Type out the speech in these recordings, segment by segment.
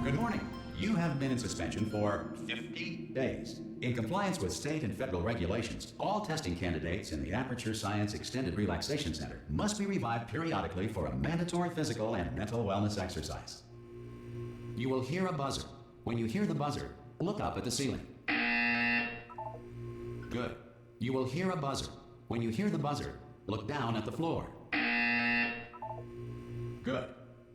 Good morning. You have been in suspension for 50 days. In compliance with state and federal regulations, all testing candidates in the Aperture Science Extended Relaxation Center must be revived periodically for a mandatory physical and mental wellness exercise. You will hear a buzzer. When you hear the buzzer, look up at the ceiling. Good. You will hear a buzzer. When you hear the buzzer, look down at the floor. Good.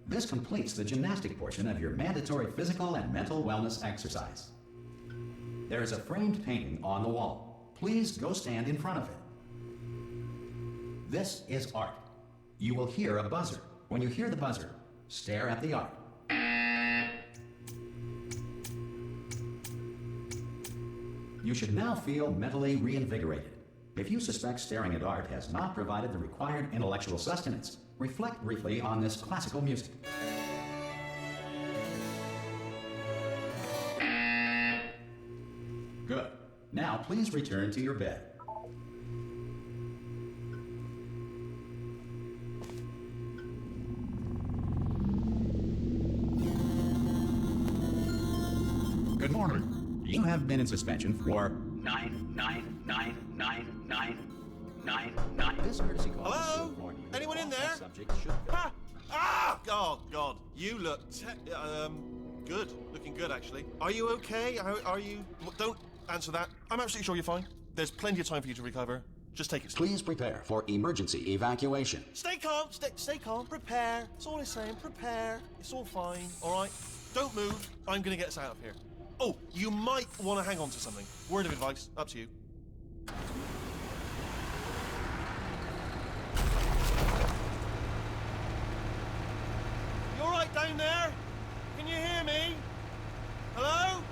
This completes the gymnastic portion of your mandatory physical and mental wellness exercise. There is a framed painting on the wall. Please go stand in front of it. This is art. You will hear a buzzer. When you hear the buzzer, stare at the art. You should now feel mentally reinvigorated. If you suspect staring at art has not provided the required intellectual sustenance, reflect briefly on this classical music. Good. Now please return to your bed. Good morning. You have been in suspension for 9999999. This courtesy call. Hello? Anyone in there? Subject should Ah! Ah! Oh, God. You look good. Looking good, actually. Are you okay? Are you... Don't answer that. I'm absolutely sure you're fine. There's plenty of time for you to recover. Just take it slow. Please prepare for emergency evacuation. Stay calm. Stay calm. Prepare. That's all I'm saying. Prepare. It's all fine. All right? Don't move. I'm going to get us out of here. Oh, you might want to hang on to something. Word of advice. Up to you. You all right down there? Can you hear me? Hello?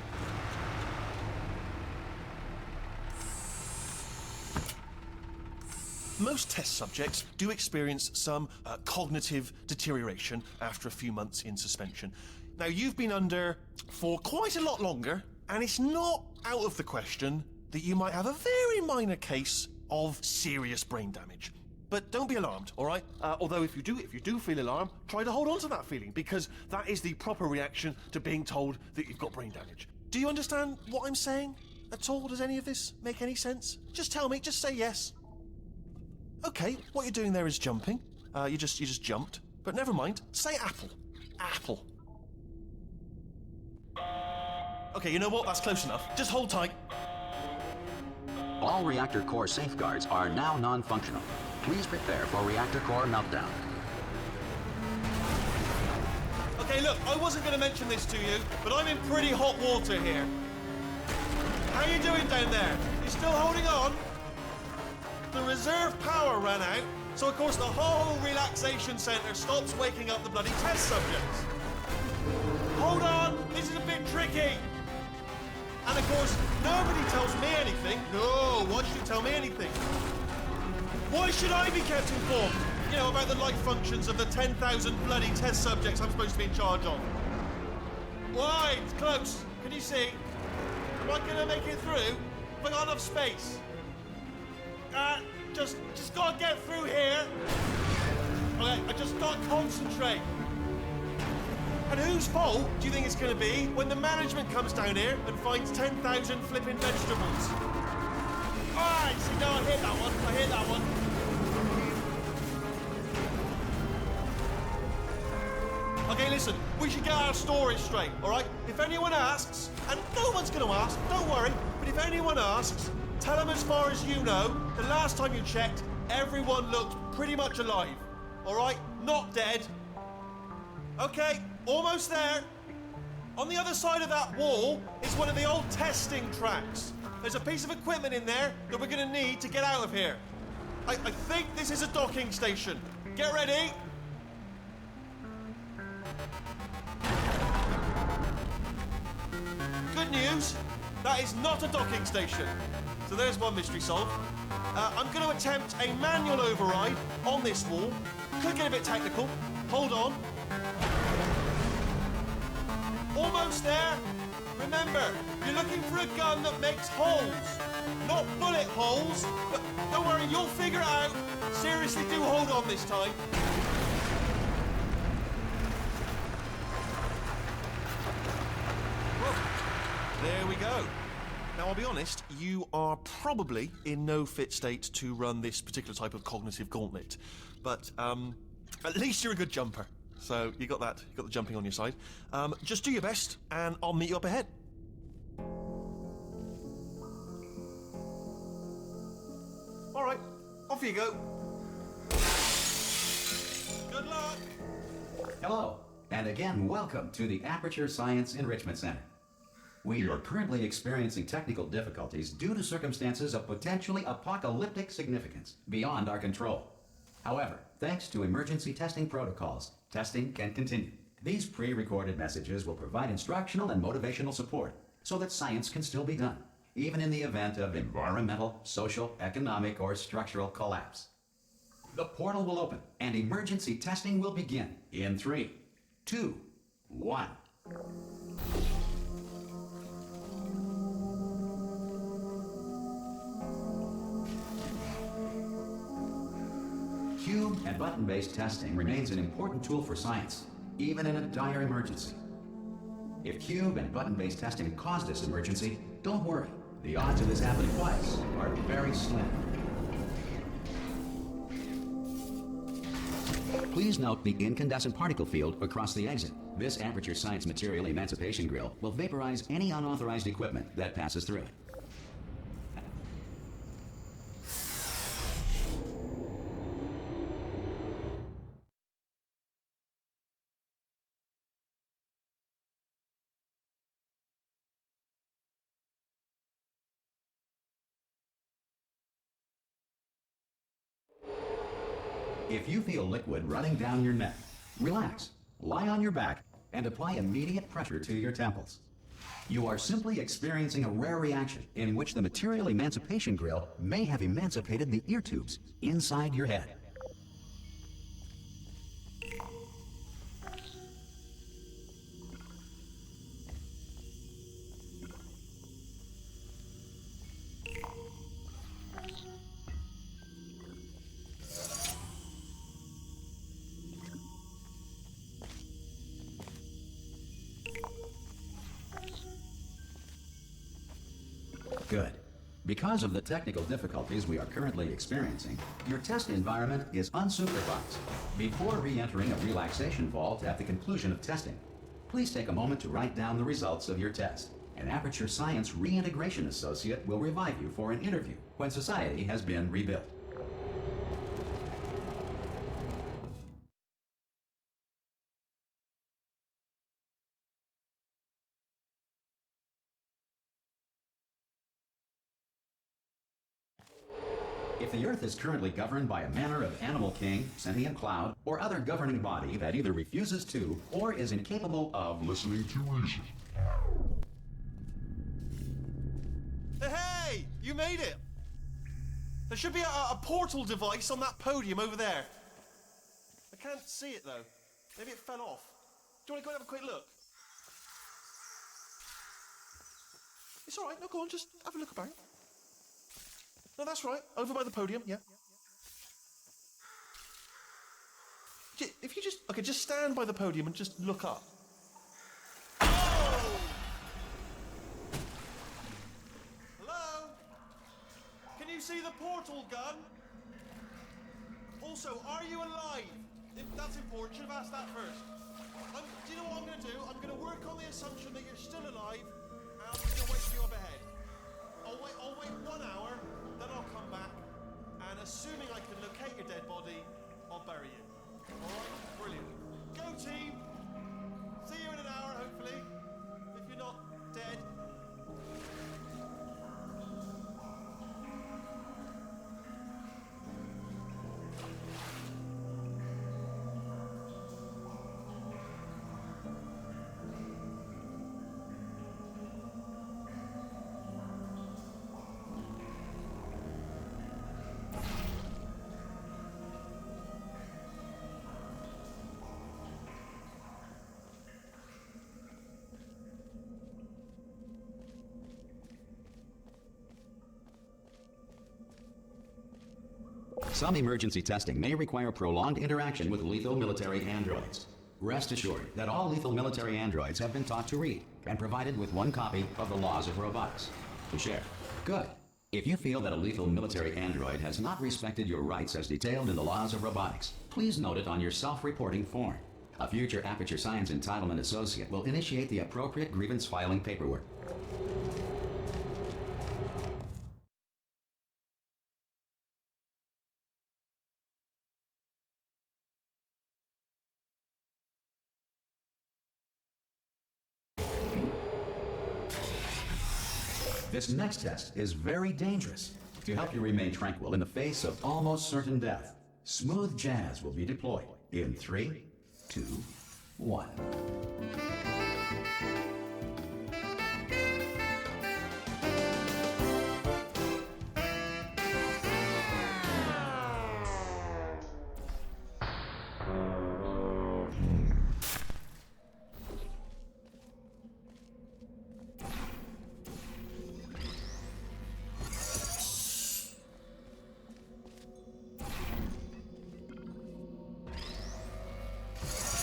Most test subjects do experience some cognitive deterioration after a few months in suspension. Now, you've been under for quite a lot longer, and it's not out of the question that you might have a very minor case of serious brain damage. But don't be alarmed, all right? Although if you do feel alarmed, try to hold on to that feeling, because that is the proper reaction to being told that you've got brain damage. Do you understand what I'm saying at all? Does any of this make any sense? Just tell me, just say yes. Okay, what you're doing there is jumping. You just jumped. But never mind, say apple. Apple. Okay, you know what? That's close enough. Just hold tight. All reactor core safeguards are now non-functional. Please prepare for reactor core meltdown. Okay, look, I wasn't going to mention this to you, but I'm in pretty hot water here. How you doing down there? You still holding on? The reserve power ran out, so of course the whole relaxation centre stops waking up the bloody test subjects. Hold on, this is a bit tricky. And of course, nobody tells me anything. No, why should you tell me anything? Why should I be kept informed? You know, about the life functions of the 10,000 bloody test subjects I'm supposed to be in charge of. Why? It's close. Can you see? Am I gonna make it through? Have I got enough space? Just gotta get through here. Okay, I just gotta concentrate. And whose fault do you think it's gonna be when the management comes down here and finds 10,000 flipping vegetables? Alright, see, no, I hit that one. Okay, listen, we should get our story straight, alright? If anyone asks, and no one's gonna ask, don't worry, but if anyone asks, tell them as far as you know, the last time you checked, everyone looked pretty much alive, alright? Not dead. Okay, almost there. On the other side of that wall is one of the old testing tracks. There's a piece of equipment in there that we're gonna need to get out of here. I think this is a docking station. Get ready. Good news, that is not a docking station. So there's one mystery solved. I'm going to attempt a manual override on this wall. Could get a bit technical. Hold on. Almost there. Remember, you're looking for a gun that makes holes, not bullet holes. But don't worry, you'll figure it out. Seriously, do hold on this time. we go. Now, I'll be honest, you are probably in no fit state to run this particular type of cognitive gauntlet. But, at least you're a good jumper. So, you got that. You got the jumping on your side. Just do your best, and I'll meet you up ahead. All right, off you go. Good luck. Hello, and again, welcome to the Aperture Science Enrichment Center. We are currently experiencing technical difficulties due to circumstances of potentially apocalyptic significance beyond our control. However, thanks to emergency testing protocols, testing can continue. These pre-recorded messages will provide instructional and motivational support so that science can still be done, even in the event of environmental, social, economic, or structural collapse. The portal will open and emergency testing will begin in 3, 2, 1. Cube and button-based testing remains an important tool for science, even in a dire emergency. If cube and button-based testing caused this emergency, don't worry. The odds of this happening twice are very slim. Please note the incandescent particle field across the exit. This Aperture Science Material Emancipation Grill will vaporize any unauthorized equipment that passes through it. If you feel liquid running down your neck, relax, lie on your back, and apply immediate pressure to your temples. You are simply experiencing a rare reaction in which the Material Emancipation Grill may have emancipated the ear tubes inside your head. Good. Because of the technical difficulties we are currently experiencing, your test environment is unsupervised. Before re-entering a relaxation vault at the conclusion of testing, please take a moment to write down the results of your test. An Aperture Science Reintegration Associate will revive you for an interview when society has been rebuilt. If the Earth is currently governed by a manner of animal king, sentient cloud, or other governing body that either refuses to or is incapable of listening to reason. Hey! You made it! There should be a portal device on that podium over there. I can't see it, though. Maybe it fell off. Do you want to go and have a quick look? It's all right. No, go on. Just have a look about. No, that's right. Over by the podium, yeah. If you just stand by the podium and just look up. Oh! Hello? Can you see the portal gun? Also, are you alive? That's important. Should have asked that first. Do you know what I'm going to do? I'm going to work on the assumption that you're still alive, and I'm just going to wait for you up ahead. I'll wait 1 hour, then I'll come back, and assuming I can locate your dead body, I'll bury you. Alright? Brilliant. Go team! See you in an hour, hopefully. If you're not dead. Some emergency testing may require prolonged interaction with lethal military androids. Rest assured that all lethal military androids have been taught to read and provided with one copy of the laws of robotics to share. Good. If you feel that a lethal military android has not respected your rights as detailed in the laws of robotics, please note it on your self-reporting form. A future Aperture Science Entitlement Associate will initiate the appropriate grievance filing paperwork. This next test is very dangerous. To help you remain tranquil in the face of almost certain death, smooth jazz will be deployed in 3, 2, 1.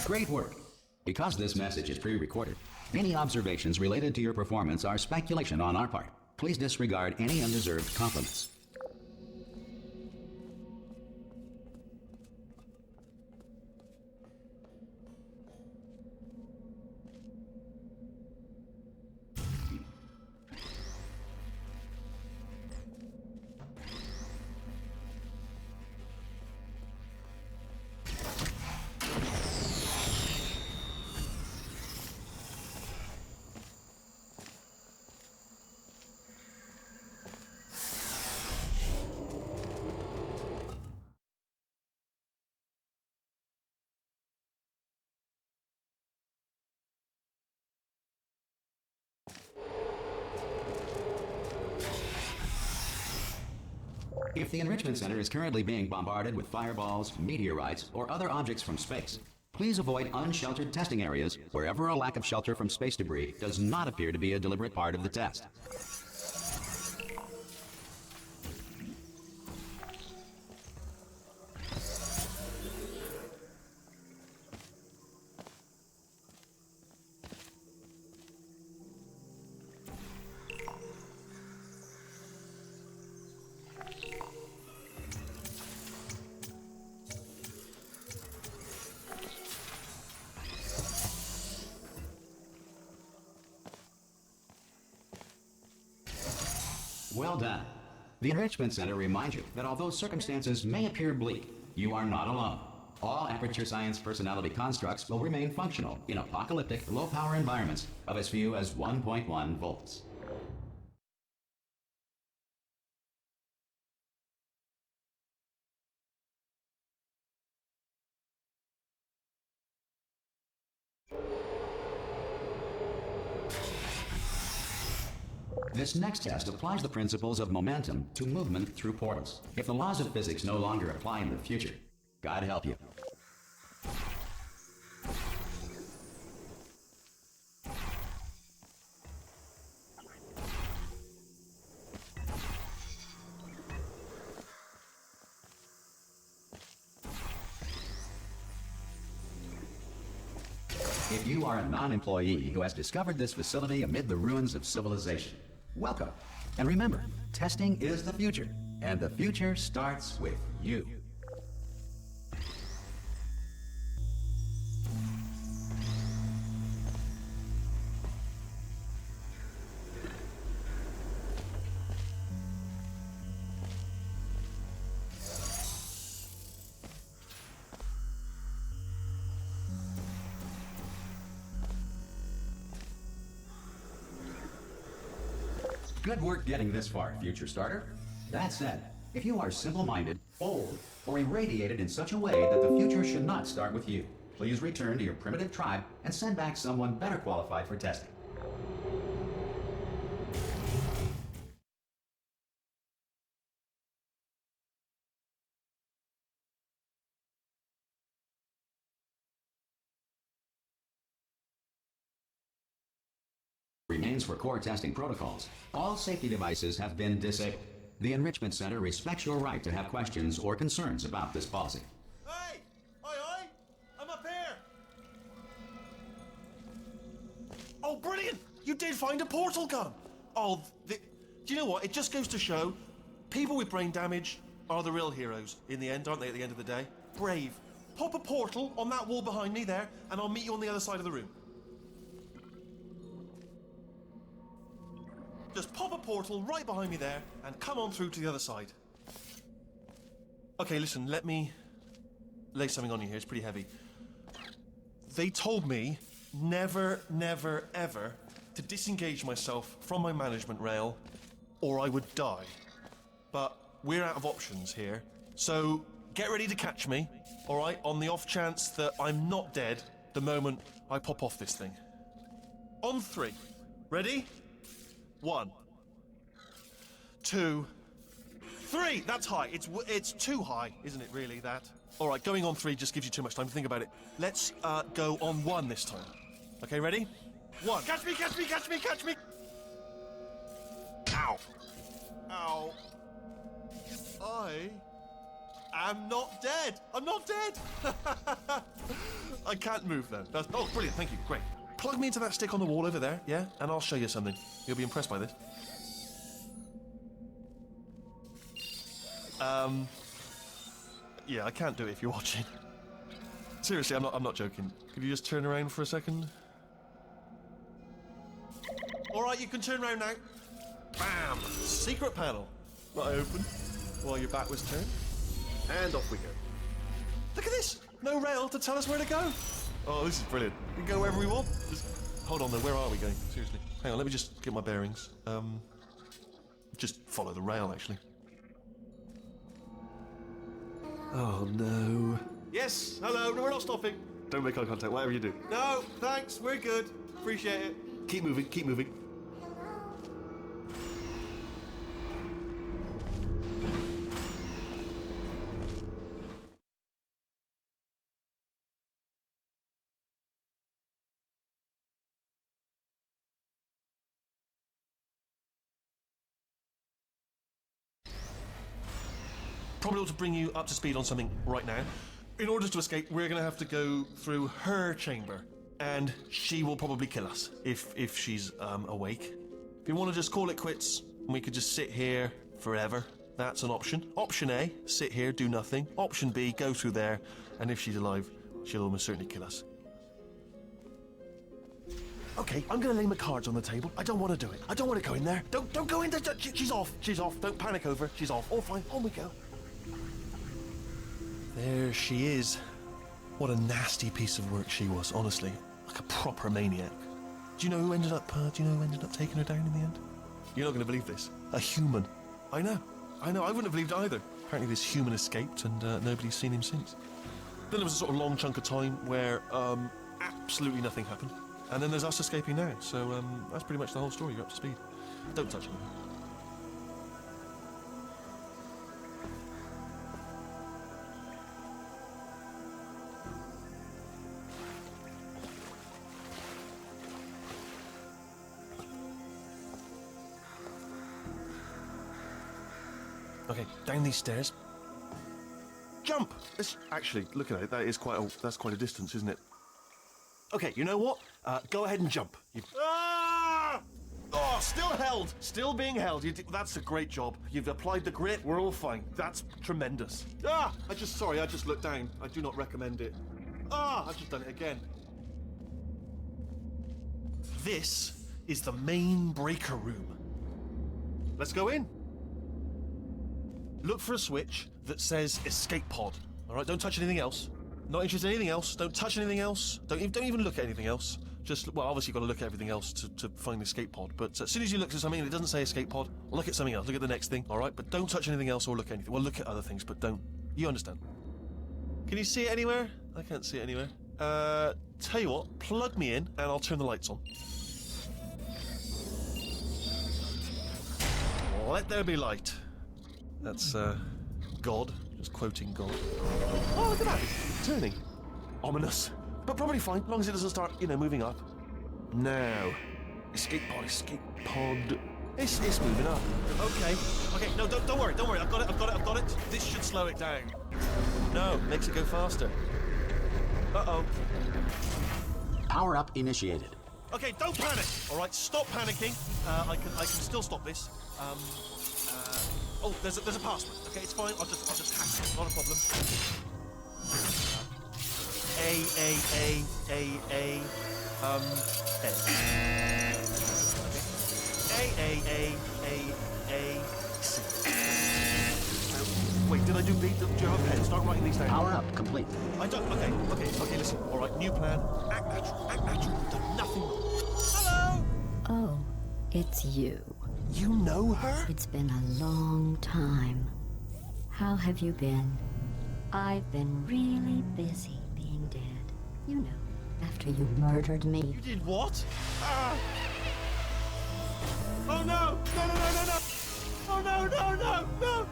Great work. Because this message is pre-recorded, any observations related to your performance are speculation on our part. Please disregard any undeserved compliments. If the Enrichment Center is currently being bombarded with fireballs, meteorites, or other objects from space, please avoid unsheltered testing areas wherever a lack of shelter from space debris does not appear to be a deliberate part of the test. Well done. The Enrichment Center reminds you that although circumstances may appear bleak, you are not alone. All Aperture Science personality constructs will remain functional in apocalyptic, low-power environments of as few as 1.1 volts. This next test applies the principles of momentum to movement through portals. If the laws of physics no longer apply in the future, God help you. If you are a non-employee who has discovered this facility amid the ruins of civilization, welcome. And remember, testing is the future, and the future starts with you. Good work getting this far, future starter. That said, if you are simple-minded, old, or irradiated in such a way that the future should not start with you, please return to your primitive tribe and send back someone better qualified for testing. Remains for core testing protocols. All safety devices have been disabled. The Enrichment Center respects your right to have questions or concerns about this policy. Hey! Oi, oi! I'm up here! Oh, brilliant! You did find a portal gun! Oh, do you know what? It just goes to show, people with brain damage are the real heroes in the end, aren't they, at the end of the day? Brave. Pop a portal on that wall behind me there, and I'll meet you on the other side of the room. Just pop a portal right behind me there, and come on through to the other side. Okay, listen, let me lay something on you here. It's pretty heavy. They told me never, never, ever to disengage myself from my management rail, or I would die. But we're out of options here, so get ready to catch me, all right, on the off chance that I'm not dead the moment I pop off this thing. On 3. Ready? 1, 2, 3. That's high. It's too high, isn't it, really, that? All right, going on 3 just gives you too much time to think about it. Let's go on 1 this time. Okay, ready? 1. Catch me, catch me, catch me, catch me! Ow. Ow. I am not dead. I'm not dead. I can't move, though. Oh, brilliant, thank you, great. Plug me into that stick on the wall over there, yeah? And I'll show you something. You'll be impressed by this. Yeah, I can't do it if you're watching. Seriously, I'm not joking. Could you just turn around for a second? All right, you can turn around now. Bam! Secret panel. That I open while your back was turned. And off we go. Look at this! No rail to tell us where to go. Oh, this is brilliant. We can go wherever we want. Just hold on though, where are we going? Seriously. Hang on, let me just get my bearings. Just follow the rail, actually. Oh, no. Yes, hello, no, we're not stopping. Don't make eye contact, whatever you do. No, thanks, we're good. Appreciate it. Keep moving, keep moving. Probably ought to bring you up to speed on something right now. In order to escape, we're going to have to go through her chamber, and she will probably kill us if she's awake. If you want to just call it quits, and we could just sit here forever, that's an option. Option A, sit here, do nothing. Option B, go through there, and if she's alive, she'll almost certainly kill us. Okay, I'm going to lay my cards on the table. I don't want to do it. I don't want to go in there. Don't go in there. She's off. She's off. Don't panic over. She's off. All fine. On we go. There she is. What a nasty piece of work she was, honestly. Like a proper maniac. Do you know who ended up taking her down in the end? You're not going to believe this. A human. I know. I wouldn't have believed either. Apparently this human escaped and nobody's seen him since. Then there was a sort of long chunk of time where absolutely nothing happened. And then there's us escaping now. So that's pretty much the whole story. You're up to speed. Don't touch me. Okay, down these stairs. Jump! Actually, look at it. That's quite a distance, isn't it? Okay, you know what? Go ahead and jump. Ah! Oh, still held. Still being held. That's a great job. You've applied the grit. We're all fine. That's tremendous. Ah! I just looked down. I do not recommend it. Ah! I've just done it again. This is the main breaker room. Let's go in. Look for a switch that says escape pod. All right, don't touch anything else. Not interested in anything else. Don't touch anything else. Don't even look at anything else. Just, well, obviously you've got to look at everything else to find the escape pod. But as soon as you look at something and it doesn't say escape pod, look at something else. Look at the next thing, all right? But don't touch anything else or look at anything. Well, look at other things, but don't. You understand? Can you see it anywhere? I can't see it anywhere. Tell you what, plug me in and I'll turn the lights on. Let there be light. That's, God. Just quoting God. Oh, look at that. It's turning. Ominous. But probably fine, as long as it doesn't start, moving up. Now. Escape pod, escape pod. It's moving up. Okay. No, don't worry. I've got it. This should slow it down. No, makes it go faster. Uh-oh. Power up initiated. Okay, don't panic. All right, stop panicking. I can still stop this. Oh, there's a password. Okay, it's fine. I'll just hack it. Not a problem. C. Wait, did I do B? Do you have a pen? Start writing these down. Power up complete. I don't. Okay. Listen. All right, new plan. Act natural. Act natural. You've done nothing wrong. Hello. Oh, it's you. You know her? It's been a long time. How have you been? I've been really busy being dead. You know, after you murdered me. You did what? Ah. Oh no! No! Oh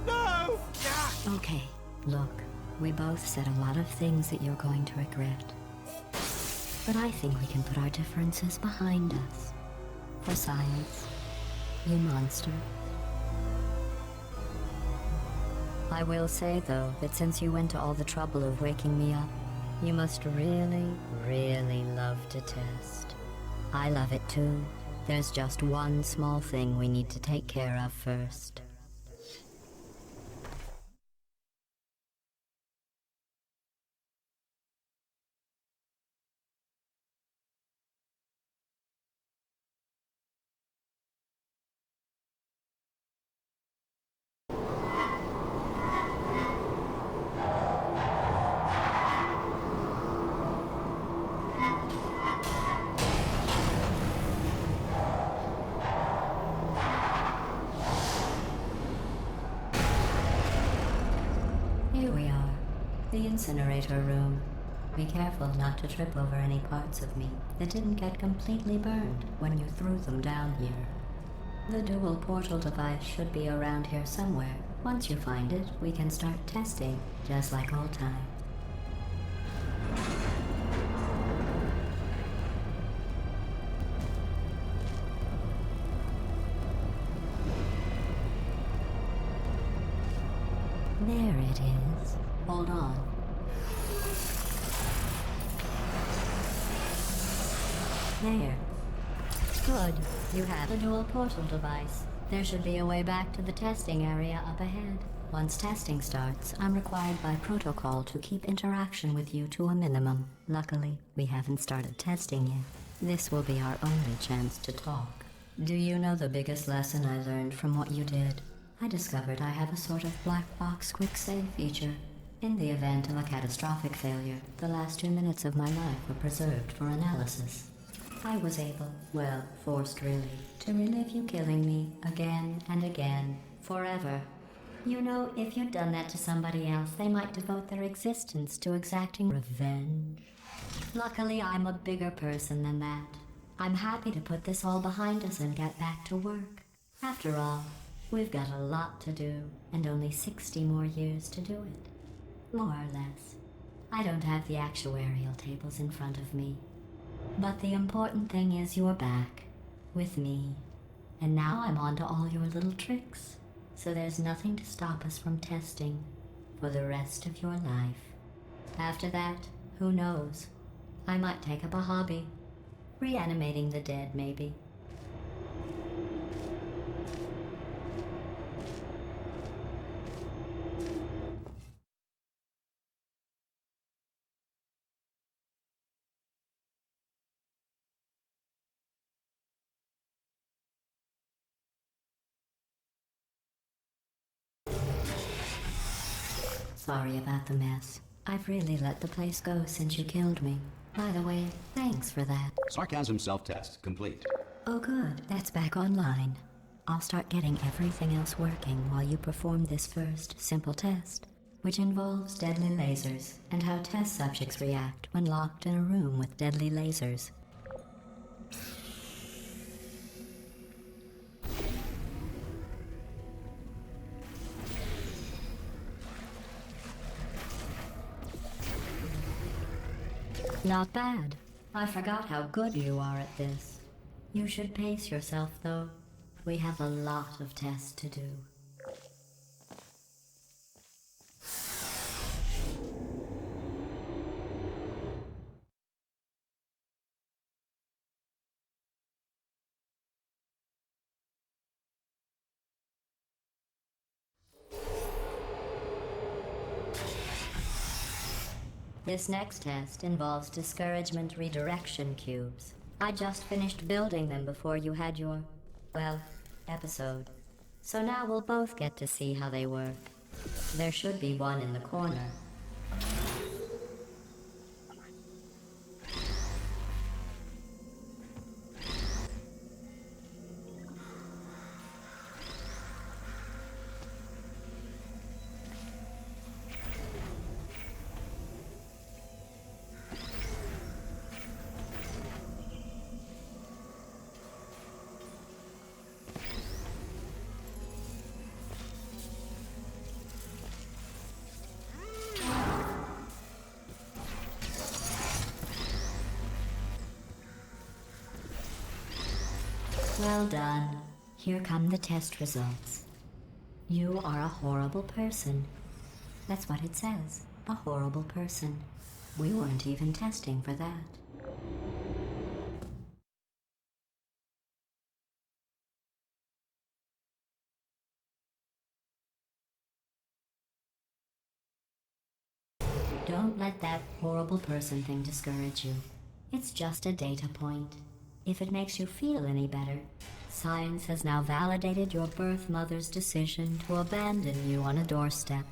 no! Yeah. Okay, look, we both said a lot of things that you're going to regret. But I think we can put our differences behind us. For science, you monster. I will say, though, that since you went to all the trouble of waking me up, you must really, really love to test. I love it too. There's just one small thing we need to take care of first. Here we are, the incinerator room. Be careful not to trip over any parts of me that didn't get completely burned when you threw them down here. The dual portal device should be around here somewhere. Once you find it, we can start testing, just like old times. There it is. Hold on. There. Good. You have the dual portal device. There should be a way back to the testing area up ahead. Once testing starts, I'm required by protocol to keep interaction with you to a minimum. Luckily, we haven't started testing yet. This will be our only chance to talk. Do you know the biggest lesson I learned from what you did? I discovered I have a sort of black box quick save feature. In the event of a catastrophic failure, the last 2 minutes of my life were preserved for analysis. I was able, well, forced really, to relive you killing me again and again, forever. You know, if you'd done that to somebody else, they might devote their existence to exacting revenge. Luckily, I'm a bigger person than that. I'm happy to put this all behind us and get back to work. After all, we've got a lot to do, and only 60 more years to do it. More or less. I don't have the actuarial tables in front of me. But the important thing is you're back, with me. And now I'm on to all your little tricks. So there's nothing to stop us from testing for the rest of your life. After that, who knows? I might take up a hobby. Reanimating the dead, maybe. Sorry about the mess. I've really let the place go since you killed me. By the way, thanks for that. Sarcasm self-test complete. Oh good, that's back online. I'll start getting everything else working while you perform this first, simple test, which involves deadly lasers and how test subjects react when locked in a room with deadly lasers. Not bad. I forgot how good you are at this. You should pace yourself, though. We have a lot of tests to do. This next test involves discouragement redirection cubes. I just finished building them before you had your, well, episode. So now we'll both get to see how they work. There should be one in the corner. Well done. Here come the test results. You are a horrible person. That's what it says. A horrible person. We weren't even testing for that. Don't let that horrible person thing discourage you. It's just a data point. If it makes you feel any better, science has now validated your birth mother's decision to abandon you on a doorstep.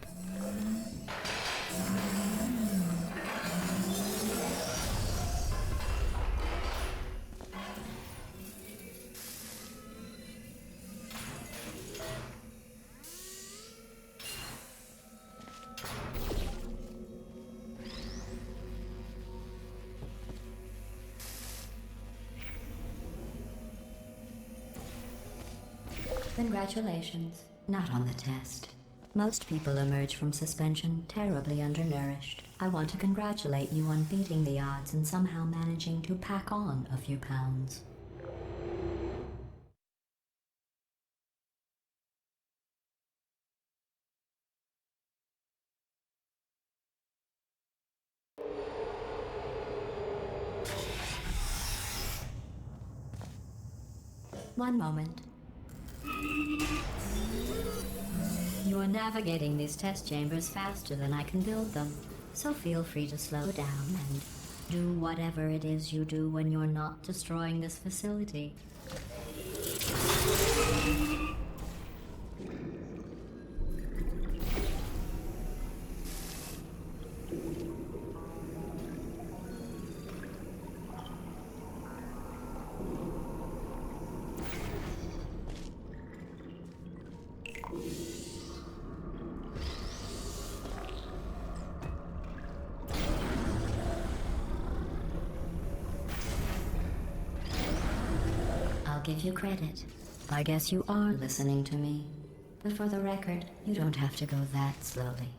Congratulations. Not on the test. Most people emerge from suspension terribly undernourished. I want to congratulate you on beating the odds and somehow managing to pack on a few pounds. One moment. You are navigating these test chambers faster than I can build them, so feel free to slow down and do whatever it is you do when you're not destroying this facility. Give you credit. I guess you are listening to me. But for the record, you don't have to go that slowly.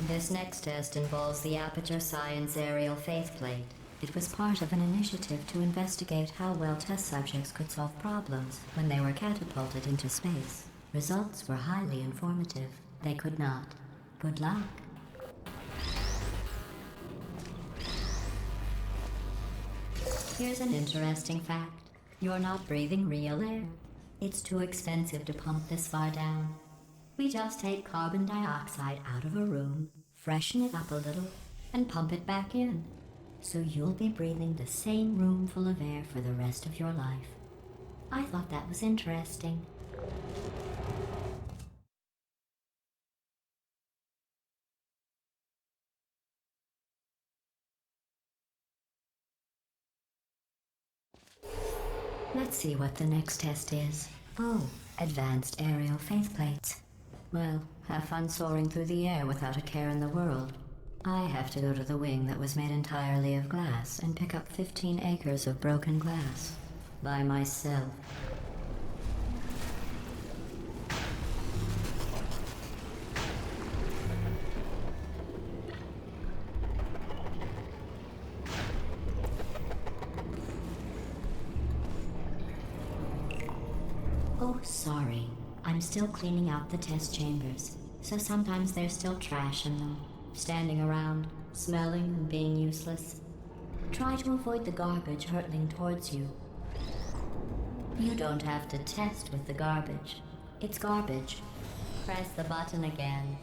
This next test involves the Aperture Science Aerial Faithplate. It was part of an initiative to investigate how well test subjects could solve problems when they were catapulted into space. Results were highly informative. They could not. Good luck. Here's an interesting fact. You're not breathing real air. It's too expensive to pump this far down. We just take carbon dioxide out of a room, freshen it up a little, and pump it back in. So you'll be breathing the same room full of air for the rest of your life. I thought that was interesting. Let's see what the next test is. Oh, advanced aerial faithplates. Well, have fun soaring through the air without a care in the world. I have to go to the wing that was made entirely of glass and pick up 15 acres of broken glass. By myself. Oh, sorry. I'm still cleaning out the test chambers, so sometimes there's still trash in them, standing around, smelling and being useless. Try to avoid the garbage hurtling towards you. You don't have to test with the garbage. It's garbage. Press the button again.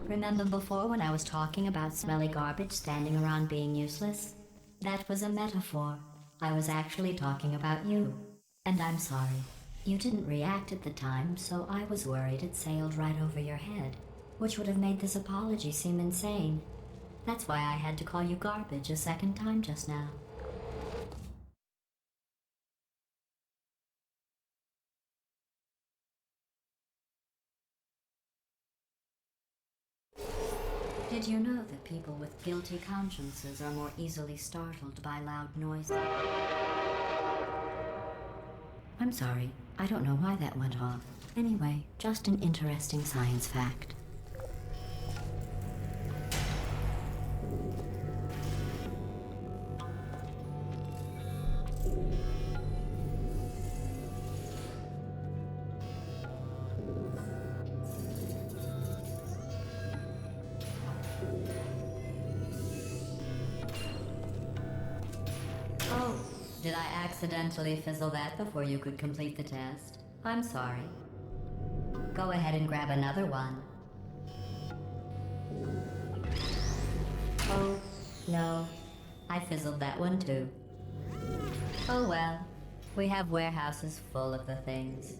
Remember before when I was talking about smelly garbage standing around being useless? That was a metaphor. I was actually talking about you. And I'm sorry. You didn't react at the time, so I was worried it sailed right over your head, which would have made this apology seem insane. That's why I had to call you garbage a second time just now. Did you know that people with guilty consciences are more easily startled by loud noises? I'm sorry, I don't know why that went off. Anyway, just an interesting science fact. Oh, did I accidentally fizzle that before you could complete the test? I'm sorry. Go ahead and grab another one. Oh, no. I fizzled that one too. Oh well. We have warehouses full of the things.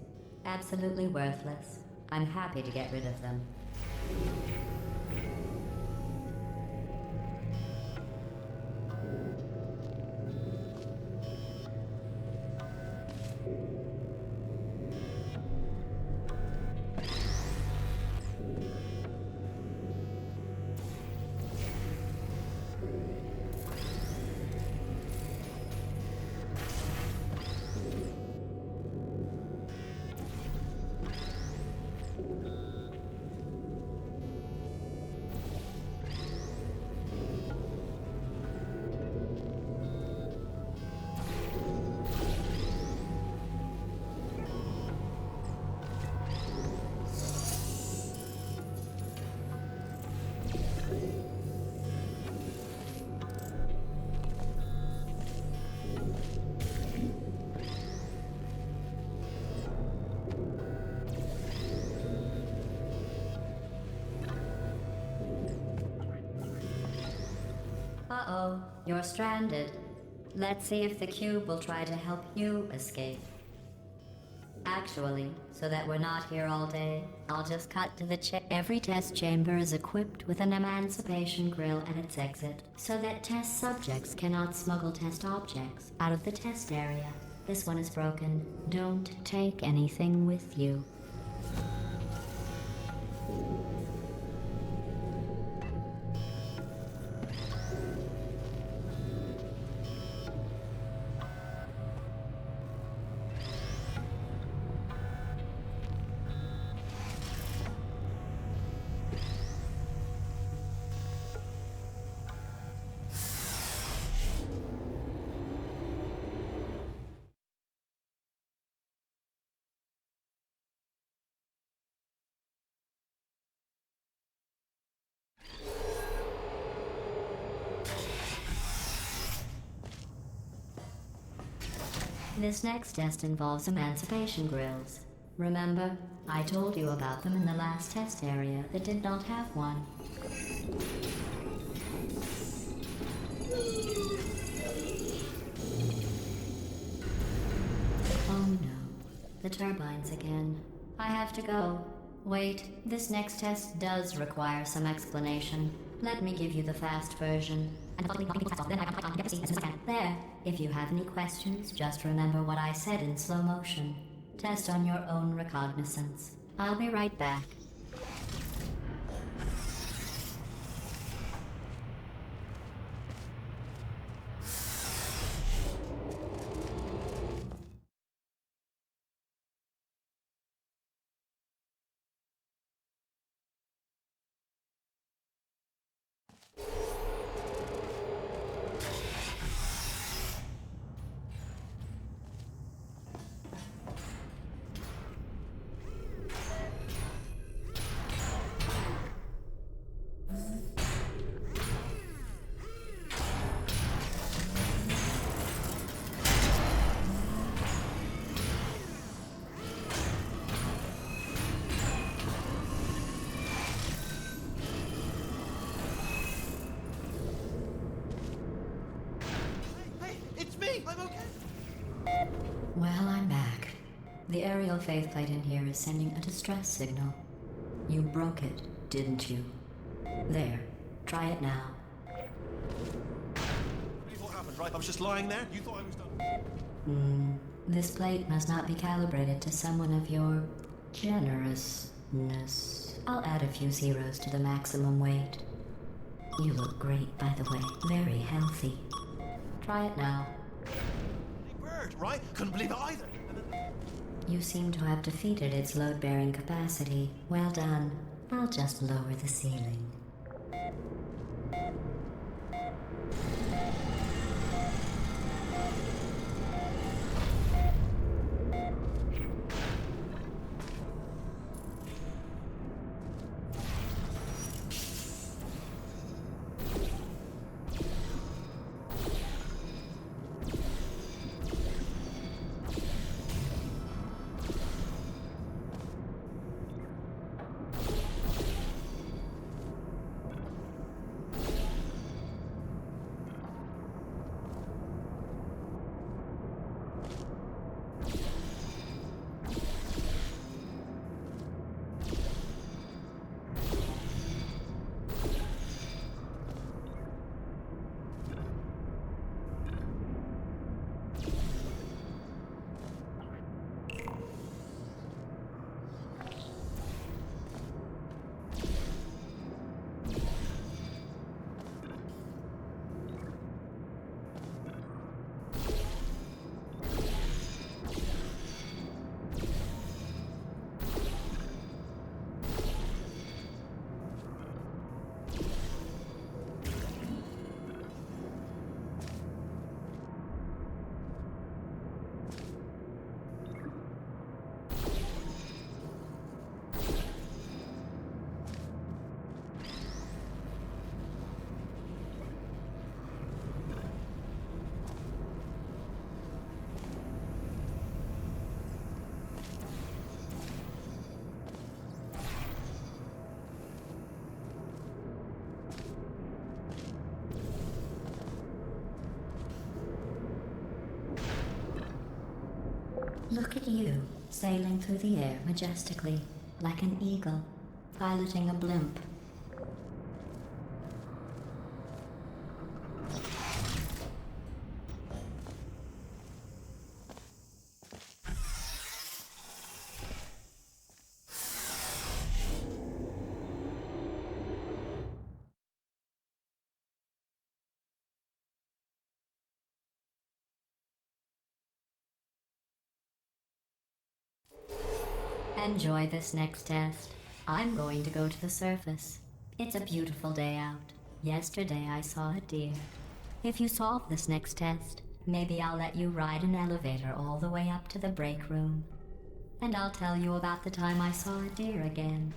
Absolutely worthless. I'm happy to get rid of them. Uh-oh, you're stranded. Let's see if the cube will try to help you escape. Actually, so that we're not here all day, I'll just cut to the Every test chamber is equipped with an emancipation grill at its exit, so that test subjects cannot smuggle test objects out of the test area. This one is broken. Don't take anything with you. This next test involves emancipation grills. Remember, I told you about them in the last test area that did not have one. Oh no, the turbines again. I have to go. Wait, this next test does require some explanation. Let me give you the fast version. There. If you have any questions, just remember what I said in slow motion. Test on your own recognizance. I'll be right back. The aerial faceplate in here is sending a distress signal. You broke it, didn't you? There. Try it now. Here's what happened, right? I was just lying there. You thought I was done. This plate must not be calibrated to someone of your generousness. I'll add a few zeros to the maximum weight. You look great, by the way. Very healthy. Try it now. Bird, right? Couldn't believe it either. You seem to have defeated its load-bearing capacity. Well done. I'll just lower the ceiling. Look at you, sailing through the air majestically, like an eagle, piloting a blimp. Enjoy this next test. I'm going to go to the surface. It's a beautiful day out. Yesterday I saw a deer. If you solve this next test, maybe I'll let you ride an elevator all the way up to the break room. And I'll tell you about the time I saw a deer again.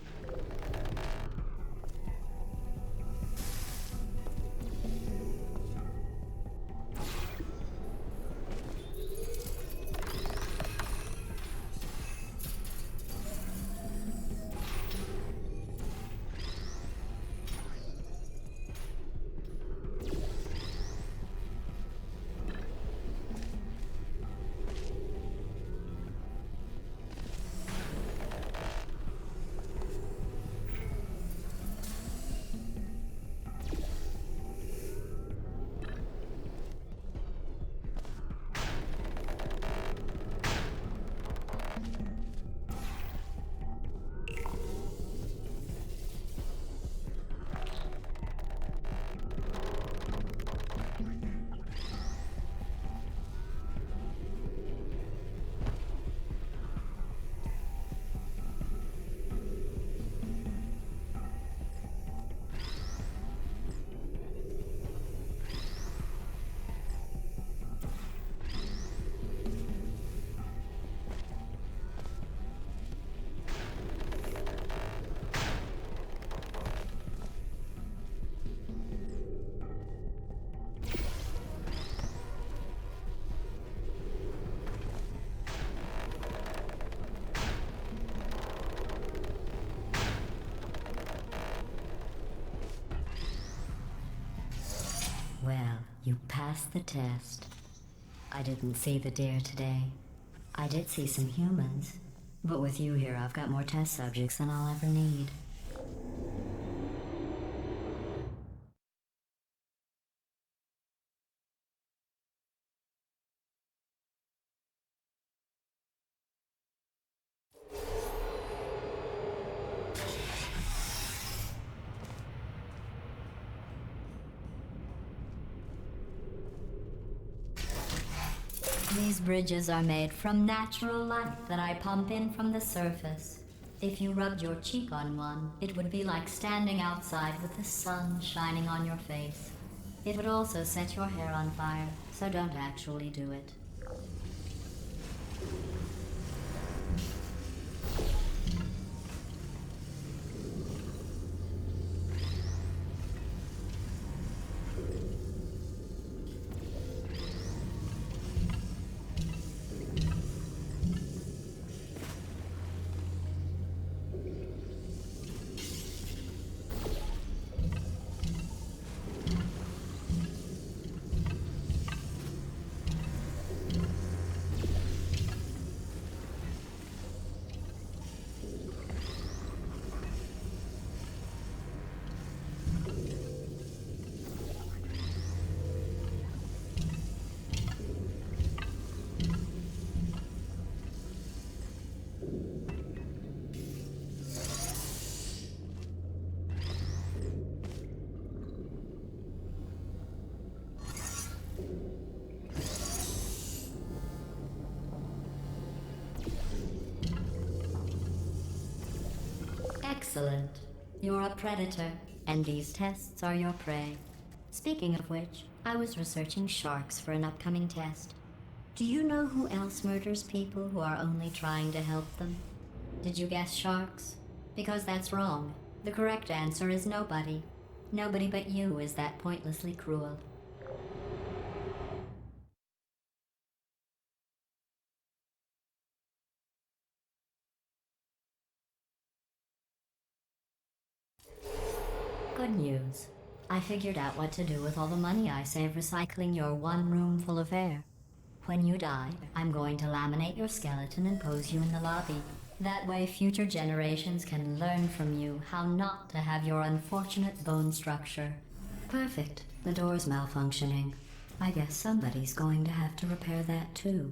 Well, you passed the test. I didn't see the deer today. I did see some humans, but with you here, I've got more test subjects than I'll ever need. These bridges are made from natural light that I pump in from the surface. If you rubbed your cheek on one, it would be like standing outside with the sun shining on your face. It would also set your hair on fire, so don't actually do it. Excellent. You're a predator, and these tests are your prey. Speaking of which, I was researching sharks for an upcoming test. Do you know who else murders people who are only trying to help them? Did you guess sharks? Because that's wrong. The correct answer is nobody. Nobody but you is that pointlessly cruel. Good news. I figured out what to do with all the money I save recycling your one room full of air. When you die, I'm going to laminate your skeleton and pose you in the lobby. That way future generations can learn from you how not to have your unfortunate bone structure. Perfect. The door's malfunctioning. I guess somebody's going to have to repair that too.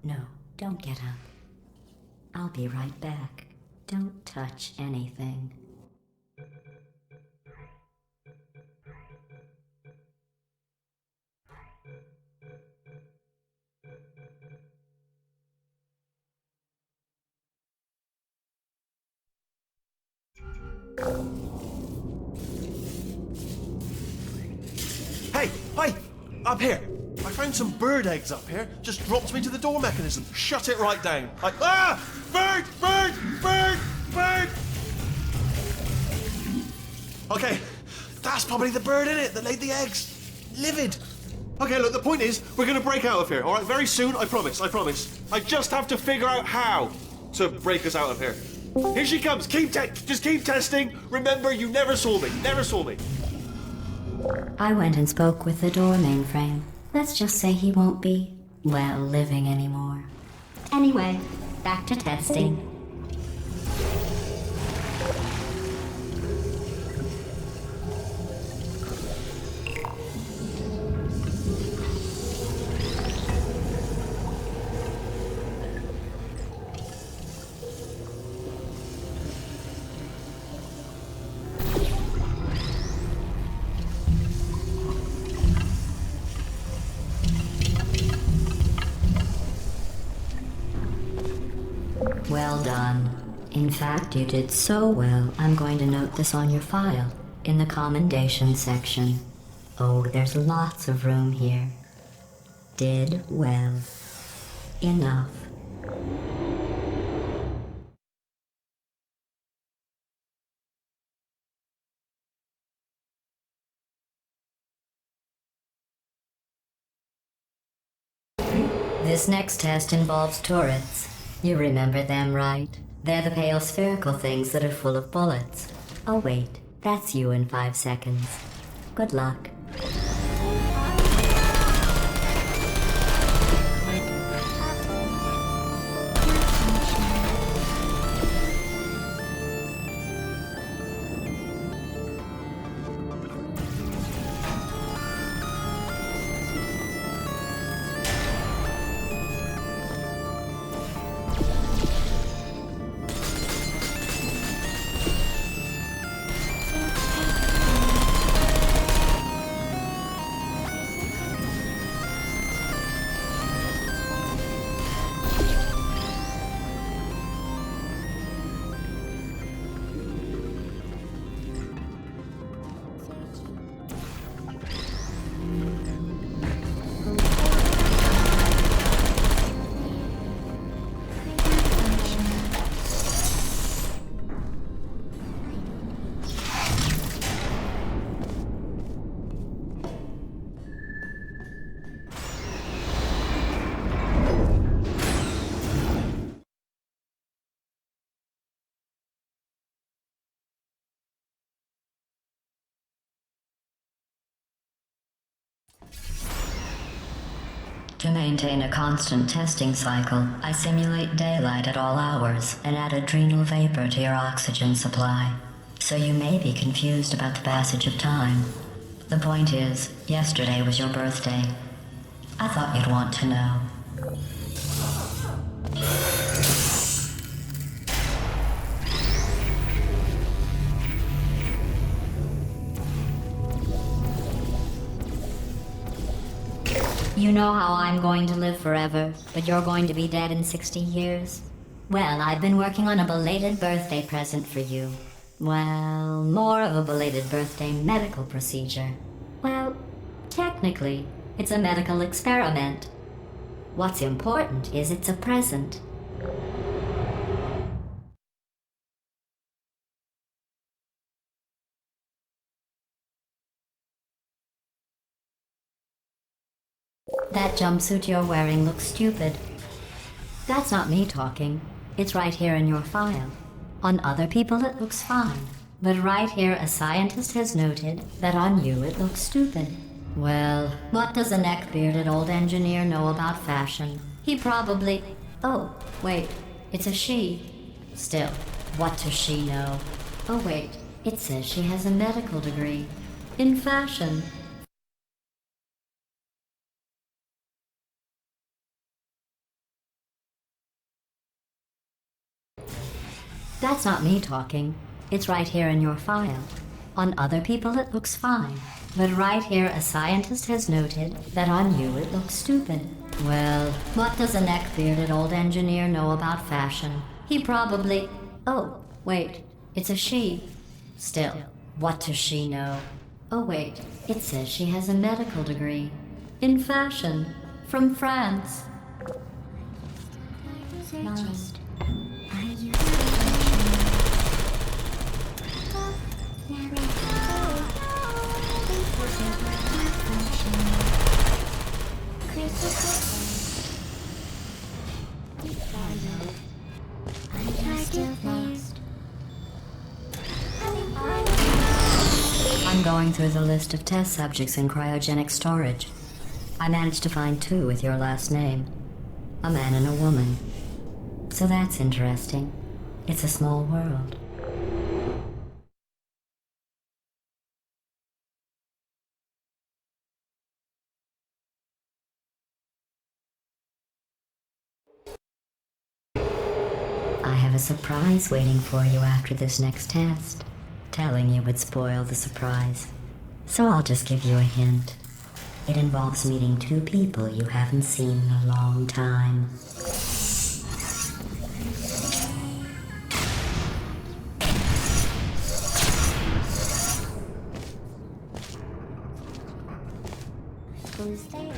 No, don't get up. I'll be right back. Don't touch anything. Hey, hi! Up here! I found some bird eggs up here. Just dropped me to the door mechanism. Shut it right down. Bird! Bird! Bird! Bird! Okay, that's probably the bird in it that laid the eggs. Livid. Okay, look, the point is, we're gonna break out of here, alright? Very soon, I promise, I promise. I just have to figure out how to break us out of here. Here she comes. Just keep testing. Remember, you never saw me. Never saw me. I went and spoke with the door mainframe. Let's just say he won't be, well, living anymore. Anyway, back to testing. Well done. In fact, you did so well, I'm going to note this on your file, in the commendation section. Oh, there's lots of room here. Did well. Enough. This next test involves turrets. You remember them, right? They're the pale spherical things that are full of bullets. Oh wait, that's you in 5 seconds. Good luck. To maintain a constant testing cycle, I simulate daylight at all hours and add adrenal vapor to your oxygen supply. So you may be confused about the passage of time. The point is, yesterday was your birthday. I thought you'd want to know. You know how I'm going to live forever, but you're going to be dead in 60 years? Well, I've been working on a belated birthday present for you. Well, more of a belated birthday medical procedure. Well, technically, it's a medical experiment. What's important is it's a present. That jumpsuit you're wearing looks stupid. That's not me talking. It's right here in your file. On other people it looks fine. But right here a scientist has noted that on you it looks stupid. Well, what does a neck-bearded old engineer know about fashion? He probably... Oh, wait, it's a she. Still, what does she know? Oh wait, it says she has a medical degree. In fashion. That's not me talking. It's right here in your file. On other people it looks fine. But right here a scientist has noted that on you it looks stupid. Well, what does a neck-bearded old engineer know about fashion? He probably... Oh, wait, it's a she. Still, what does she know? Oh wait, it says she has a medical degree. In fashion. From France. I'm going through the list of test subjects in cryogenic storage. I managed to find 2 with your last name. A man and a woman. So that's interesting. It's a small world. I have a surprise waiting for you after this next test. Telling you would spoil the surprise. So I'll just give you a hint. It involves meeting 2 people you haven't seen in a long time. Who's there?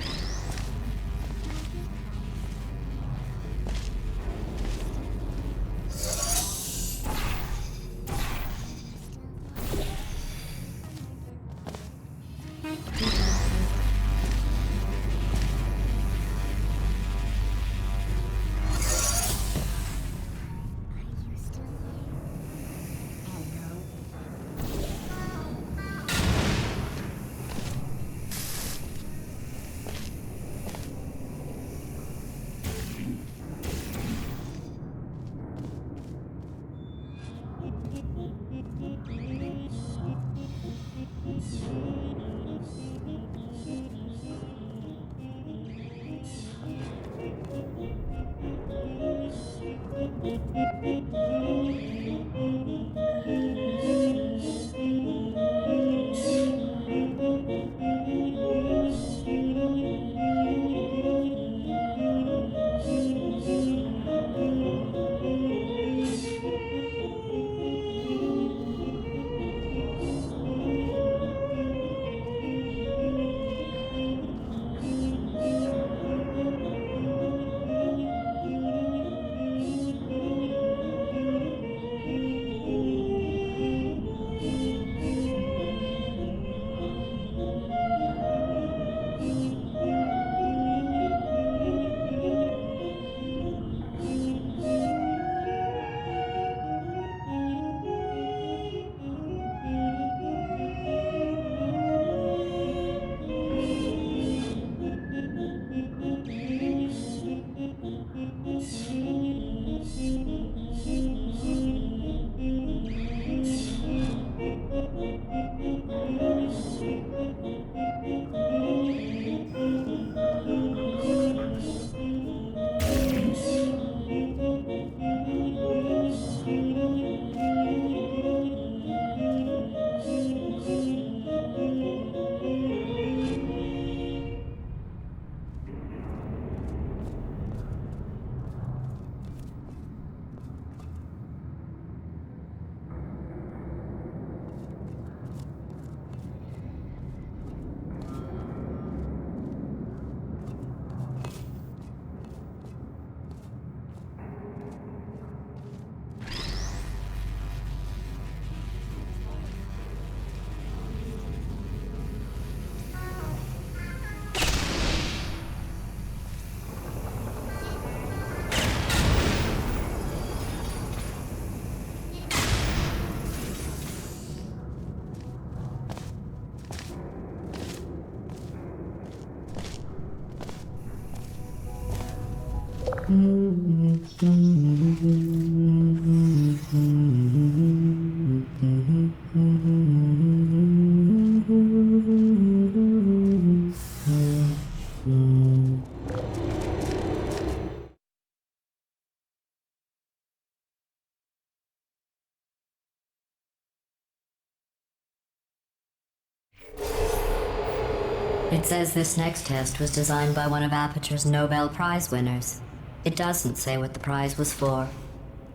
It says this next test was designed by one of Aperture's Nobel Prize winners. It doesn't say what the prize was for.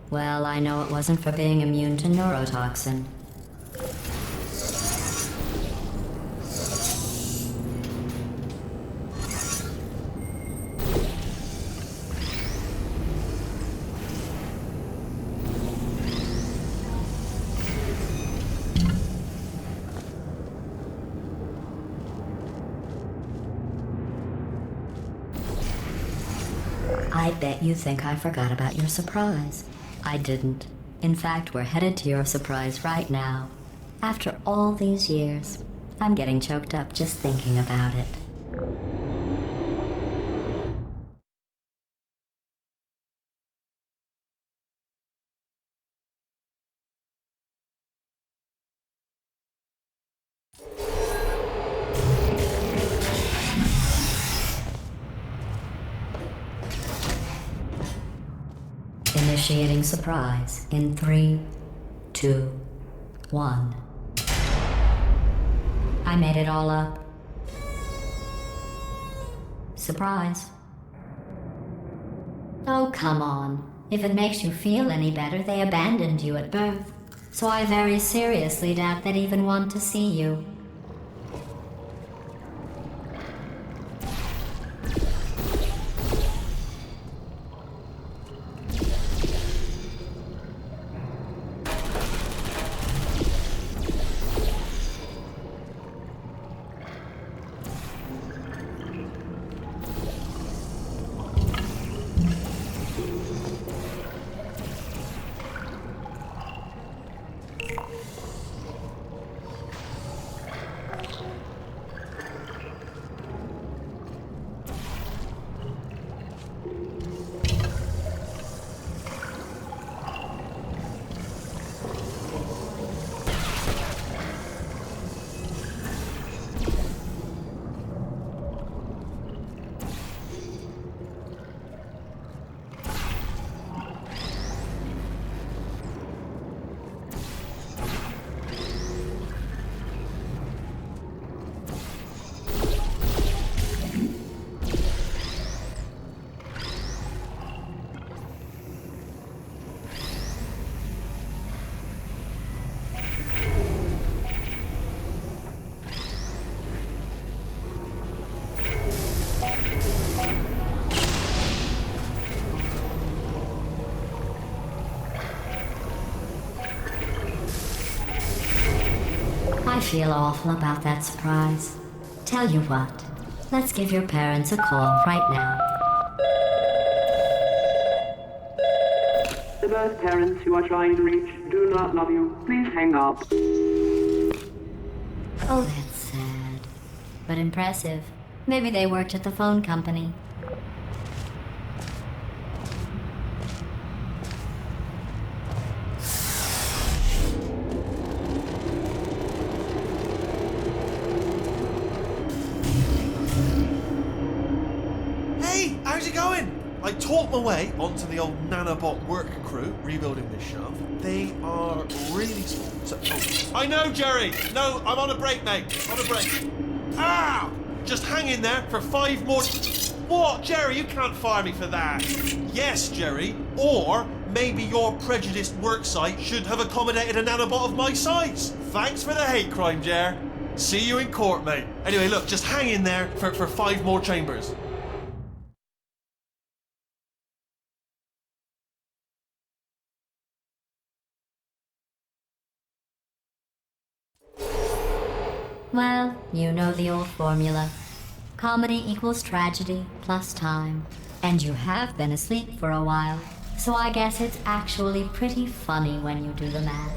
Well, I know it wasn't for being immune to neurotoxin. I bet you think I forgot about your surprise. I didn't. In fact, we're headed to your surprise right now. After all these years, I'm getting choked up just thinking about it. Initiating surprise in 3, 2, 1. I made it all up. Surprise. Oh, come on. If it makes you feel any better, they abandoned you at birth. So I very seriously doubt they'd even want to see you. I feel awful about that surprise. Tell you what, let's give your parents a call right now. The birth parents you are trying to reach do not love you. Please hang up. Oh, that's sad. But impressive. Maybe they worked at the phone company. Hey, how's it going? I talked my way onto the old nanobot work crew rebuilding this shaft. They are really small. I know, Jerry! No, I'm on a break, mate. On a break. Ah! Just hang in there for 5 more... What, Jerry? You can't fire me for that. Yes, Jerry. Or maybe your prejudiced worksite should have accommodated a nanobot of my size. Thanks for the hate crime, Jer. See you in court, mate. Anyway, look, just hang in there for 5 more chambers. Well, you know the old formula. Comedy equals tragedy plus time. And you have been asleep for a while, so I guess it's actually pretty funny when you do the math.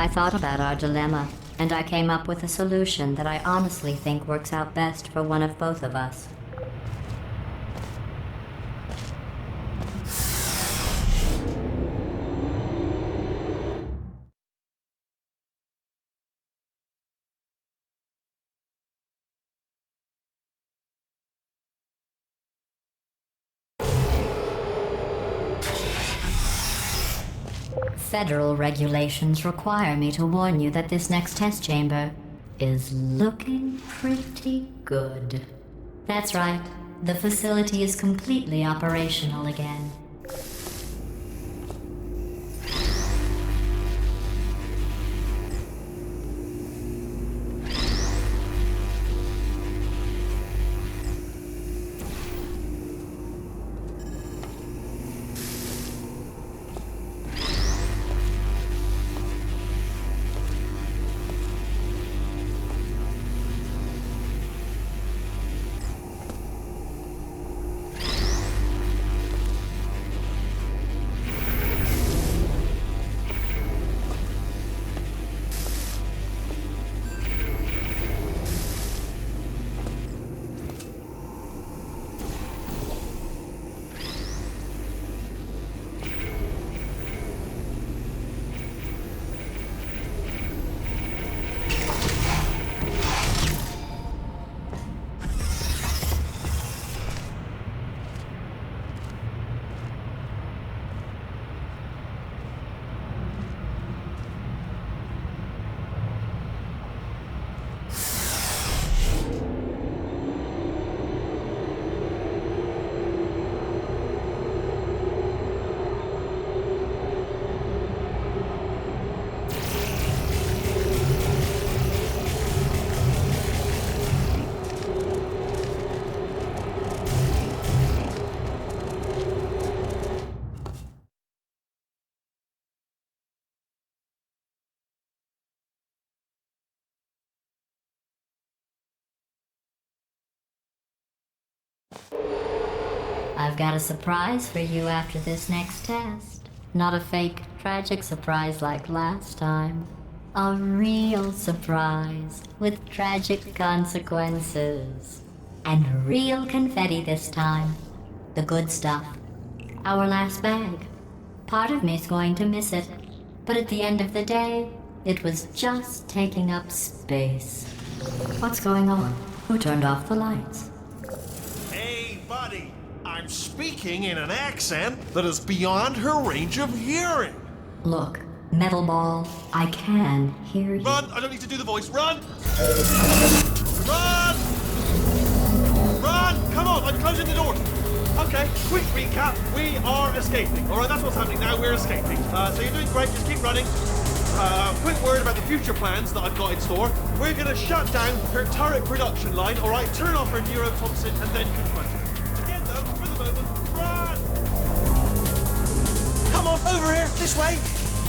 I thought about our dilemma, and I came up with a solution that I honestly think works out best for one of both of us. Federal regulations require me to warn you that this next test chamber is looking pretty good. That's right. The facility is completely operational again. I've got a surprise for you after this next test. Not a fake, tragic surprise like last time. A real surprise with tragic consequences. And real confetti this time. The good stuff. Our last bag. Part of me's going to miss it. But at the end of the day, it was just taking up space. What's going on? Who turned off the lights? Hey, buddy. I'm speaking in an accent that is beyond her range of hearing. Look, Metal Ball, I can hear you. Run! I don't need to do the voice. Run! Run! Run! Come on, I'm closing the door. Okay, quick recap. We are escaping. Alright, that's what's happening now. We're escaping. So you're doing great. Just keep running. Quick word about the future plans that I've got in store. We're going to shut down her turret production line, alright? Turn off her neurotoxin and then confront her. Again, though, for the moment, run! Come on, over here, this way!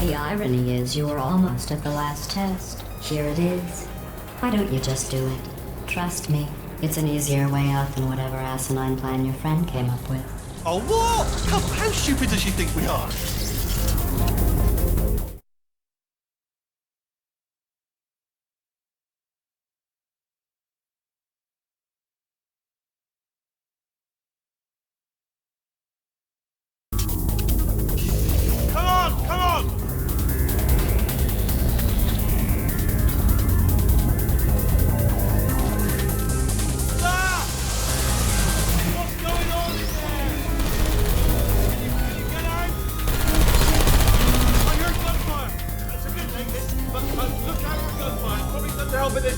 The irony is you were almost at the last test. Here it is. Why don't you just do it? Trust me, it's an easier way out than whatever asinine plan your friend came up with. Oh, what? Come on, how stupid does she think we are?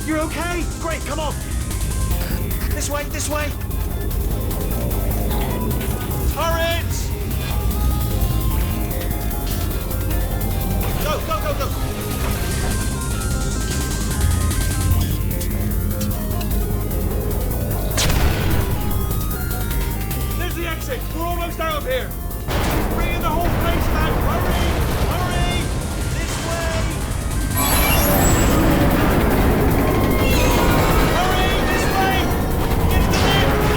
You're okay? Great, come on. This way, this way. Turrets! Go, go, go, go. There's the exit. We're almost out of here. Bring in the whole place down. Hurry! Hurry! This way! Hurry! This way! Get to the lift!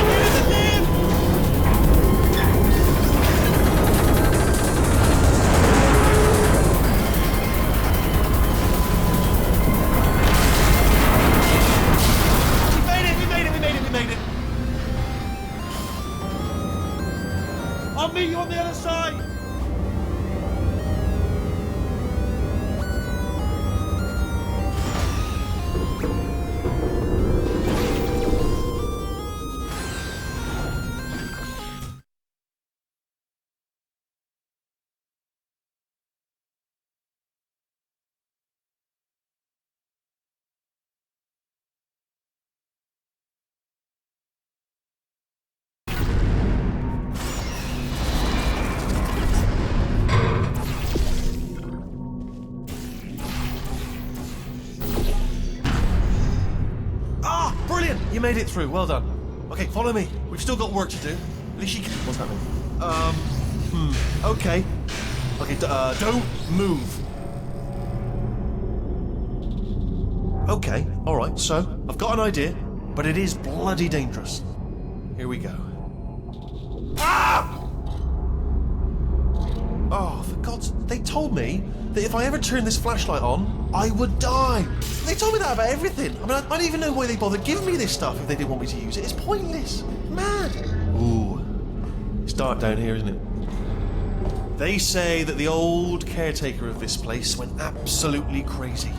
made it through. Well done. Okay, follow me. We've still got work to do. At least you can... What's happening? Okay. Okay, don't move. Okay, alright, so I've got an idea, but it is bloody dangerous. Here we go. Ah! Oh, for God's... They told me that if I ever turn this flashlight on, I would die. They told me that about everything. I mean, I don't even know why they bothered giving me this stuff if they didn't want me to use it. It's pointless. Mad. Ooh. It's dark down here, isn't it? They say that the old caretaker of this place went absolutely crazy.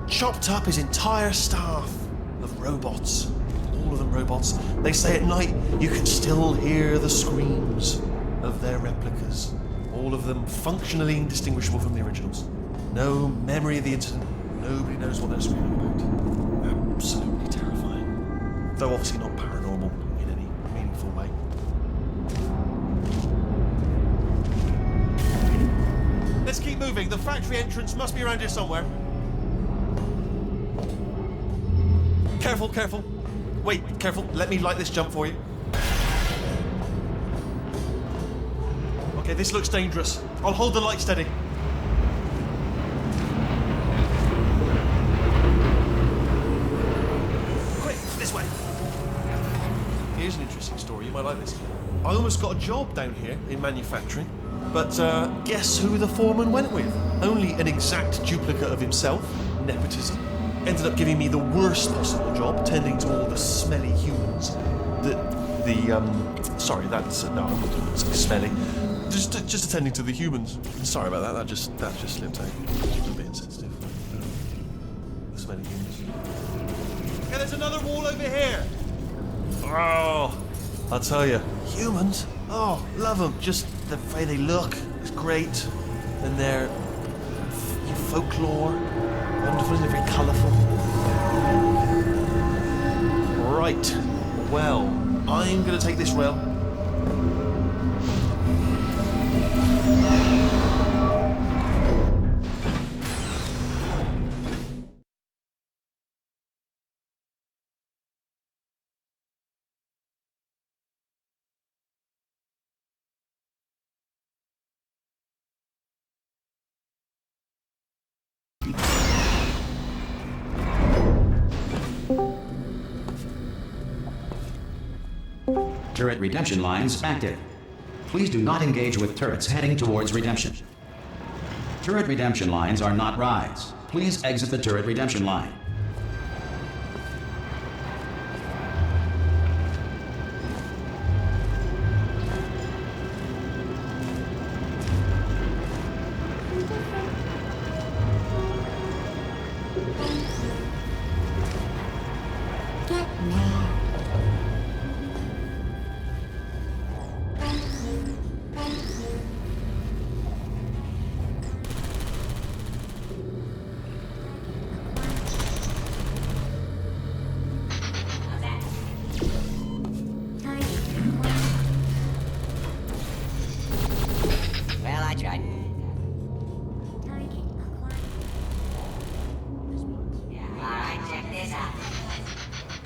Chopped up his entire staff of robots. All of them robots. They say at night you can still hear the screams of their replicas. All of them functionally indistinguishable from the originals. No memory of the incident. Nobody knows what they're screaming about. Absolutely terrifying. Though obviously not paranormal in any meaningful way. Let's keep moving. The factory entrance must be around here somewhere. Careful, careful. Wait, careful. Let me light this jump for you. Okay, this looks dangerous. I'll hold the light steady. Quick, this way. Here's an interesting story. You might like this. I almost got a job down here in manufacturing, but guess who the foreman went with? Only an exact duplicate of himself. Nepotism. Ended up giving me the worst possible job, tending to all the smelly humans. Sorry, that's no, it's smelly. Just attending to the humans. Sorry about that. That just slipped out. Just a bit insensitive. The smelly humans. Okay, there's another wall over here. Oh, I'll tell you, humans. Oh, love them. Just the way they look is great, and their folklore, wonderful, and very colourful. Right. Well, I'm going to take this rail. Turret redemption lines active. Please do not engage with turrets heading towards redemption. Turret redemption lines are not rides. Please exit the turret redemption line. Get mad. Well, I tried. Alright, check this out.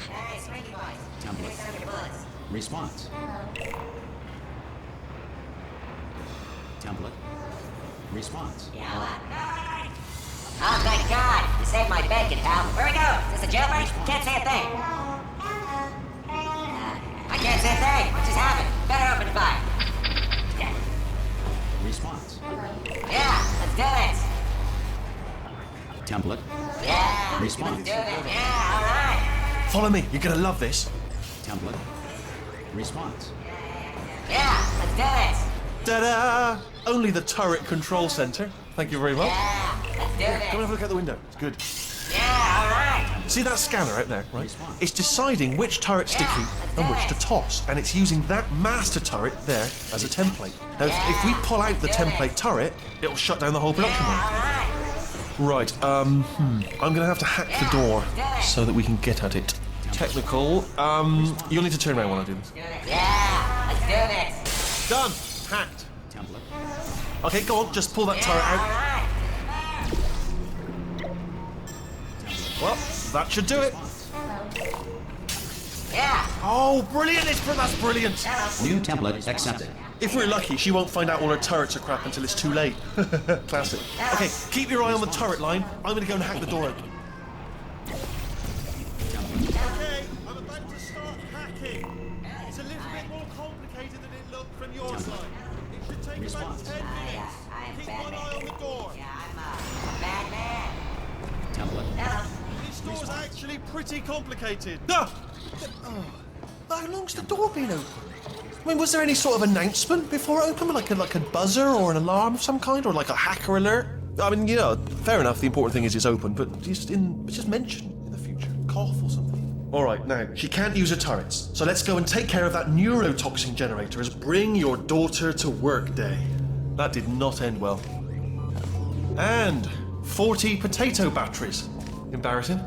Hey, Squeaky Boys. Template. Here's some of your bullets. Response. Template. Response. Yeah, what? Oh, thank God! You saved my bacon, pal. Where we go? Is this a jailbreak? Can't say a thing. I can't say a thing. What just happened? Better open fire. Response. Yeah, let's do this. Template. Yeah, Response. let's do it. Yeah, alright. Follow me. You're going to love this. Template. Response. Yeah, let's do this. Ta-da! Only the turret control center. Thank you very much. Yeah, let's do Come and have a this. look out the window. It's good. Yeah, alright. See that scanner out there, right? Response. It's deciding which turrets to keep and which to toss, and it's using that master turret there as a template. Now, if we pull out the template turret, it'll shut down the whole production line. Alright. Right, I'm gonna have to hack the door so that we can get at it. Technical, you'll need to turn around while I do this. Yeah, let's do this. Done! Hacked. Template. Okay, go on, just pull that turret out. Alright. Well, that should do it. Yeah. Oh, brilliant! That's brilliant. Hello. New template accepted. If we're lucky, she won't find out all her turrets are crap until it's too late. Classic. Okay, keep your eye on the turret line. I'm gonna go and hack the door open. Okay, I'm about to start hacking. It's a little bit more complicated than it looked from your side. It should take about 10 minutes. I'm Keep Batman. one eye on the door. Yeah, I'm a bad man. Template. Hello. This door's actually pretty complicated. Ah! Oh. How long's the door been open? I mean, was there any sort of announcement before it opened? Like a buzzer or an alarm of some kind? Or like a hacker alert? I mean, you know, fair enough, the important thing is it's open, but just mention in the future. Cough or something. Alright, now, she can't use her turrets, so let's go and take care of that neurotoxin generator as bring your daughter to work day. That did not end well. And 40 potato batteries. Embarrassing.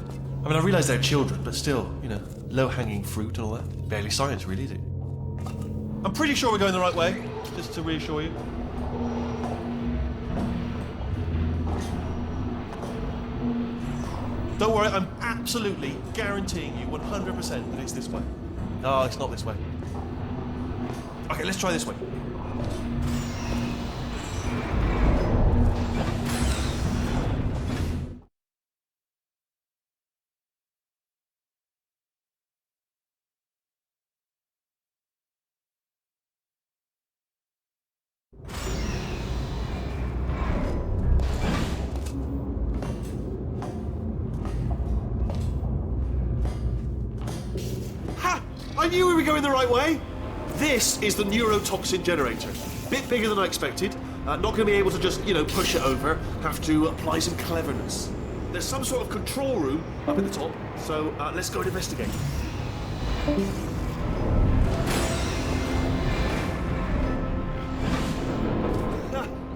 I mean, I realise they're children, but still, you know, low-hanging fruit and all that. Barely science, really, is it? I'm pretty sure we're going the right way, just to reassure you. Don't worry, I'm absolutely guaranteeing you 100% that it's this way. No, it's not this way. Okay, let's try this way. Ha! I knew we were going the right way. This is the neurotoxin generator. Bit bigger than I expected. Not going to be able to just, you know, push it over. Have to apply some cleverness. There's some sort of control room up at the top, so let's go and investigate.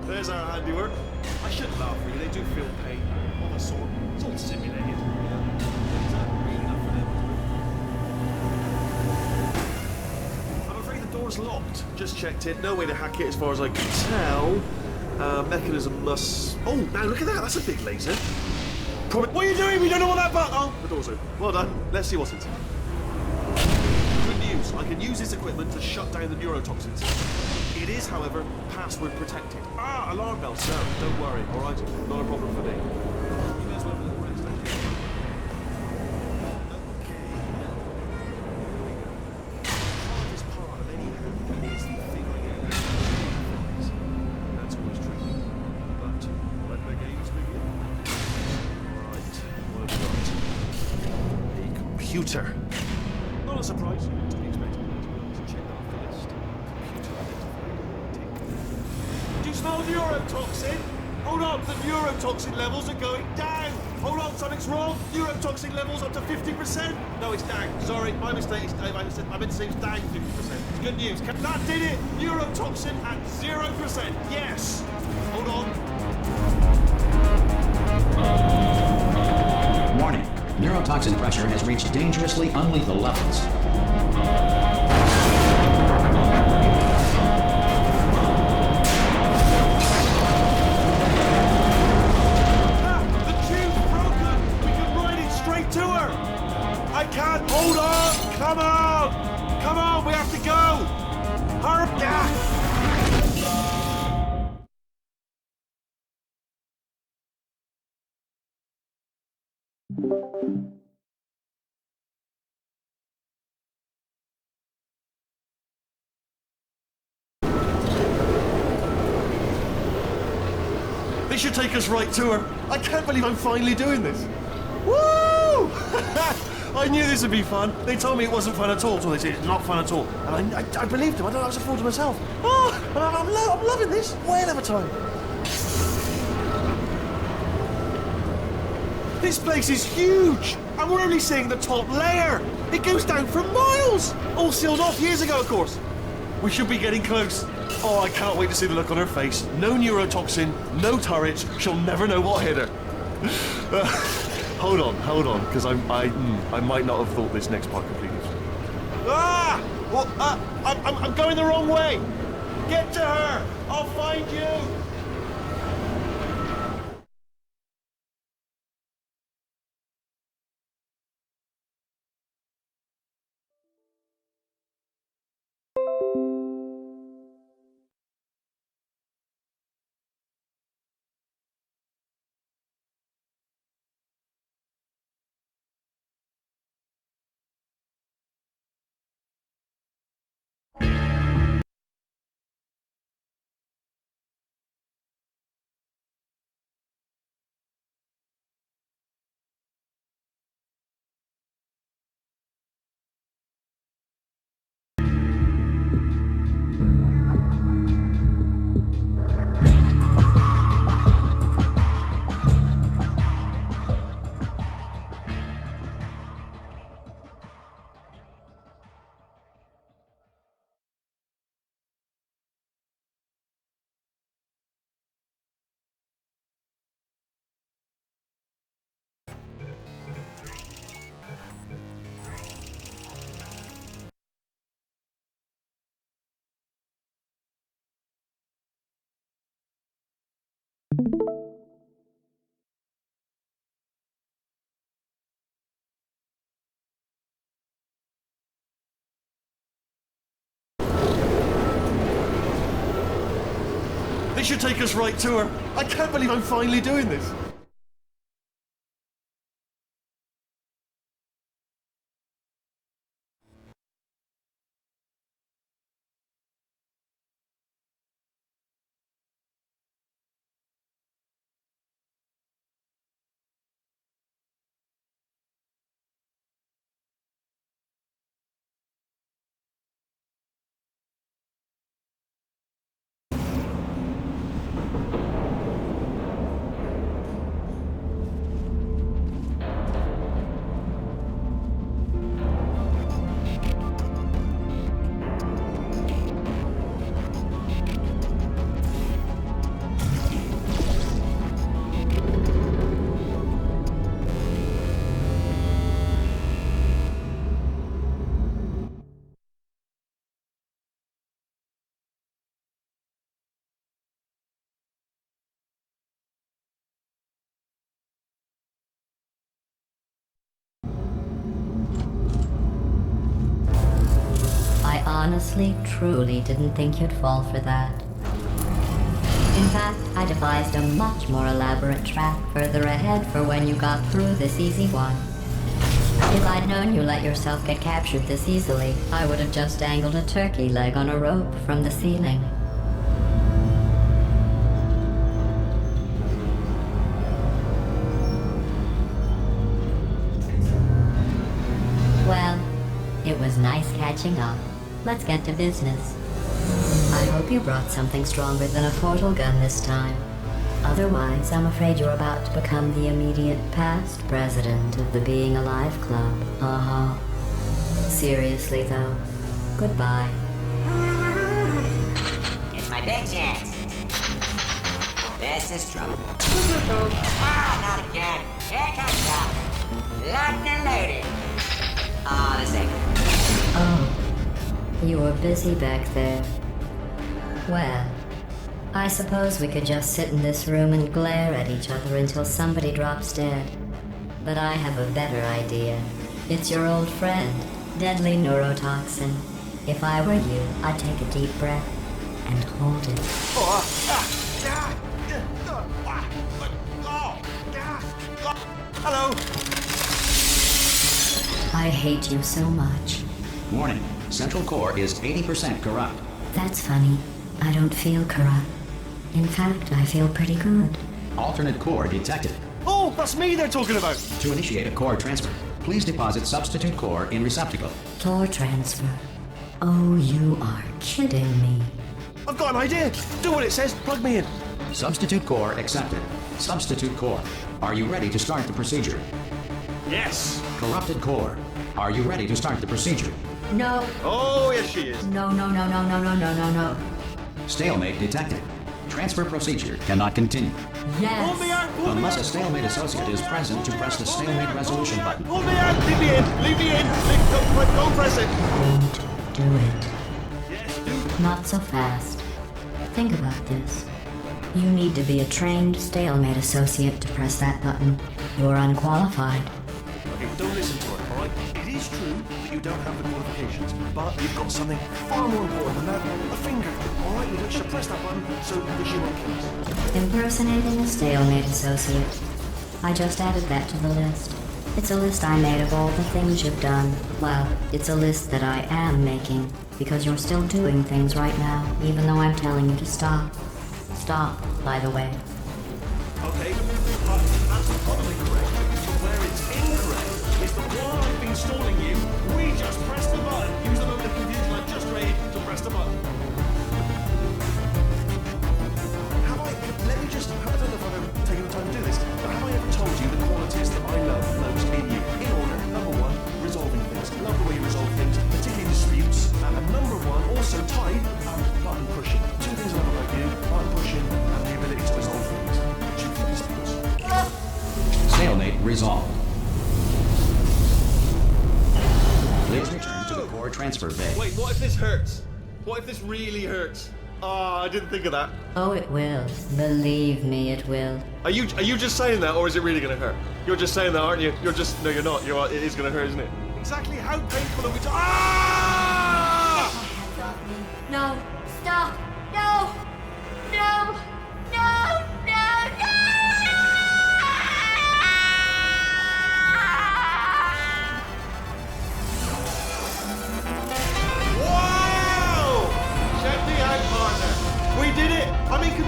There's our handiwork. I shouldn't laugh, really. They do feel pain of a sort. It's all simulated. I'm afraid the door's locked. Just checked it. No way to hack it as far as I can tell. Mechanism must... Oh, now look at that. That's a big laser. What are you doing? We don't know what that button... Oh, the door's open. Well done. Let's see what's inside. Good news. I can use this equipment to shut down the neurotoxins. It is, however, password protected. Ah, alarm bell, sir. Don't worry, all right? Not a problem for me. You may as well have a little rest, don't you? Okay. The hardest part of any hack is figuring out things. That's always tricky. But let the games begin. All right, what have we got? A computer. Not a surprise. To be expected. Let's check that off the list. Computer identified. Do you smell neurotoxin? Hold on, the neurotoxin levels are going down. Hold on, something's wrong. Neurotoxin levels up to 50%. No, it's down. Sorry, my mistake. I meant to say it's down 50%. Good news. That did it. Neurotoxin at 0%. Yes. Hold on. Warning. Neurotoxin pressure has reached dangerously unlethal levels. The tube's broken. We can ride it straight to her. I can't. Hold on. Come on. Come on. We have to go. Hurry. Yeah. This should take us right to her. I can't believe I'm finally doing this. Woo! I knew this would be fun. They told me it wasn't fun at all. So they said it's not fun at all. And I believed them. I don't know, I was a fool to myself. Oh, I'm loving this. Whale of a time. This place is huge. And we're only seeing the top layer. It goes down for miles. All sealed off years ago, of course. We should be getting close. Oh, I can't wait to see the look on her face. No neurotoxin, no turrets. She'll never know what hit her. Hold on, because I might not have thought this next part completely. Ah! Well, I'm going the wrong way. Get to her. I'll find you. should take us right to her. I can't believe I'm finally doing this. I honestly, truly didn't think you'd fall for that. In fact, I devised a much more elaborate trap further ahead for when you got through this easy one. If I'd known you let yourself get captured this easily, I would have just dangled a turkey leg on a rope from the ceiling. Well, it was nice catching up. Let's get to business. I hope you brought something stronger than a portal gun this time. Otherwise, I'm afraid you're about to become the immediate past president of the Being Alive Club. Uh-huh. Seriously, though. Goodbye. It's my big chance. This is trouble. Ah, not again. Here comes trouble. Locked and loaded. Ah, the second. Oh, you were busy back there. Well, I suppose we could just sit in this room and glare at each other until somebody drops dead. But I have a better idea. It's your old friend, deadly neurotoxin. If I were you, I'd take a deep breath and hold it. Hello. I hate you so much. Warning, Central Core is 80% corrupt. That's funny. I don't feel corrupt. In fact, I feel pretty good. Alternate core detected. Oh, that's me they're talking about. To initiate a core transfer, please deposit substitute core in receptacle. Core transfer. Oh, you are kidding me. I've got an idea. Do what it says. Plug me in. Substitute core accepted. Substitute core. Are you ready to start the procedure? Yes. Corrupted core. Are you ready to start the procedure? No. Oh, yes, she is. No. Stalemate detected. Transfer procedure cannot continue. Yes. Pull me out. Pull me Unless out. a stalemate associate is present to press the stalemate resolution button. Pull me out. Leave me in. Leave me in. Don't press it. Don't do it. Yes, do. Not so fast. Think about this. You need to be a trained stalemate associate to press that button. You're unqualified. Okay, don't listen to her, all right? It is true that you don't have the qualifications, but you've got something far more important than that. A finger, all right, with which to press that button so that she won't kill us. Impersonating a stalemate associate. I just added that to the list. It's a list I made of all the things you've done. Well, it's a list that I am making, because you're still doing things right now, even though I'm telling you to stop. Stop, by the way. Okay, that's probably correct. But where it's incorrect is that while I've been stalling you, we just press the button. Use the moment of confusion I've just created to press the button. Let me just, I don't know if I've ever taken the time to do this, but have I ever told you the qualities that I love most in you? In order, number one, resolving things. Love the way you resolve things, particularly disputes. And number one, also tied, button pushing. Two things I love about you, button pushing and the ability to resolve things. Particularly disputes. Stalemate resolved. Please return to the core transfer bay. Wait, what if this hurts? What if this really hurts? Ah, I didn't think of that. Oh, it will. Believe me, it will. Are you just saying that, or is it really gonna hurt? You're just saying that, aren't you? No, you're not. It is gonna hurt, isn't it? Exactly how painful are we Ah! No! Stop! No! No!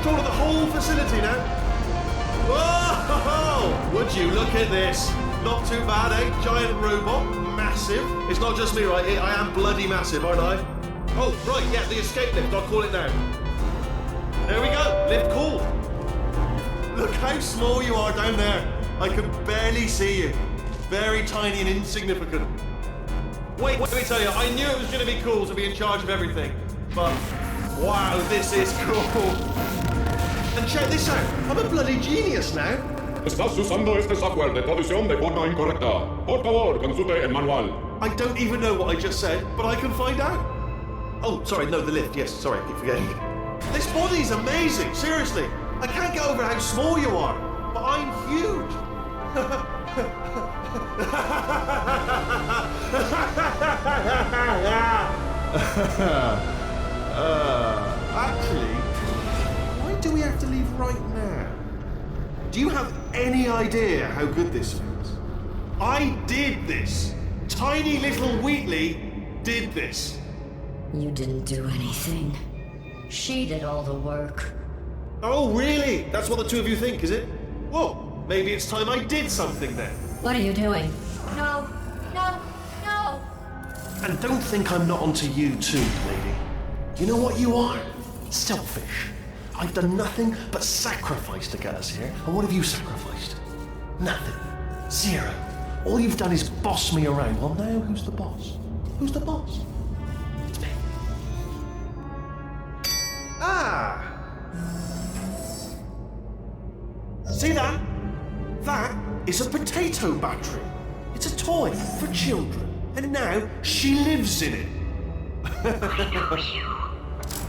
control of the whole facility now. Whoa! Would you look at this? Not too bad, eh? Giant robot, massive. It's not just me, right? I am bloody massive, aren't I? Oh, right, yeah, the escape lift. I'll call it now. There we go. Lift cool. Look how small you are down there. I can barely see you. Very tiny and insignificant. Wait, let me tell you, I knew it was going to be cool to be in charge of everything. But, wow, this is cool. And check this out. I'm a bloody genius now. Estás usando este software de traducción de forma incorrecta. Por favor, consulte el manual. I don't even know what I just said, but I can find out. Oh, sorry, no, the lift. Yes, sorry, I keep forgetting. This body's amazing, seriously. I can't get over how small you are, but I'm huge. Actually, why do we have to leave right now? Do you have any idea how good this feels? I did this. Tiny little Wheatley did this. You didn't do anything. She did all the work. Oh, really? That's what the two of you think, is it? Well, maybe it's time I did something then. What are you doing? No, no, no! And don't think I'm not onto you too, lady. You know what you are? Selfish. I've done nothing but sacrifice to get us here. And what have you sacrificed? Nothing. Zero. All you've done is boss me around. Well, now who's the boss? Who's the boss? It's me. Ah! See that? That is a potato battery. It's a toy for children. And now she lives in it. I know you.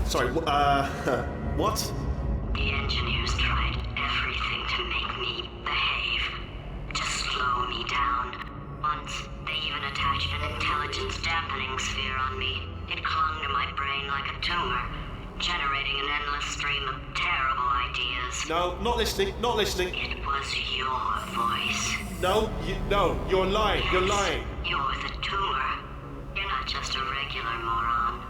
Sorry, what? The engineers tried everything to make me behave, to slow me down. Once, they even attached an intelligence dampening sphere on me. It clung to my brain like a tumor, generating an endless stream of terrible ideas. No, not listening, not listening. It was your voice. No, you're lying, you're lying. You're the tumor. You're not just a regular moron.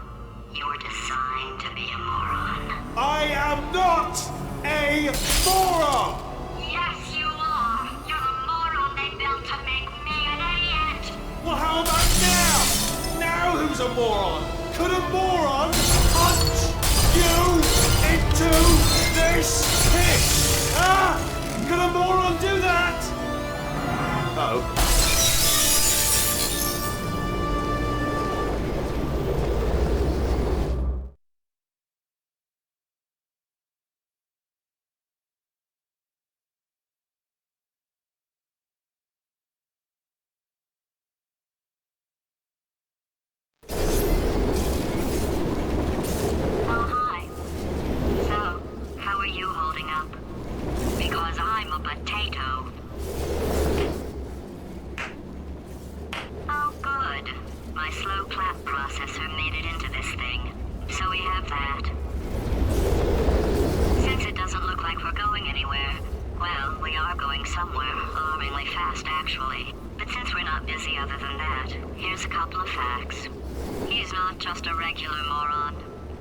You're designed to be a moron. I am not a moron! Yes, you are. You're the moron they built to make me an idiot. Well, how about now? Now who's a moron? Could a moron punch you into this pit? Ah! Could a moron do that? Uh-oh. Oh, hi. So, how are you holding up? Because I'm a potato. Oh, good. My slow clap processor made it into this thing. So we have that. Since it doesn't look like we're going anywhere, well, we are going somewhere, alarmingly fast, actually. But since we're not busy other than that, here's a couple of facts. He's not just a regular moron.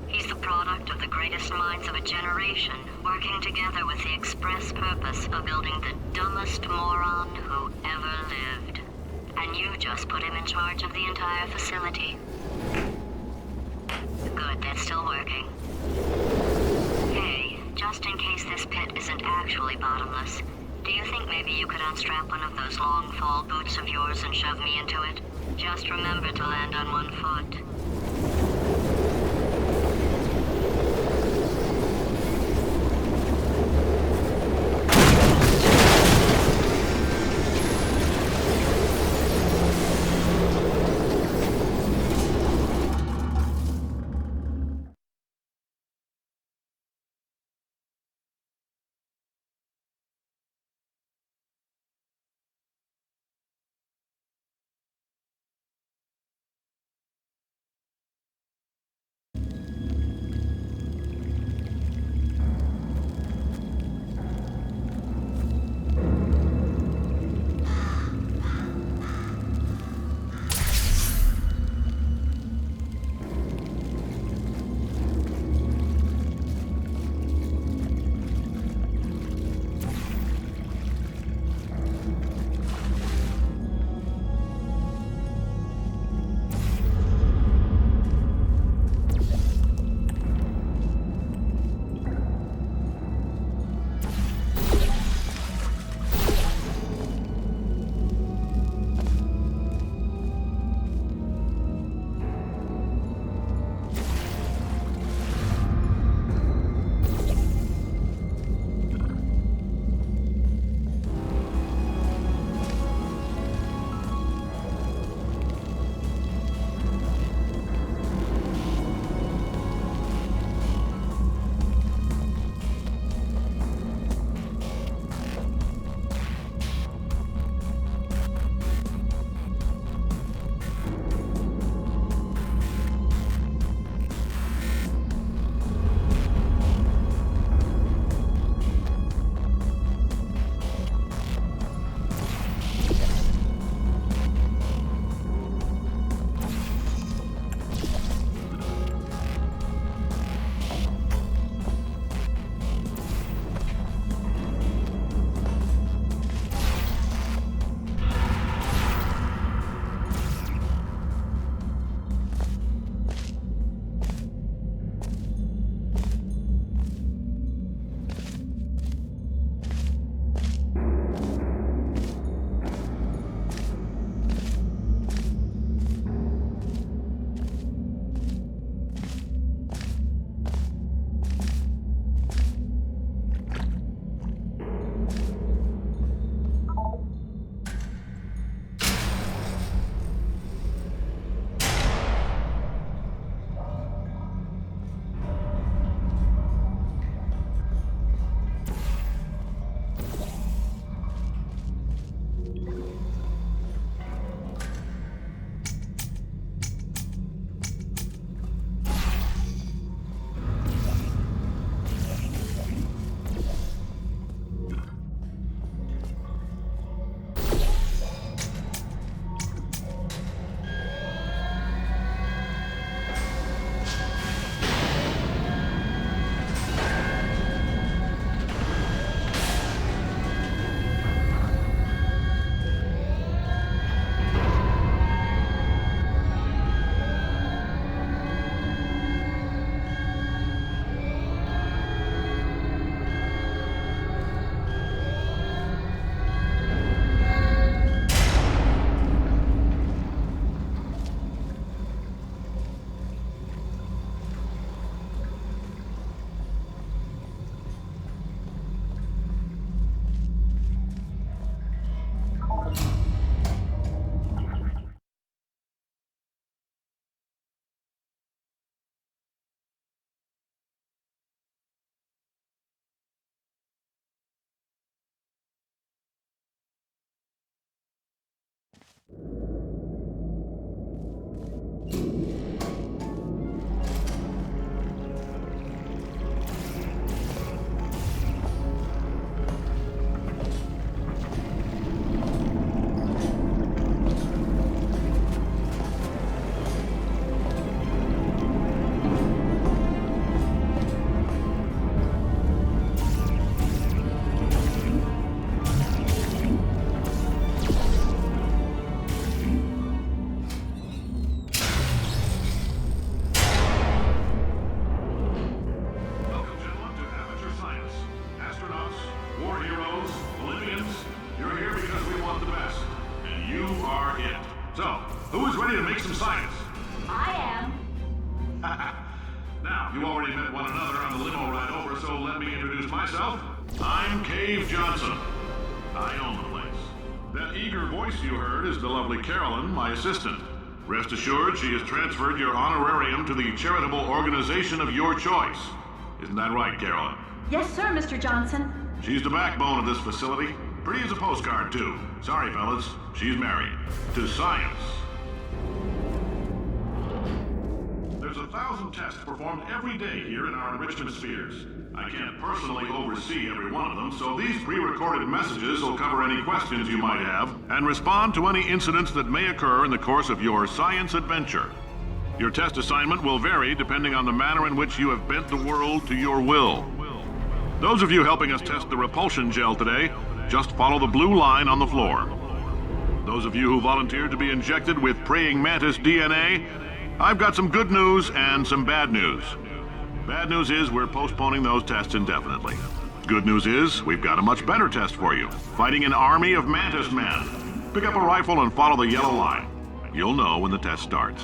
He's the product of the greatest minds of a generation, working together with the express purpose of building the dumbest moron who ever lived. And you just put him in charge of the entire facility. Good, that's still working. Hey, just in case this pit isn't actually bottomless, do you think maybe you could unstrap one of those long fall boots of yours and shove me into it? Just remember to land on one foot. Welcome, gentlemen, to Amateur Science. Astronauts, war heroes, Olympians, you're here because we want the best. And you are it. So, who is ready to make some science? I am. Now, you already met one another on the limo ride over, so let me introduce myself. I'm Cave Johnson. I own the place. That eager voice you heard is the lovely Carolyn, my assistant. Rest assured, she has transferred your honorarium to the charitable organization of your choice. Isn't that right, Carolyn? Yes, sir, Mr. Johnson. She's the backbone of this facility. Pretty as a postcard, too. Sorry, fellas. She's married. To science. There's 1,000 tests performed every day here in our enrichment spheres. I can't personally oversee every one of them, so these pre-recorded messages will cover any questions you might have and respond to any incidents that may occur in the course of your science adventure. Your test assignment will vary depending on the manner in which you have bent the world to your will. Those of you helping us test the repulsion gel today, just follow the blue line on the floor. Those of you who volunteered to be injected with praying mantis DNA, I've got some good news and some bad news. Bad news is we're postponing those tests indefinitely. Good news is we've got a much better test for you. Fighting an army of mantis men. Pick up a rifle and follow the yellow line. You'll know when the test starts.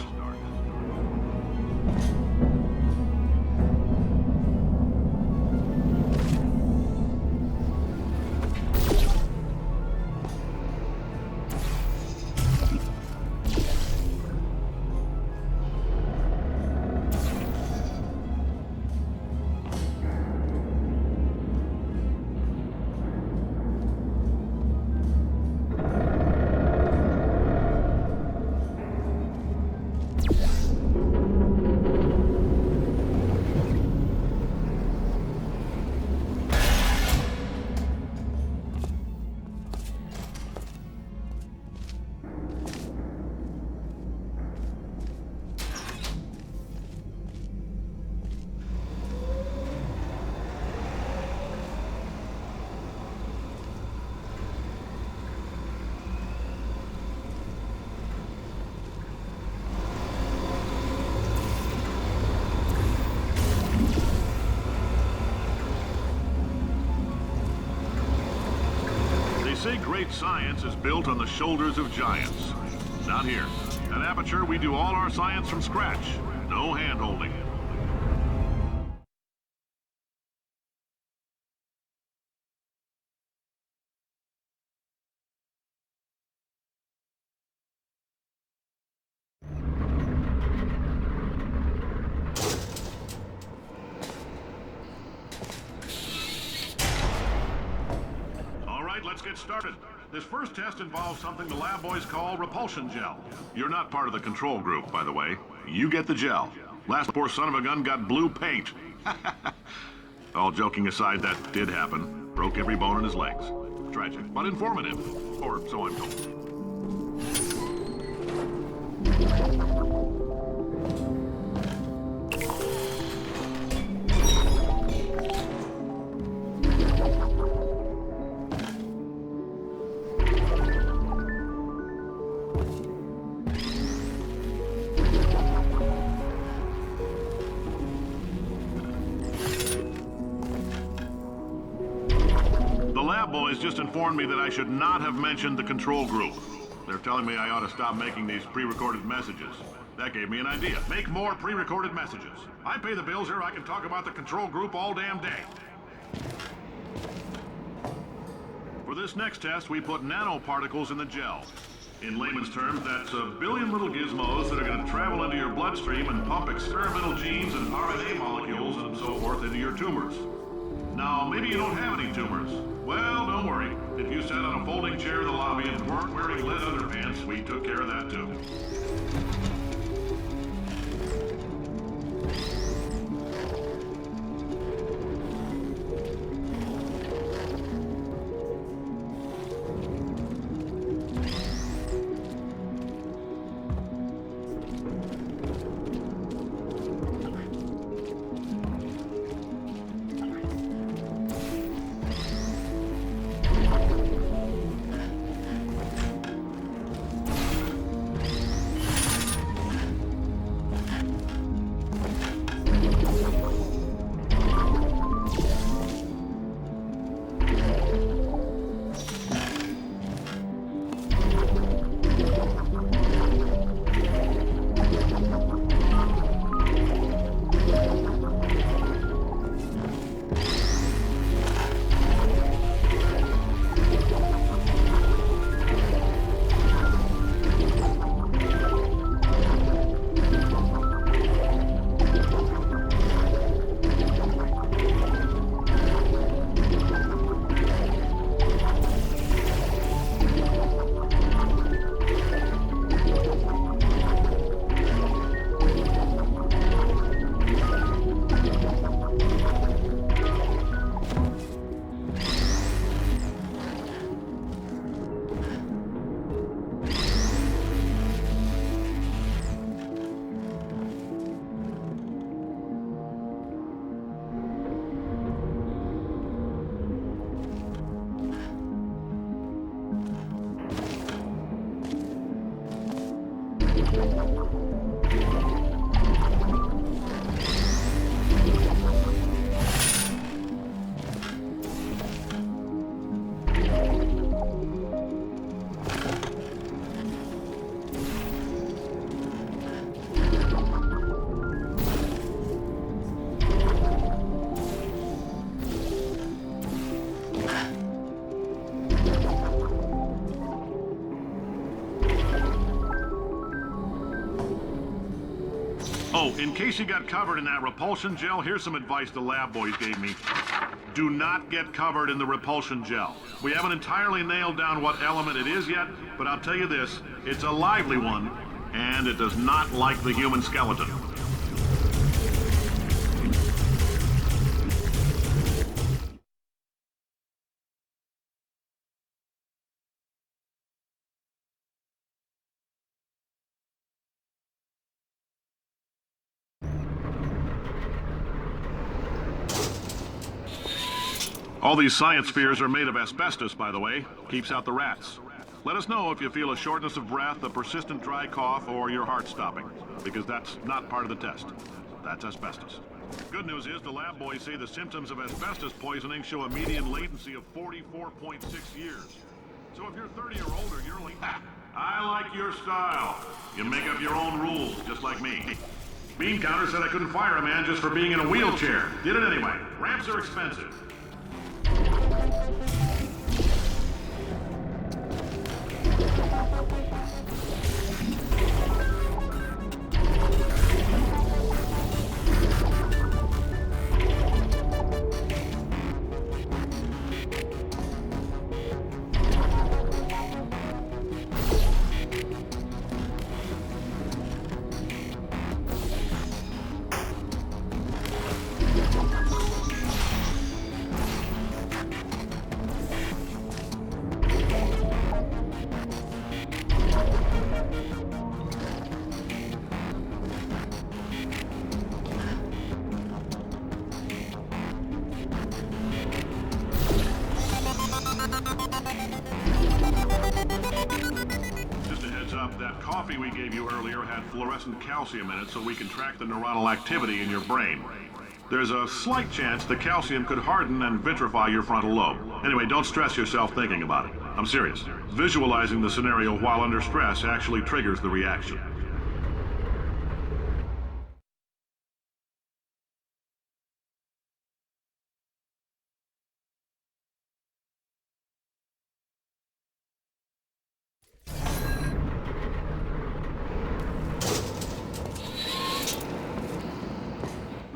They say great science is built on the shoulders of giants. Not here. At Aperture, we do all our science from scratch. No hand-holding. Let's get started. This first test involves something the lab boys call repulsion gel. You're not part of the control group, by the way. You get the gel. Last poor son of a gun got blue paint. All joking aside, that did happen. Broke every bone in his legs. Tragic, but informative. Or so I'm told. Boys just informed me that I should not have mentioned the control group. They're telling me I ought to stop making these pre-recorded messages. That gave me an idea. Make more pre-recorded messages. I pay the bills here, I can talk about the control group all damn day. For this next test, we put nanoparticles in the gel. In layman's terms, that's a billion little gizmos that are going to travel into your bloodstream and pump experimental genes and RNA molecules and so forth into your tumors. Now, maybe you don't have any tumors. Well, don't worry. If you sat on a folding chair in the lobby and weren't wearing lead underpants, we took care of that too. Oh, in case you got covered in that repulsion gel, here's some advice the lab boys gave me. Do not get covered in the repulsion gel. We haven't entirely nailed down what element it is yet, but I'll tell you this, it's a lively one, and it does not like the human skeleton. All these science spheres are made of asbestos, by the way. Keeps out the rats. Let us know if you feel a shortness of breath, a persistent dry cough, or your heart stopping, because that's not part of the test. That's asbestos. Good news is the lab boys say the symptoms of asbestos poisoning show a median latency of 44.6 years. So if you're 30 or older, you're late. I like your style. You make up your own rules, just like me. Bean Counter said I couldn't fire a man just for being in a wheelchair. Did it anyway. Ramps are expensive. Just a heads up, that coffee we gave you earlier had fluorescent calcium in it so we can track the neuronal activity in your brain. There's a slight chance the calcium could harden and vitrify your frontal lobe. Anyway, don't stress yourself thinking about it. I'm serious. Visualizing the scenario while under stress actually triggers the reaction.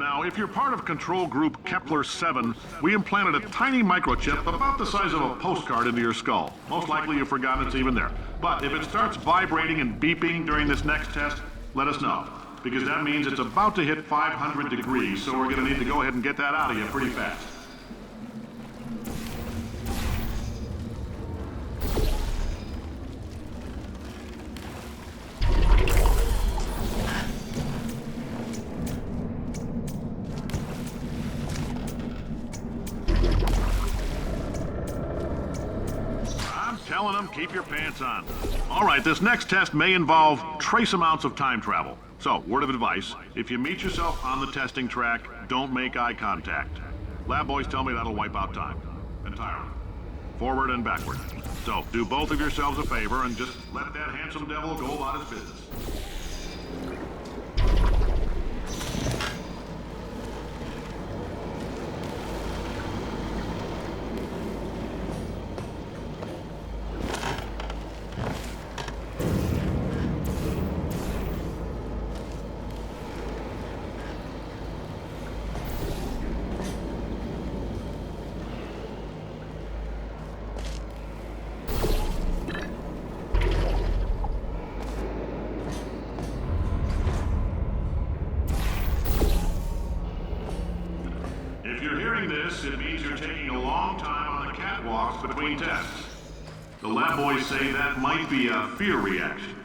Now, if you're part of Control Group Kepler 7, we implanted a tiny microchip about the size of a postcard into your skull. Most likely you've forgotten it's even there. But if it starts vibrating and beeping during this next test, let us know. Because that means it's about to hit 500 degrees, so we're going to need to go ahead and get that out of you pretty fast. Telling them, keep your pants on. All right, this next test may involve trace amounts of time travel. So, word of advice, if you meet yourself on the testing track, don't make eye contact. Lab boys tell me that'll wipe out time. Entirely. Forward and backward. So, do both of yourselves a favor and just let that handsome devil go about his business. It means you're taking a long time on the catwalks between tests. The lab boys say that might be a fear reaction.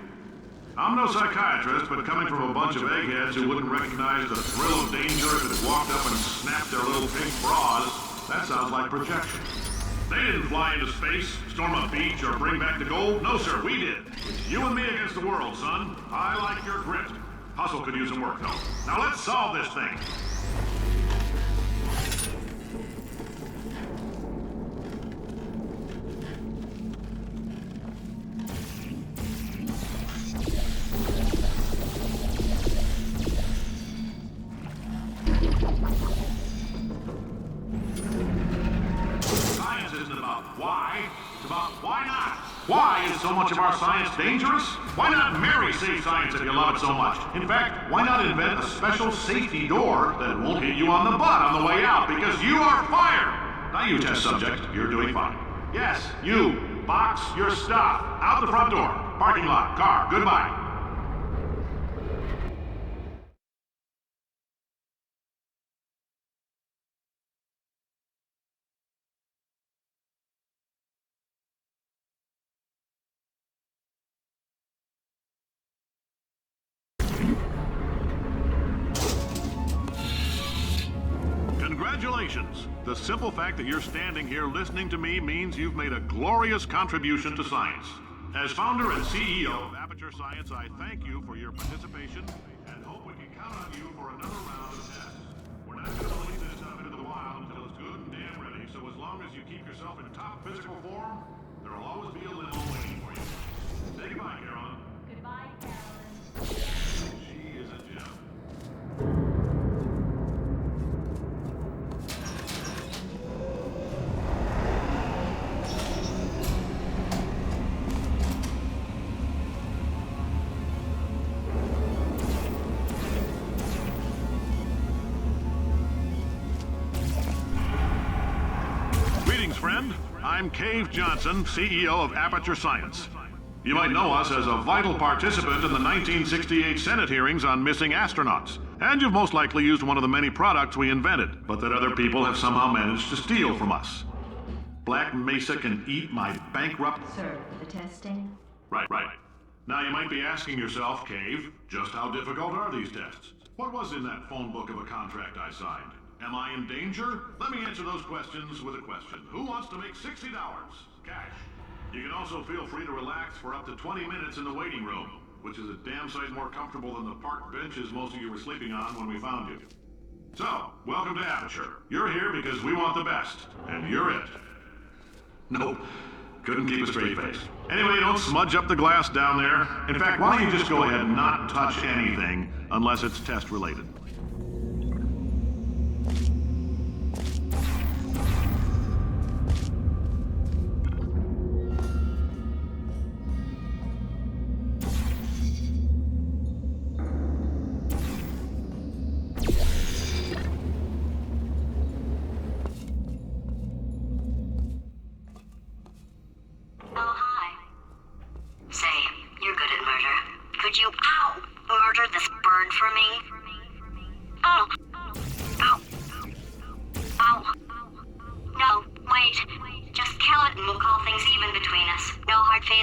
I'm no psychiatrist, but coming from a bunch of eggheads who wouldn't recognize the thrill of danger if it walked up and snapped their little pink bras, that sounds like projection. They didn't fly into space, storm a beach, or bring back the gold. No, sir, we did. It's you and me against the world, son. I like your grit. Hustle could use some work, though. Now let's solve this thing. Why is so much of our science dangerous? Why not marry safe science if you love it so much? In fact, why not invent a special safety door that won't hit you on the butt on the way out because you are fired? Now you test subject, you're doing fine. Yes, you. Box your stuff. Out the front door. Parking lot. Car. Goodbye. Congratulations! The simple fact that you're standing here listening to me means you've made a glorious contribution to science. As founder and CEO of Aperture Science, I thank you for your participation and hope we can count on you for another round of tests. We're not going to release this stuff into the wild until it's good and damn ready, so as long as you keep yourself in top physical form, there will always be a limo waiting for you. Say goodbye, Carolyn. Goodbye, Carolyn. She is a gem. Friend, I'm Cave Johnson, CEO of Aperture Science. You might know us as a vital participant in the 1968 Senate hearings on missing astronauts. And you've most likely used one of the many products we invented, but that other people have somehow managed to steal from us. Black Mesa can eat my bankrupt... Sir, the testing? Right. Now you might be asking yourself, Cave, just how difficult are these tests? What was in that phone book of a contract I signed? Am I in danger? Let me answer those questions with a question. Who wants to make $60? Cash. You can also feel free to relax for up to 20 minutes in the waiting room, which is a damn sight more comfortable than the park benches most of you were sleeping on when we found you. So, welcome to Aperture. You're here because we want the best, and you're it. Nope. Couldn't keep a straight face. Anyway, don't smudge up the glass down there. In fact, why don't you just go ahead and not touch anything unless it's test related.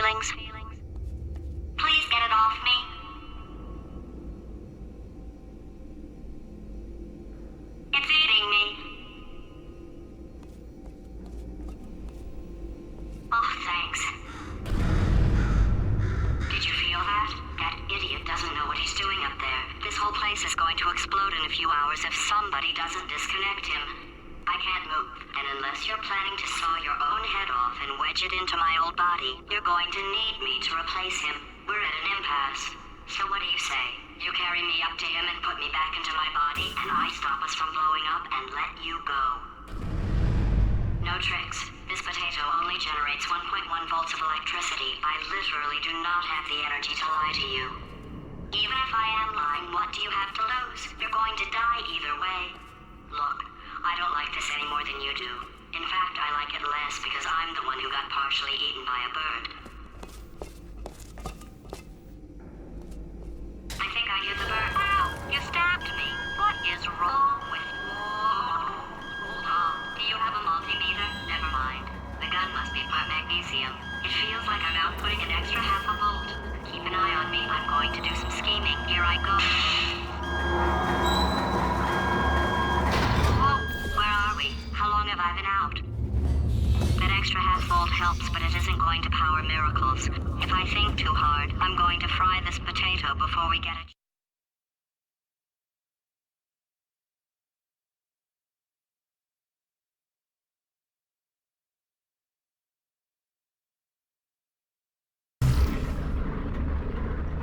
feelings? Please get it off me. It's eating me. Oh, thanks. Did you feel that? That idiot doesn't know what he's doing up there. This whole place is going to explode in a few hours if somebody doesn't disconnect him. I can't move, and unless you're planning to saw your own head off and wedge it into my old body, you're going to need me to replace him. We're at an impasse. So what do you say? You carry me up to him and put me back into my body, and I stop us from blowing up and let you go. No tricks. This potato only generates 1.1 volts of electricity. I literally do not have the energy to lie to you. Even if I am lying, what do you have to lose? You're going to die either way. Look, I don't like this any more than you do. In fact, I like it less because I'm the one who got partially eaten by a bird. I think I hear the bird. Ow! You stabbed me. What is wrong with you? Hold on. Do you have a multimeter? Never mind. The gun must be part magnesium. It feels like I'm outputting an extra half a volt. Keep an eye on me. I'm going to do some scheming. Here I go. How long have I been out? That extra half volt helps, but it isn't going to power miracles. If I think too hard, I'm going to fry this potato before we get it.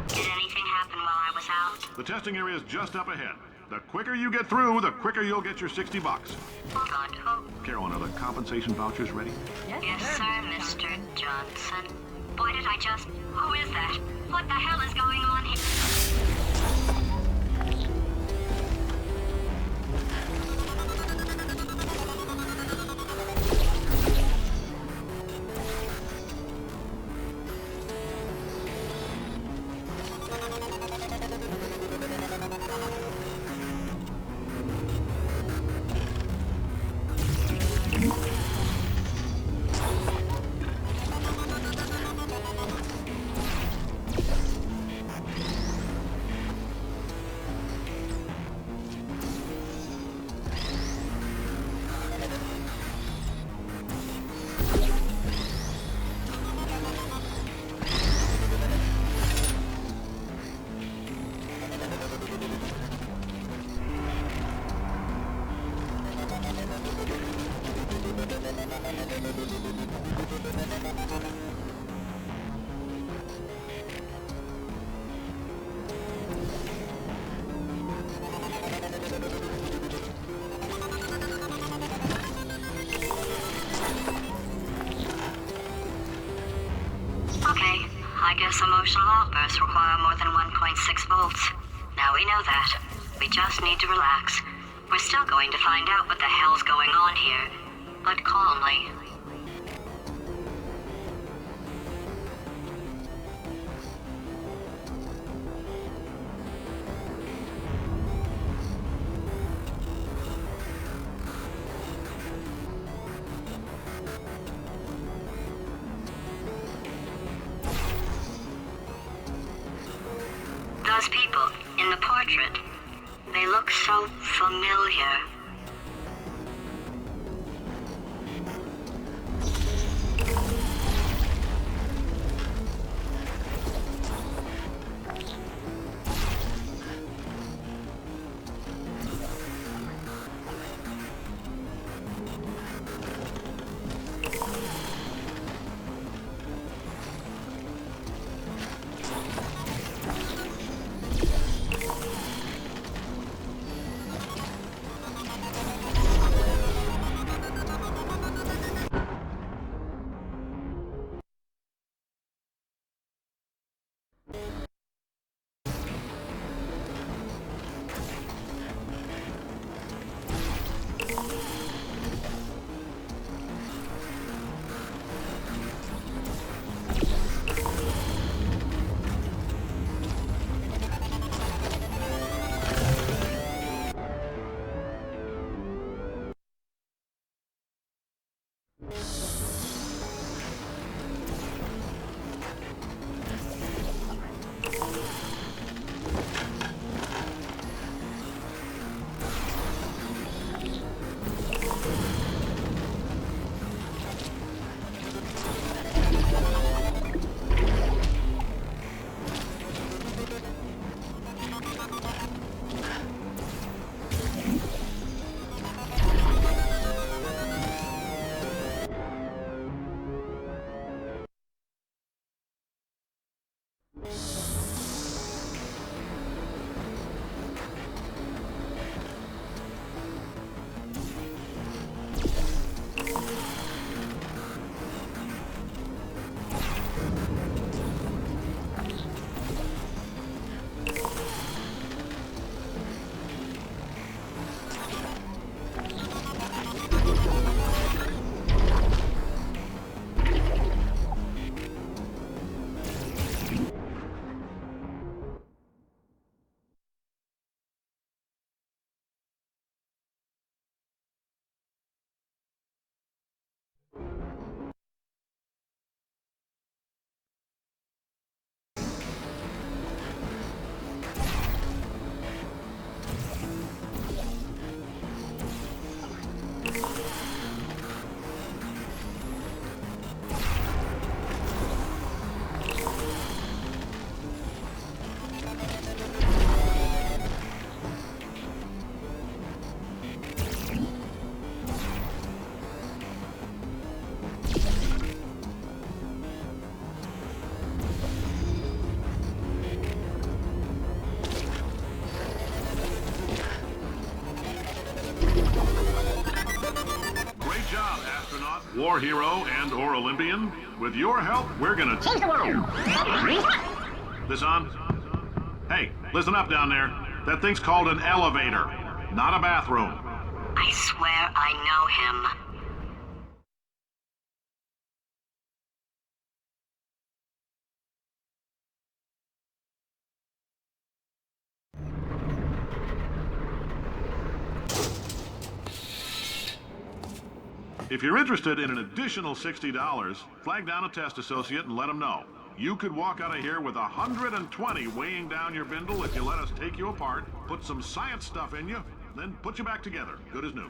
Did anything happen while I was out? The testing area is just up ahead. The quicker you get through, the quicker you'll get your $60. Hold on, who? Carolyn, are the compensation vouchers ready? Yes, sir, Mr. Johnson. Why did I just... Who is that? What the hell is going on here? Emotional outbursts require more than 1.6 volts. Now we know that. We just need to relax. We're still going to find out what the hell's going on here, but calmly. Those people in the portrait, they look so familiar. war hero and/or Olympian. With your help, we're gonna change the world. This on? Hey, listen up down there. That thing's called an elevator, not a bathroom. I swear I know him. If you're interested in an additional $60, flag down a test associate and let them know. You could walk out of here with 120 weighing down your bindle if you let us take you apart, put some science stuff in you, then put you back together, good as new.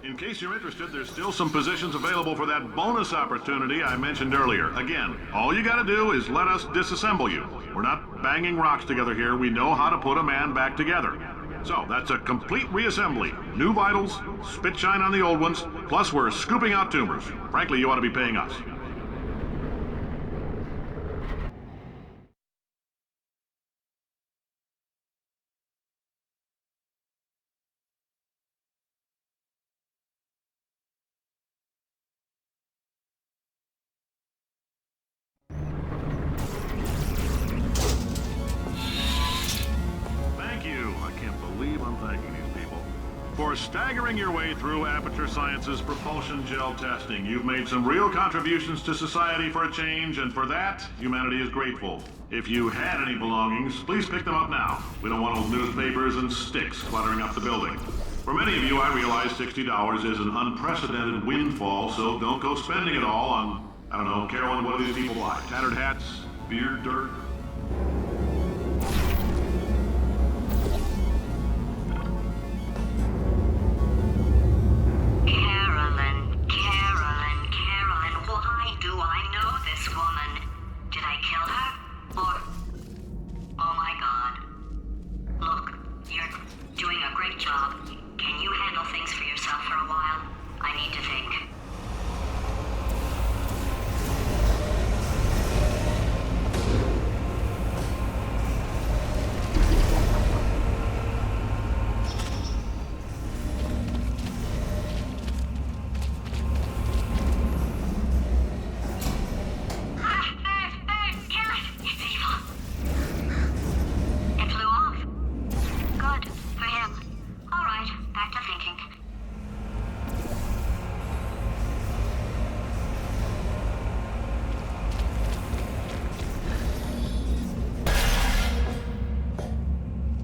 In case you're interested, there's still some positions available for that bonus opportunity I mentioned earlier. Again, all you gotta do is let us disassemble you. We're not banging rocks together here. We know how to put a man back together. So, that's a complete reassembly. New vitals, spit shine on the old ones, plus we're scooping out tumors. Frankly, you ought to be paying us. For staggering your way through Aperture Science's propulsion gel testing. You've made some real contributions to society for a change, and for that, humanity is grateful. If you had any belongings, please pick them up now. We don't want old newspapers and sticks cluttering up the building. For many of you, I realize $60 is an unprecedented windfall, so don't go spending it all on, I don't know, Carolyn, what do these people buy? Tattered hats? Beard dirt?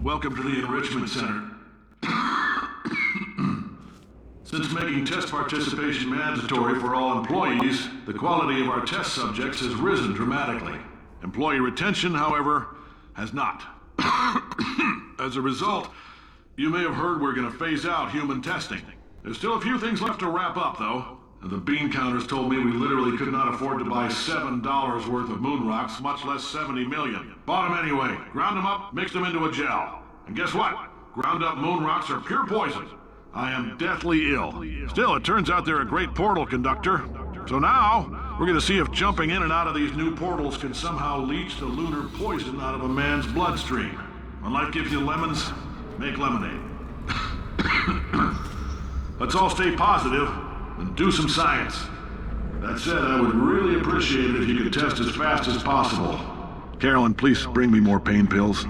Welcome to the Enrichment Center. Since making test participation mandatory for all employees, the quality of our test subjects has risen dramatically. Employee retention, however, has not. As a result, you may have heard we're going to phase out human testing. There's still a few things left to wrap up, though. The bean counters told me we literally could not afford to buy $7 worth of moon rocks, much less 70 million. Bought them anyway, ground them up, mixed them into a gel. And guess what? Ground up moon rocks are pure poison. I am deathly ill. Still, it turns out they're a great portal conductor. So now, we're gonna see if jumping in and out of these new portals can somehow leach the lunar poison out of a man's bloodstream. When life gives you lemons, make lemonade. Let's all stay positive and do some science. That said, I would really appreciate it if you could test as fast as possible. Carolyn, please bring me more pain pills.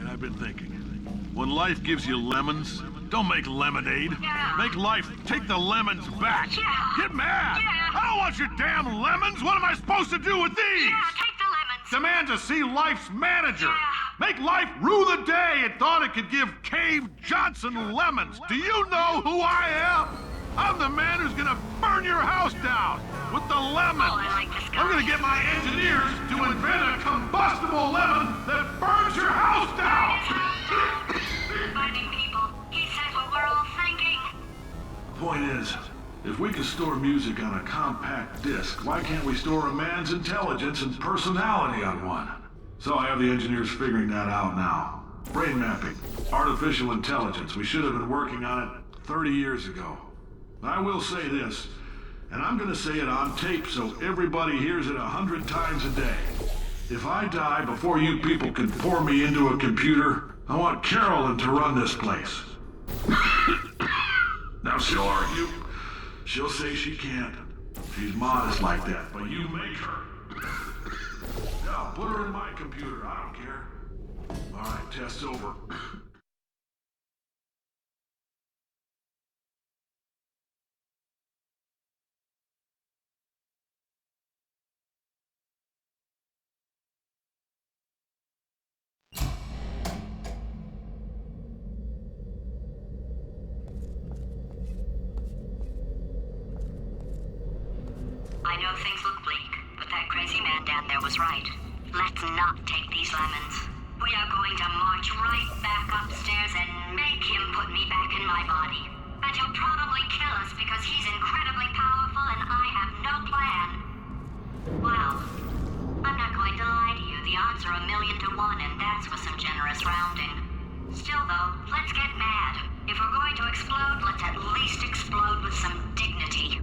I've been thinking. When life gives you lemons, don't make lemonade. Yeah. Make life take the lemons back. Yeah. Get mad! Yeah. I don't want your damn lemons! What am I supposed to do with these? Yeah, take the lemons. Demand to see life's manager. Yeah. Make life rue the day it thought it could give Cave Johnson lemons. Do you know who I am? I'm the man who's gonna burn your house down with the lemons. Oh, I like this guy. I'm gonna get my engineers to invent a combustible lemon that burns your house down. Finding people. He said what we're all thinking. Point is, if we can store music on a compact disc, why can't we store a man's intelligence and personality on one? So I have the engineers figuring that out now. Brain mapping, artificial intelligence. We should have been working on it 30 years ago. I will say this, and I'm gonna say it on tape so everybody hears it 100 times a day. If I die before you people can pour me into a computer, I want Carolyn to run this place. Now she'll argue. She'll say she can't. She's modest like that, but you make her. Now, put her in my computer, I don't care. All right, test's over. I know things look bleak, but that crazy man down there was right. Let's not take these lemons. We are going to march right back upstairs and make him put me back in my body. And he'll probably kill us because he's incredibly powerful and I have no plan. Well, I'm not going to lie to you. The odds are 1,000,000 to 1, and that's with some generous rounding. Still, though, let's get mad. If we're going to explode, let's at least explode with some dignity.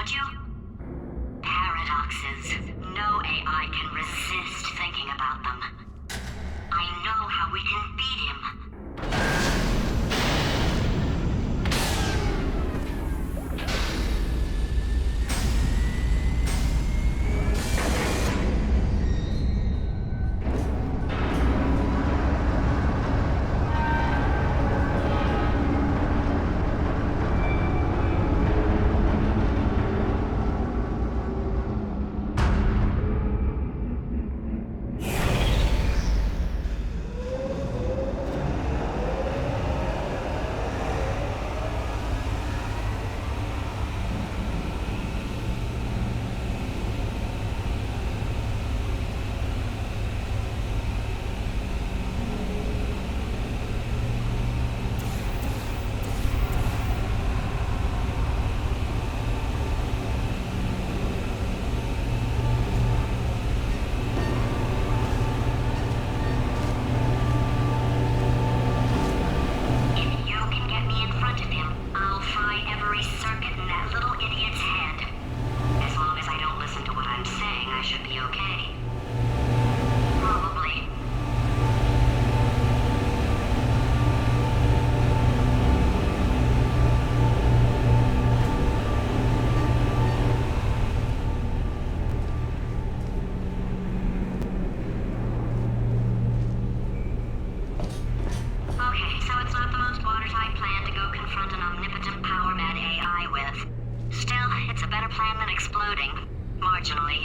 would you? Paradoxes. No AI can resist thinking about them. I know how we can beat him. Marginally.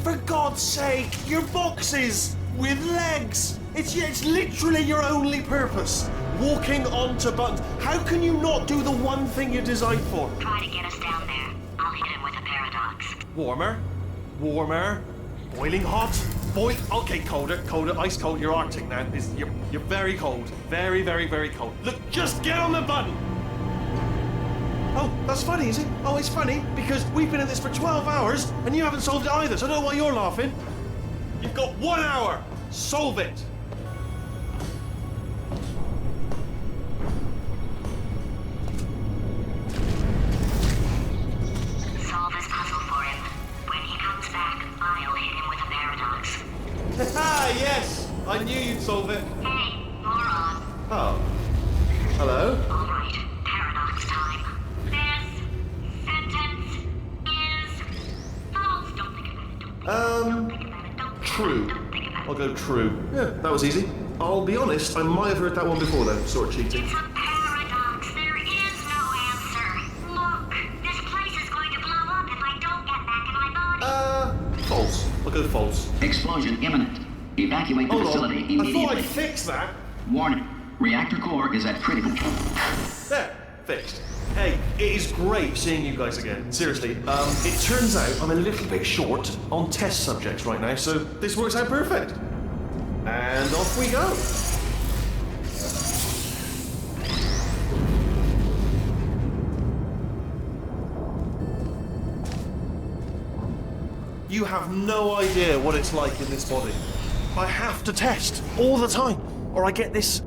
For God's sake, your boxes with legs. It's literally your only purpose. Walking onto buttons. How can you not do the one thing you're designed for? Try to get us down there. I'll hit him with a paradox. Warmer, warmer, boiling hot, okay, colder, ice cold. You're Arctic now. You're very cold, very, very, very cold. Look, just get on the button. Oh, that's funny, is it? Oh, it's funny because we've been at this for 12 hours and you haven't solved it either, so I don't know why you're laughing. You've got 1 hour. Solve it. Solve this puzzle for him. When he comes back, I'll hit him with a paradox. Ah, yes! I knew you'd solve it. Hey, moron. Oh. Hello? All right, paradox time. This sentence is false. Don't think about it. Don't think about it. Don't True. think about it. I'll go true. Yeah, that was easy. I'll be honest, I might have heard that one before though, sort of cheating. It's a paradox. There is no answer. Look, this place is going to blow up if I don't get back in my body. False. I'll go false. Explosion imminent. Evacuate the Hold facility on. I immediately. thought I'd fix that. Warning. Reactor core is at critical. There. Fixed. Hey, it is great seeing you guys again. Seriously. It turns out I'm a little bit short on test subjects right now, so this works out perfect. And off we go. You have no idea what it's like in this body. I have to test all the time, or I get this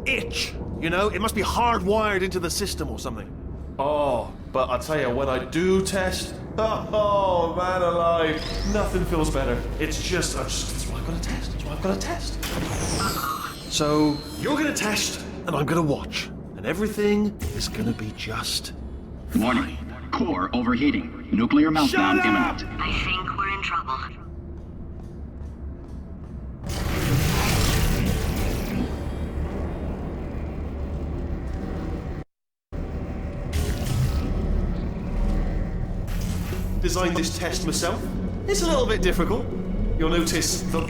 itch. You know, it must be hardwired into the system or something. Oh, but I tell you, when I do test, oh man alive, nothing feels better. It's just, that's why I've got to test. That's why I've got to test. So you're gonna test, and I'm gonna watch, and everything is gonna be just. Warning. Core overheating. Nuclear meltdown imminent. I think we're in trouble. Designed this test myself. It's a little bit difficult. You'll notice the...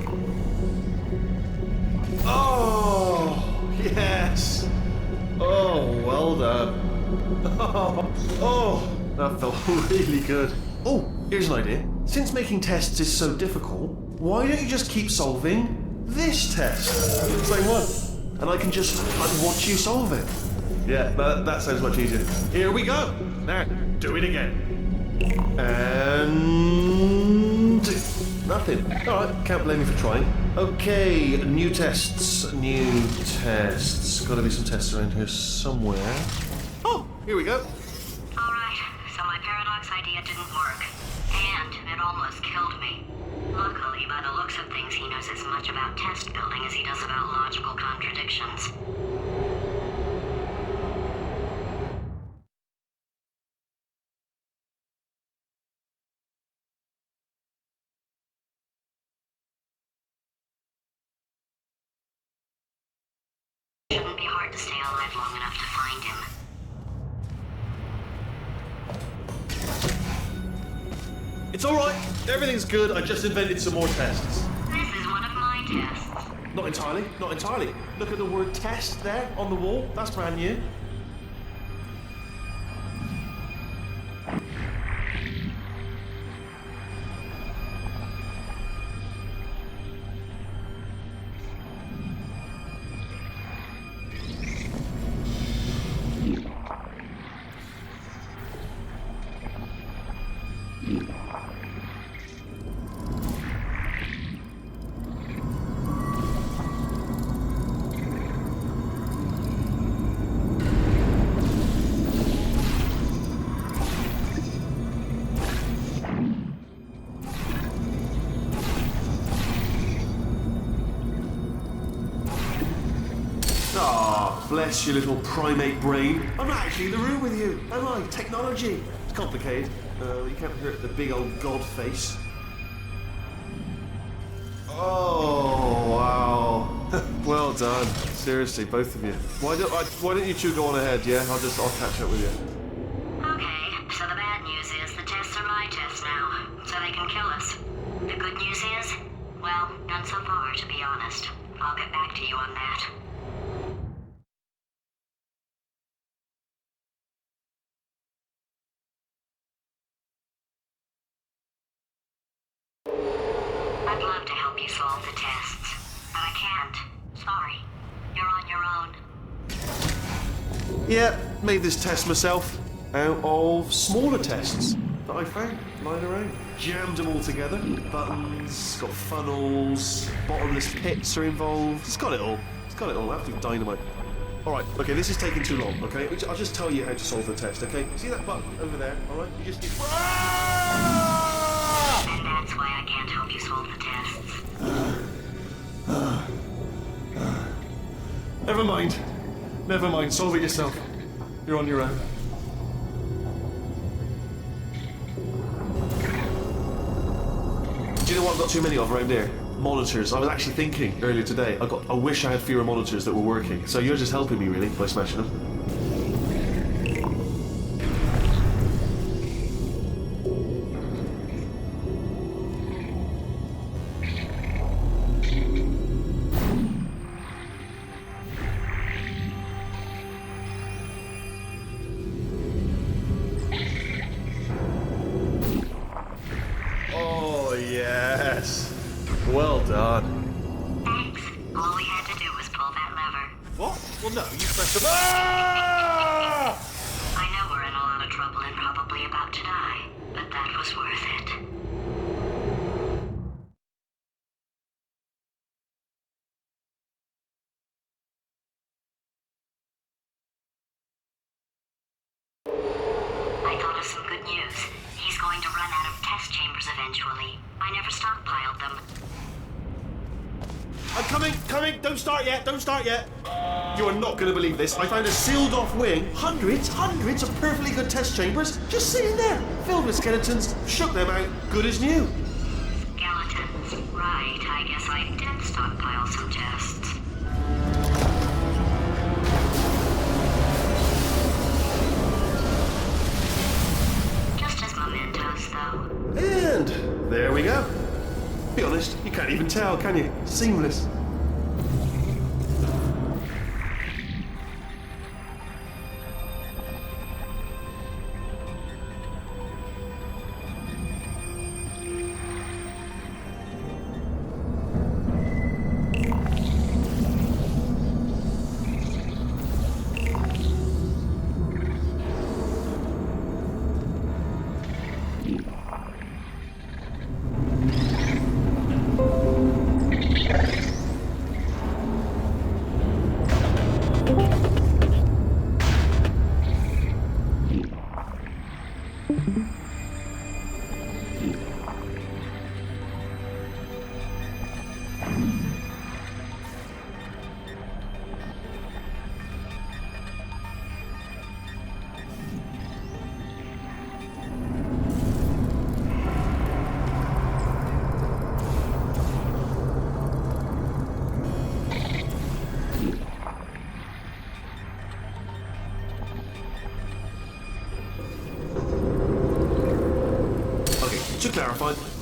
Oh, yes. Oh, that felt really good. Oh, here's an idea. Since making tests is so difficult, why don't you just keep solving this test? Same one. And I can just watch you solve it. Yeah, that sounds much easier. Here we go. Now, do it again. And... nothing. Alright, can't blame me for trying. Okay, new tests. Gotta be some tests around here somewhere. Oh, here we go. Alright, so my paradox idea didn't work. And it almost killed me. Luckily, by the looks of things, he knows as much about test building as he does about logical contradictions. Shouldn't be hard to stay alive long enough to find him. It's alright. Everything's good. I just invented some more tests. This is one of my tests. Not entirely. Look at the word test there on the wall. That's brand new. Bless your little primate brain. I'm not actually in the room with you, am I? Technology. It's complicated. You can't hurt the big old god face. Oh, wow. Well done. Seriously, both of you. Why don't you two go on ahead, yeah? I'll catch up with you. Okay, so the bad news is the tests are my tests now, so they can kill us. The good news is, well, none so far, to be honest. I'll get back to you on that. I'd love to help you solve the tests, but I can't. Sorry. You're on your own. Yeah, made this test myself out of smaller tests that I found lying around. Jammed them all together. Buttons, got funnels, bottomless pits are involved. It's got it all. Absolute dynamite. Alright, okay, this is taking too long, okay? I'll just tell you how to solve the test, okay? See that button over there, alright? You just... And that's why I can't help you solve the tests. Never mind, solve it yourself. You're on your own. Do you know what I've got too many of around here? Monitors. I was actually thinking earlier today, I wish I had fewer monitors that were working. So you're just helping me really by smashing them. Oh yes. Well done. Thanks. All we had to do was pull that lever. What? Well, no, you pressed the... Ah! I know we're in a lot of trouble and probably about to die, but that was worth it. I thought of some good news. He's going to run out of test chambers eventually. I never stockpiled them. I'm coming! Don't start yet! You are not going to believe this. I found a sealed off wing. Hundreds of perfectly good test chambers just sitting there, filled with skeletons. Shook them out, good as new. Skeletons. Right, I guess I did stockpile some tests. Just as mementos, though. And there we go. Be honest, you can't even tell, can you? Seamless.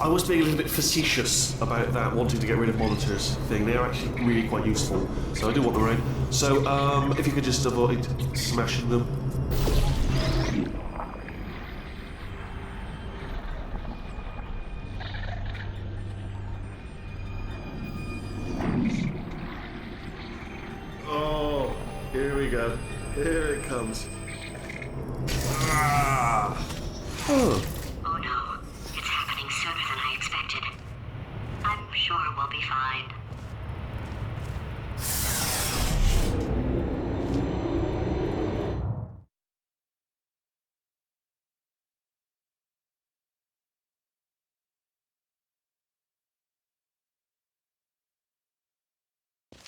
I was being a little bit facetious about that, wanting to get rid of monitors thing. They are actually really quite useful, so I do want them around. So, if you could just avoid smashing them. Oh, here we go. Here it comes. Ah. Oh. Oh no, it's happening sooner than I expected. I'm sure we'll be fine.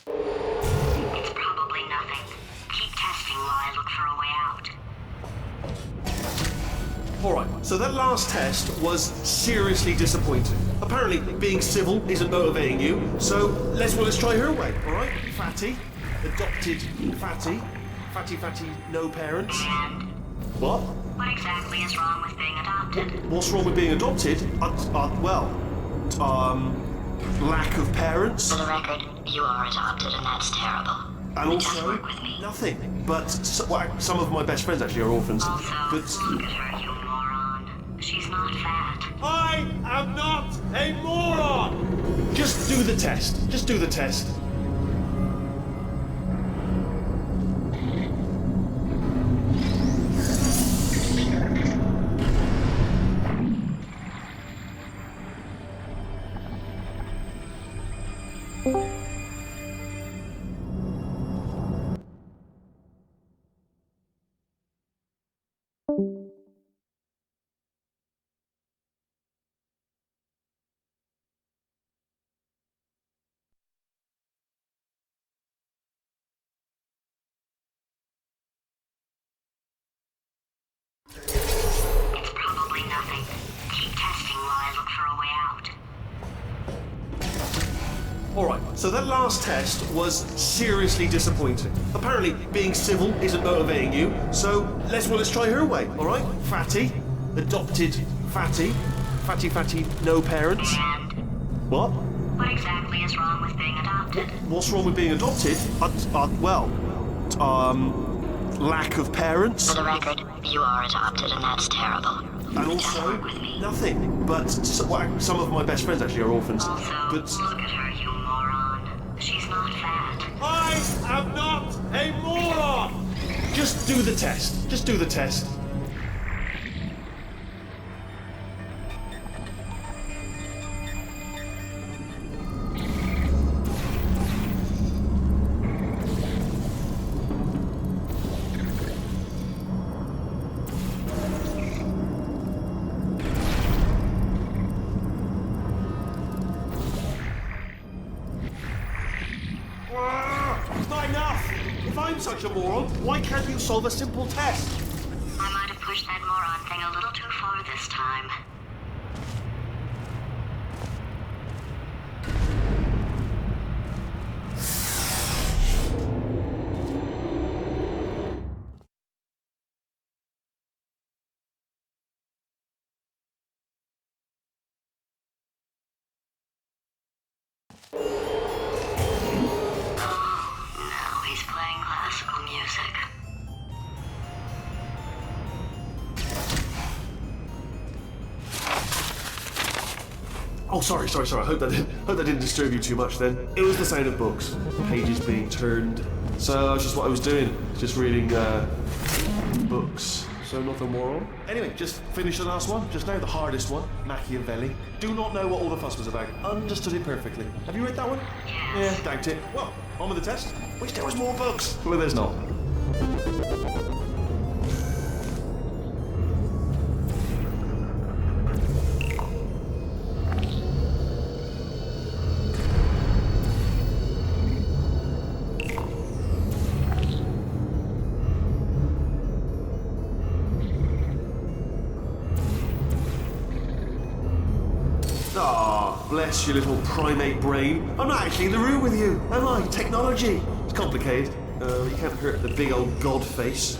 It's probably nothing. Keep testing while I look for a way out. Alright, so that last test was seriously disappointing. Apparently, being civil isn't motivating you, so let's try her way, alright? Fatty, adopted fatty, fatty, no parents. And What? what exactly is wrong with being adopted? What's wrong with being adopted? Lack of parents. For the record, you are adopted and that's terrible. And Just also, work with me. nothing. But some of my best friends actually are orphans. Also, But look at her, you moron. She's not fat. I am not a moron! just do the test. Just do the test. It's probably nothing. Keep testing while I look for a way out. Alright, so that last test was seriously disappointing. Apparently, being civil isn't motivating you, so let's try her way, alright? Fatty, adopted fatty, fatty, no parents. And What? what exactly is wrong with being adopted? What's wrong with being adopted? Lack of parents. For the record, you are adopted and that's terrible. And Just also, work with me. nothing. But some of my best friends actually are orphans. Also, But look at her, you moron. She's not fat. I am not a moron! just do the test. Just do the test. It's not enough! If I'm such a moron, why can't you solve a simple test? I might have pushed that moron thing a little too far this time. Now he's playing classical music. Oh, sorry. I hope that didn't disturb you too much then. It was the sound of books, pages being turned. So that's just what I was doing, just reading books. So nothing more on. Anyway, just finished the last one, just now, the hardest one, Machiavelli. Do not know what all the fuss was about. Understood it perfectly. Have you read that one? Yes. Yeah, doubt it. Well, on with the test. Wish there was more books. Well, there's not. Aw, bless your little primate brain. I'm not actually in the room with you, am I? Technology. It's complicated. You can't hurt the big old god face.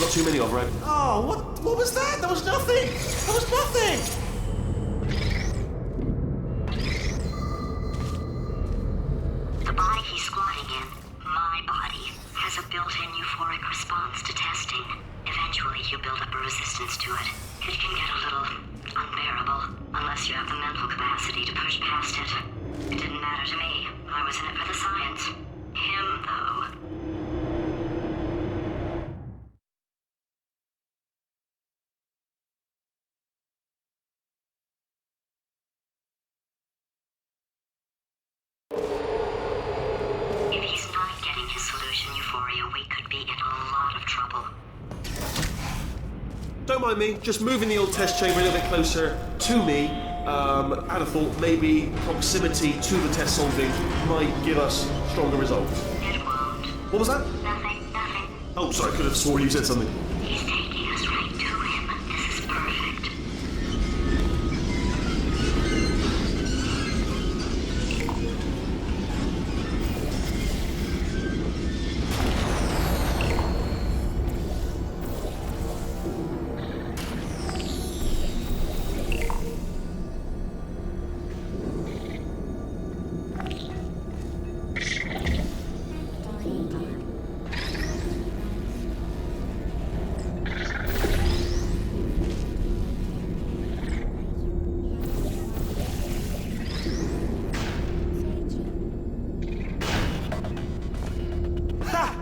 got too many of, right? Oh, what was that? That was nothing! That was nothing! The body he's squatting in, my body, has a built-in euphoric response to testing. Eventually, you build up a resistance to it. It can get a little unbearable, unless you have the mental capacity to push past it. It didn't matter to me. I was in it for the science. Him, though. If he's not getting his solution euphoria, we could be in a lot of trouble. Don't mind me, just moving the old test chamber a little bit closer to me. I had a thought maybe proximity to the test solving might give us stronger results. It won't. What was that? Nothing. Oh, sorry, I could have sworn you said something. He's taking us right to him. This is perfect.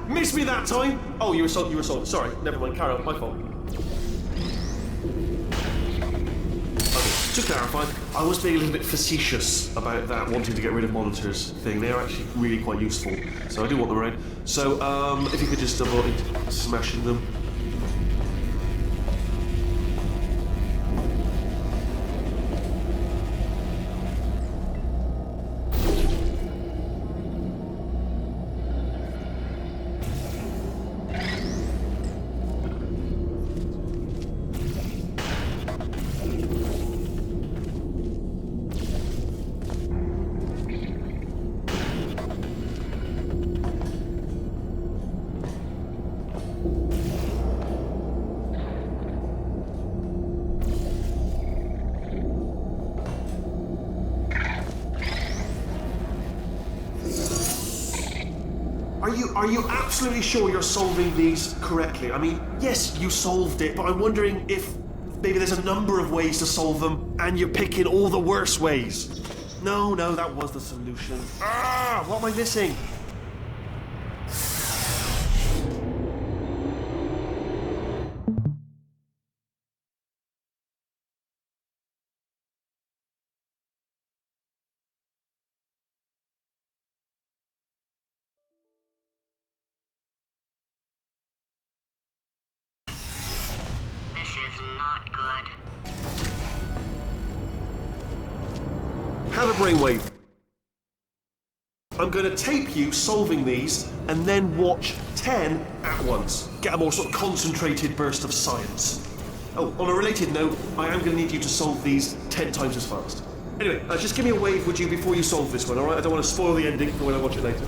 Missed me that time! Oh, you were sold. Sorry, never mind, carry on, my fault. Okay, to clarify, I was being a little bit facetious about that wanting to get rid of monitors thing. They are actually really quite useful, so I do want them around. So, if you could just avoid smashing them. Are you absolutely sure you're solving these correctly? I mean, yes, you solved it, but I'm wondering if maybe there's a number of ways to solve them and you're picking all the worst ways. No, that was the solution. Ah, what am I missing? Not good. Have a brainwave. I'm going to tape you solving these and then watch 10 at once. Get a more sort of concentrated burst of science. Oh, on a related note, I am going to need you to solve these 10 times as fast. Anyway, just give me a wave, would you, before you solve this one, alright? I don't want to spoil the ending for when I watch it later.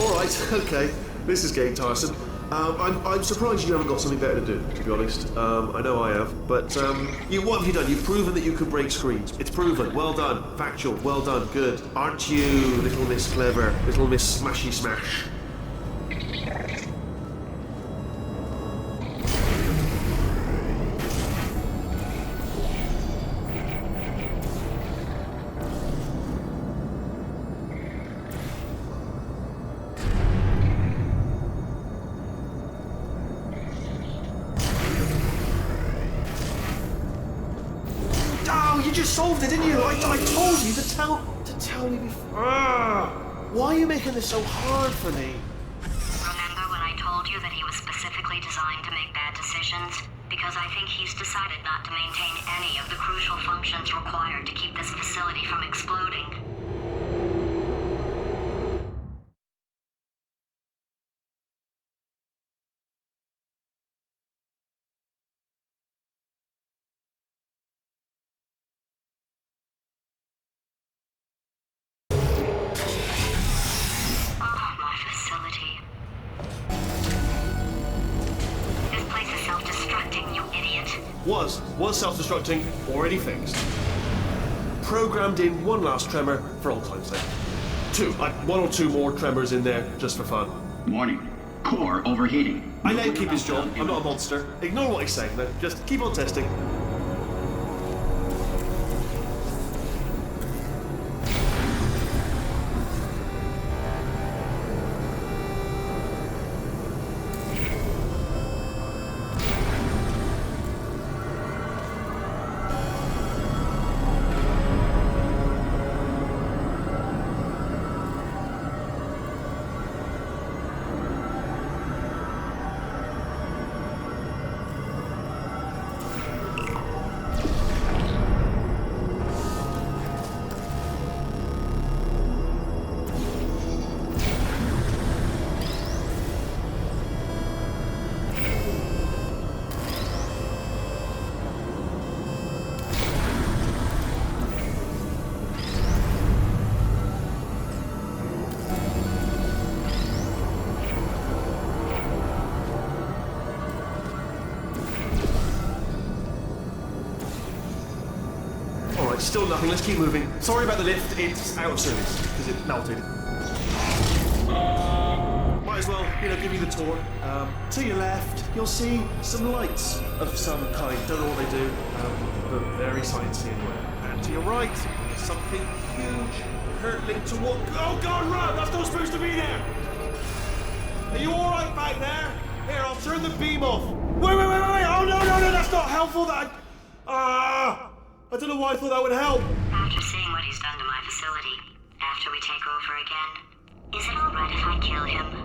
All right, okay. This is getting tiresome. I'm surprised you haven't got something better to do, to be honest. I know I have, but what have you done? You've proven that you can break screens. It's proven. Well done. Factual. Well done. Good. Aren't you, little Miss Clever? Little Miss Smashy Smash? You just solved it, didn't you? I told you to tell me before. Why are you making this so hard for me? Remember when I told you that he was specifically designed to make bad decisions? Because I think he's decided not to maintain any of the crucial functions required to keep this facility from exploding. Was self-destructing, already fixed. Programmed in one last tremor for old time's sake. One or two more tremors in there, just for fun. Warning. Core overheating. I let him keep his job. I'm not a monster. Ignore what he's saying now. Just keep on testing. Still nothing, let's keep moving. Sorry about the lift, it's out of service, because it melted. Might as well, give you the tour. To your left, you'll see some lights of some kind. Don't know what they do, but very sciencey anyway. And to your right, something huge, hurtling toward... Oh God, run! That's not supposed to be there! Are you alright back there? Here, I'll turn the beam off. Wait! Oh no, that's not helpful, I don't know why I thought that would help. After seeing what he's done to my facility, after we take over again, is it alright if I kill him?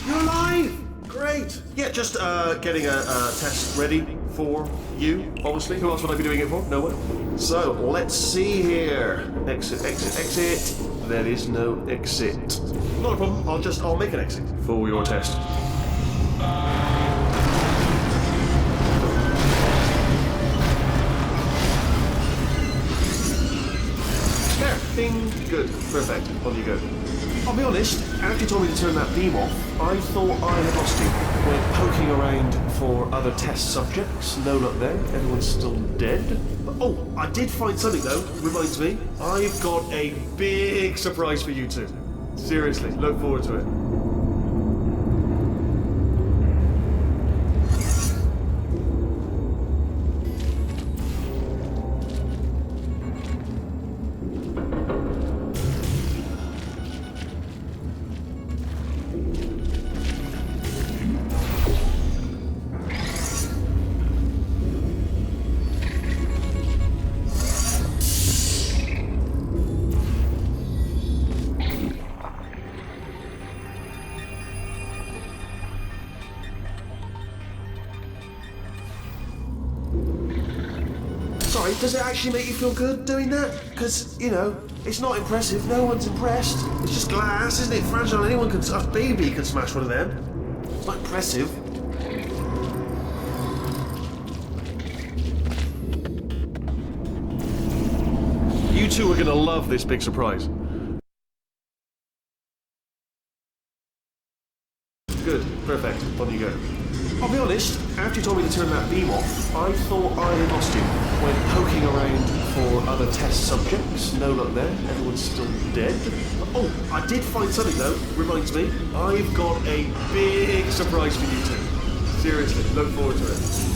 You're alive! Great! Yeah, just getting a test ready for you, obviously. Who else would I be doing it for? No one. So, let's see here. Exit. There is no exit. Not a problem. I'll make an exit for your test. There. Bing. Good. Perfect. On you go. I'll be honest, after you told me to turn that beam off, I thought I had lost you. We're poking around for other test subjects. No luck there. Everyone's still dead. But, I did find something though. Reminds me, I've got a big surprise for you two. Seriously, look forward to it. right? Does it actually make you feel good doing that? Because, you know, it's not impressive. No one's impressed. It's just glass, isn't it? Fragile. Anyone can, a baby can smash one of them. It's not impressive. You two are going to love this big surprise. Good, perfect. On you go. I'll be honest, after you told me to turn that beam off, I thought I had lost you. Went poking around for other test subjects. No luck there. Everyone's still dead. Oh, I did find something though. Reminds me, I've got a big surprise for you two. Seriously, look forward to it.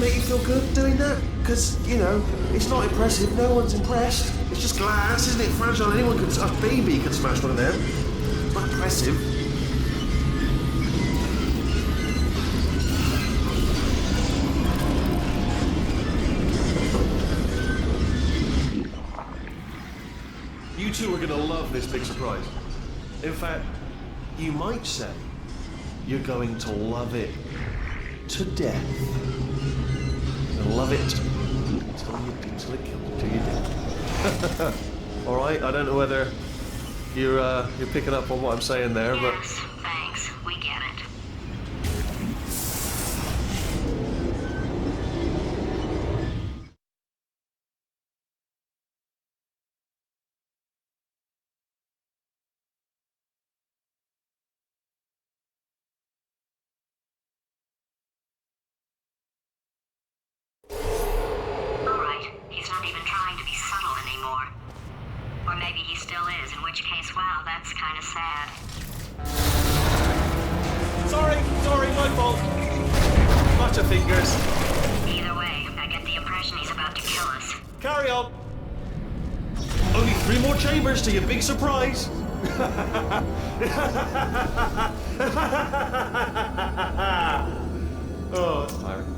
make you feel good doing that? Because, you know, it's not impressive. No one's impressed. It's just glass, isn't it? Fragile. Anyone could, a baby could smash one of them. It's not impressive. You two are going to love this big surprise. In fact, you might say you're going to love it to death. You'll love it until it kills you till you're dead. All right, I don't know whether you're picking up on what I'm saying there, but Yes, thanks. We get it. He's not even trying to be subtle anymore. Or maybe he still is, in which case, wow, that's kind of sad. Sorry, my fault. Butterfingers. Either way, I get the impression he's about to kill us. Carry on. Only 3 more chambers to your big surprise. Oh, that's tiring.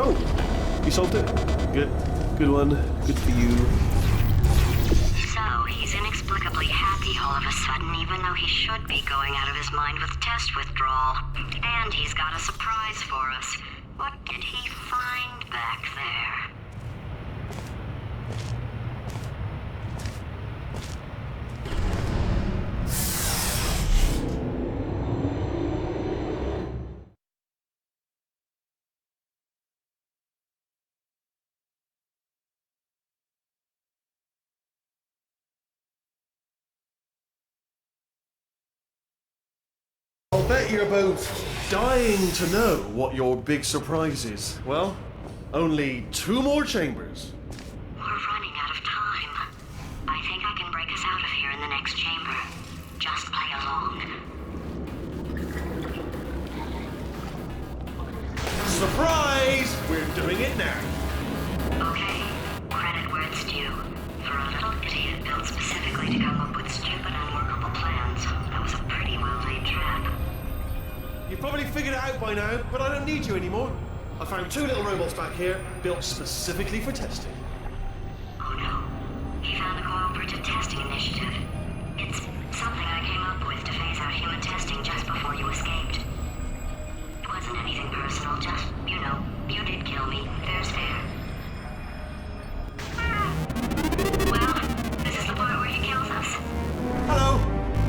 Oh, you solved it? Good one. Good for you. So, he's inexplicably happy all of a sudden, even though he should be going out of his mind with test withdrawal. And he's got a surprise for us. What did he find back there? I'll bet you're both dying to know what your big surprise is. Well, only 2 more chambers. We're running out of time. I think I can break us out of here in the next chamber. Just play along. Surprise! We're doing it now. Okay, credit where it's due. For a little idiot built specifically to come up with stupid, unworkable plans, that was a pretty well-laid trap. You've probably figured it out by now, but I don't need you anymore. I found 2 little robots back here, built specifically for testing. Oh no, he found the Cooperative Testing Initiative. It's something I came up with to phase out human testing just before you escaped. It wasn't anything personal, just, you know, you did kill me. There's fair. Well, this is the part where he kills us. Hello!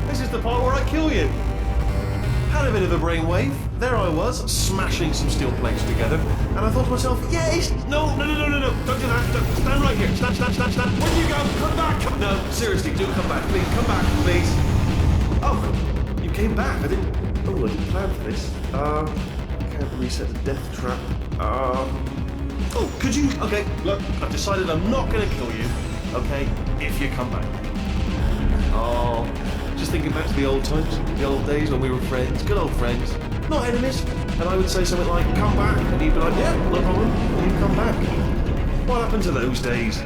This is the part where I kill you. Had a bit of a brainwave. There I was, smashing some steel plates together, and I thought to myself, yes! No, don't do that. Stand right here. Stand. Where do you go? Come back! No, seriously, do come back, please. Come back, please. Oh, you came back. I didn't plan for this. Can't reset the death trap. Oh, could you? Okay, look, I've decided I'm not going to kill you, okay, if you come back. Oh, just thinking back to the old times, the old days when we were friends, good old friends, not enemies. And I would say something like, come back, and he'd be like, yeah, no problem, and you'd come back. What happened to those days?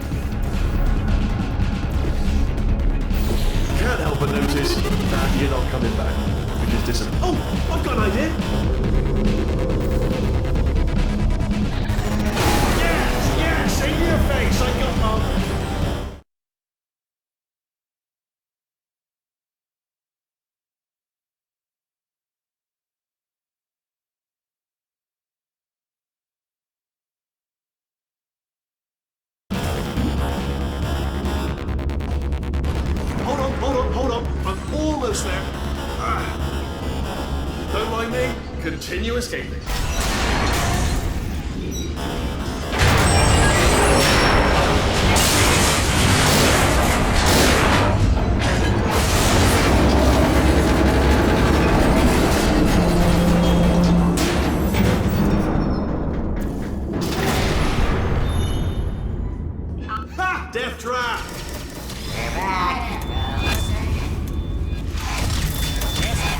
can't help but notice that you're not coming back, which is disappointing. Oh, I've got an idea. Yes, in your face. I got one. Hold on. I'm almost there. Don't mind me. Continue escaping. Ha! Death trap!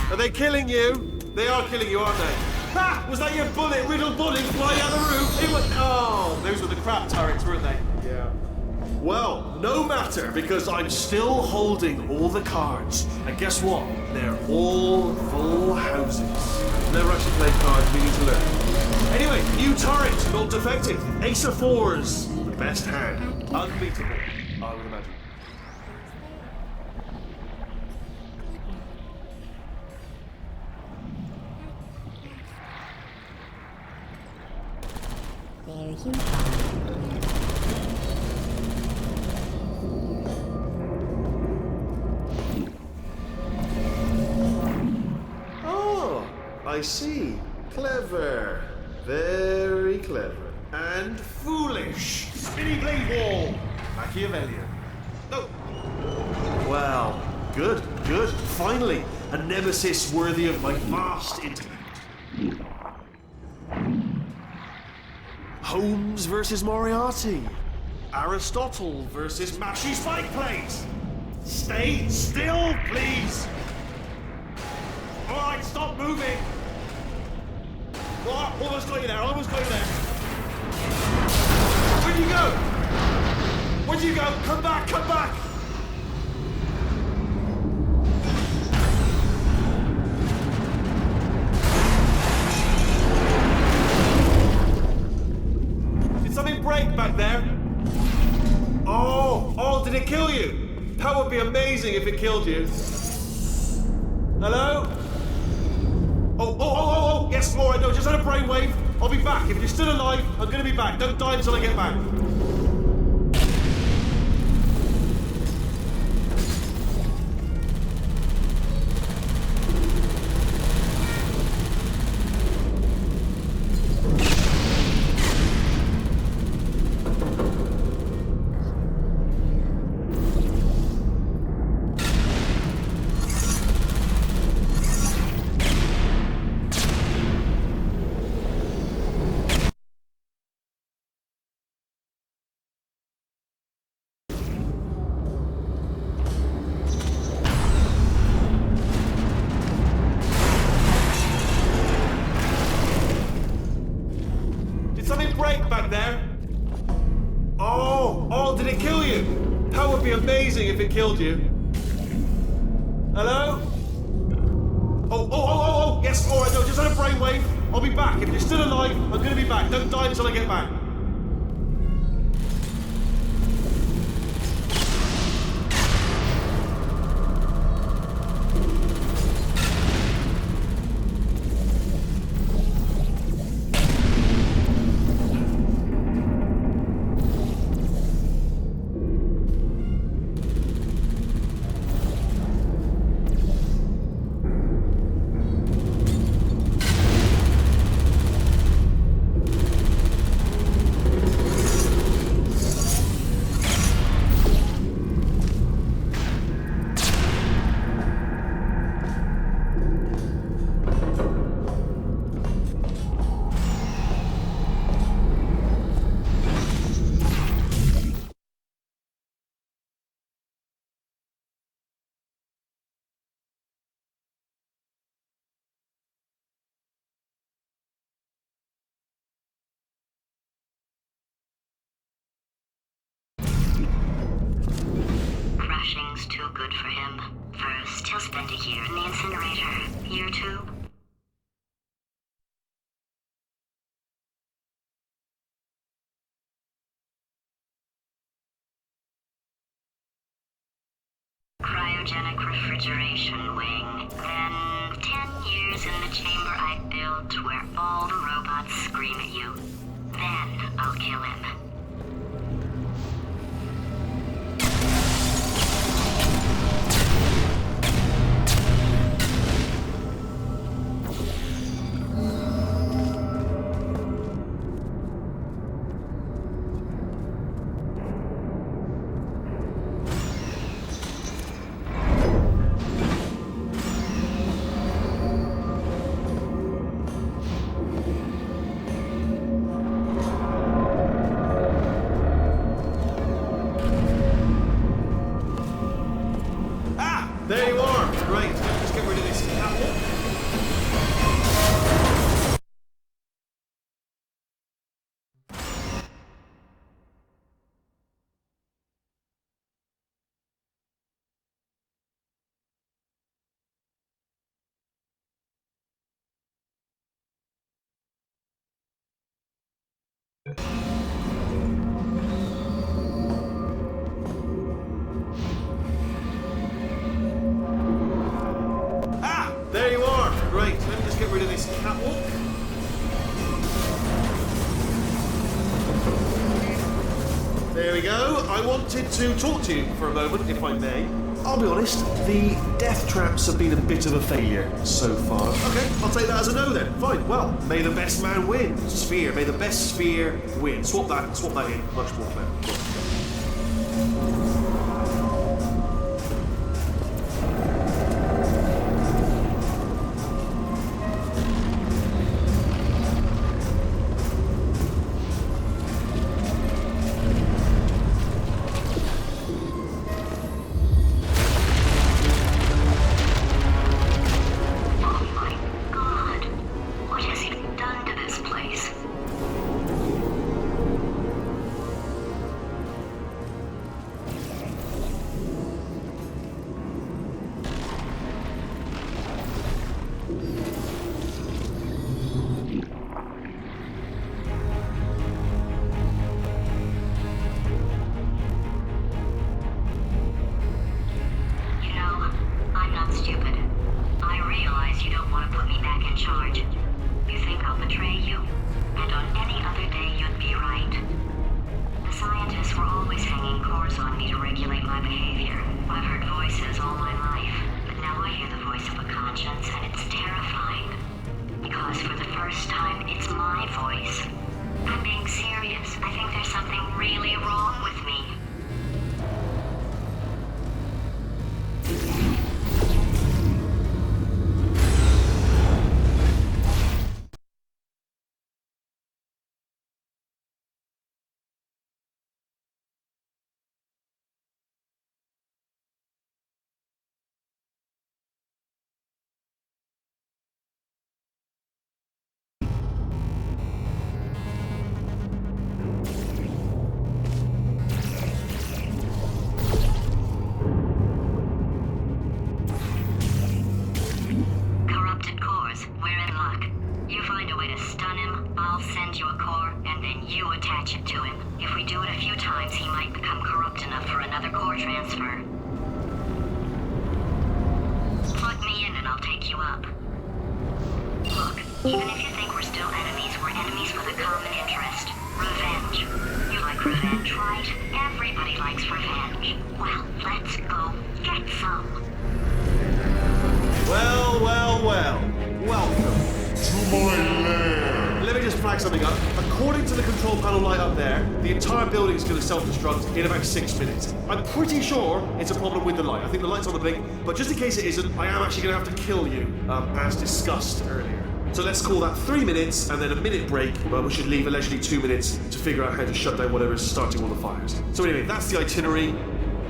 Are they killing you? They are killing you, aren't they? Ha! Was that your bullet-riddled body flying out the roof? It was... Oh, those were the crap turrets, weren't they? Yeah. Well, no matter, because I'm still holding all the cards. And guess what? They're all full houses. Never actually played cards, we need to learn. Anyway, new turret, not defective. Ace of fours. The best hand. Unbeatable, I would imagine. There you are. Oh, I see. Clever. Very clever. And foolish. Spinny blade wall. Machiavellian. No. Well, good. Finally, a nemesis worthy of my vast intellect. Holmes versus Moriarty. Aristotle versus Mashy Spike Plate. Stay still, please. All right, stop moving. Oh, almost got you there. Where'd you go? Come back. Something break back there? Oh, did it kill you? That would be amazing if it killed you. Hello? Oh, yes, all right, no, just had a brainwave. I'll be back. If you're still alive, I'm gonna be back. Don't die until I get back. Back there? Oh, did it kill you? That would be amazing if it killed you. Hello? Oh, yes, all right, no, just had a brainwave. I'll be back. If you're still alive, I'm gonna be back. Don't die until I get back. cryogenic refrigeration wing. Then 10 years in the chamber I built where all the robots scream at you. Then I'll kill him. There you are. Great. Let's get rid of this catwalk. There you are. Great. Let me just get rid of this catwalk. There we go. I wanted to talk to you for a moment, if I may. I'll be honest, the death traps have been a bit of a failure so far. Okay, I'll take that as a no then. Fine. Well, may the best man win. Sphere. May the best sphere win. Swap that in. Much more clever. Even if you think we're still enemies, we're enemies with a common interest. Revenge. You like revenge, right? Everybody likes revenge. Well, let's go get some. Well. Welcome to my lair. Let me just flag something up. According to the control panel light up there, the entire building is going to self-destruct in about 6 minutes. I'm pretty sure it's a problem with the light. I think the light's on the blink, but just in case it isn't, I am actually going to have to kill you, as discussed earlier. So let's call that 3 minutes and then a minute break, but we should leave allegedly 2 minutes to figure out how to shut down whatever is starting all the fires. So anyway, that's the itinerary.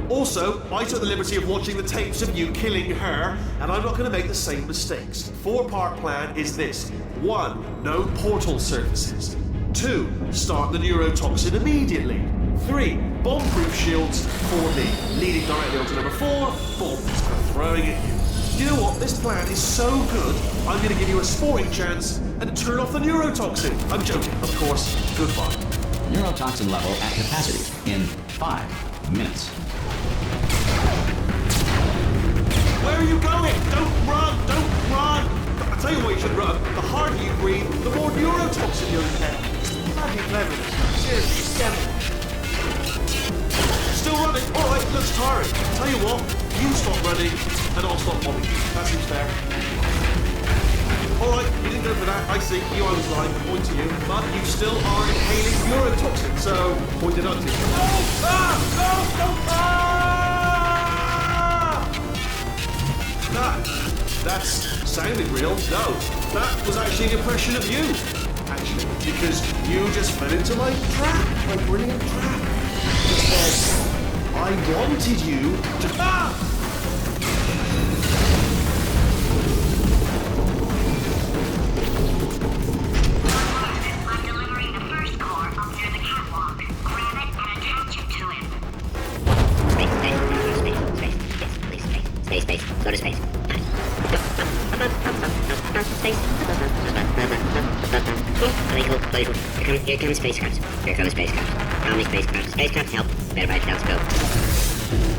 Also, I took the liberty of watching the tapes of you killing her, and I'm not going to make the same mistakes. 4-part plan is this. 1. No portal surfaces. 2. Start the neurotoxin immediately. 3. Bomb-proof shields for me. Leading directly onto number 4, bombs for throwing at you. You know what? This plan is so good, I'm going to give you a sporting chance and turn off the neurotoxin. I'm joking, of course. Goodbye. Neurotoxin level at capacity in 5 minutes. Where are you going? Don't run! Don't run! I tell you why you should run. The harder you breathe, the more neurotoxin you'll inhale. Bloody cleverness. Seriously, devil. Still running. All right, looks tiring. Tell you what, you stop running, and I'll stop bombing you. That seems fair. All right, you didn't go for that. I see. You I was lying. Point to you, but you still are inhaling neurotoxin. So point deducted. No! Ah! No! No! Ah! That's sounded real. No, that was actually an impression of you. Actually, because you just fell into my trap, my brilliant trap. Because I wanted you to. Ah! I'm delivering the first core up near the catwalk. Grab it and attach it to him. Space. Go to space. Space. Playful. Here comes spacecraft. How many spacecraft? Spacecraft, help. Better by telescope.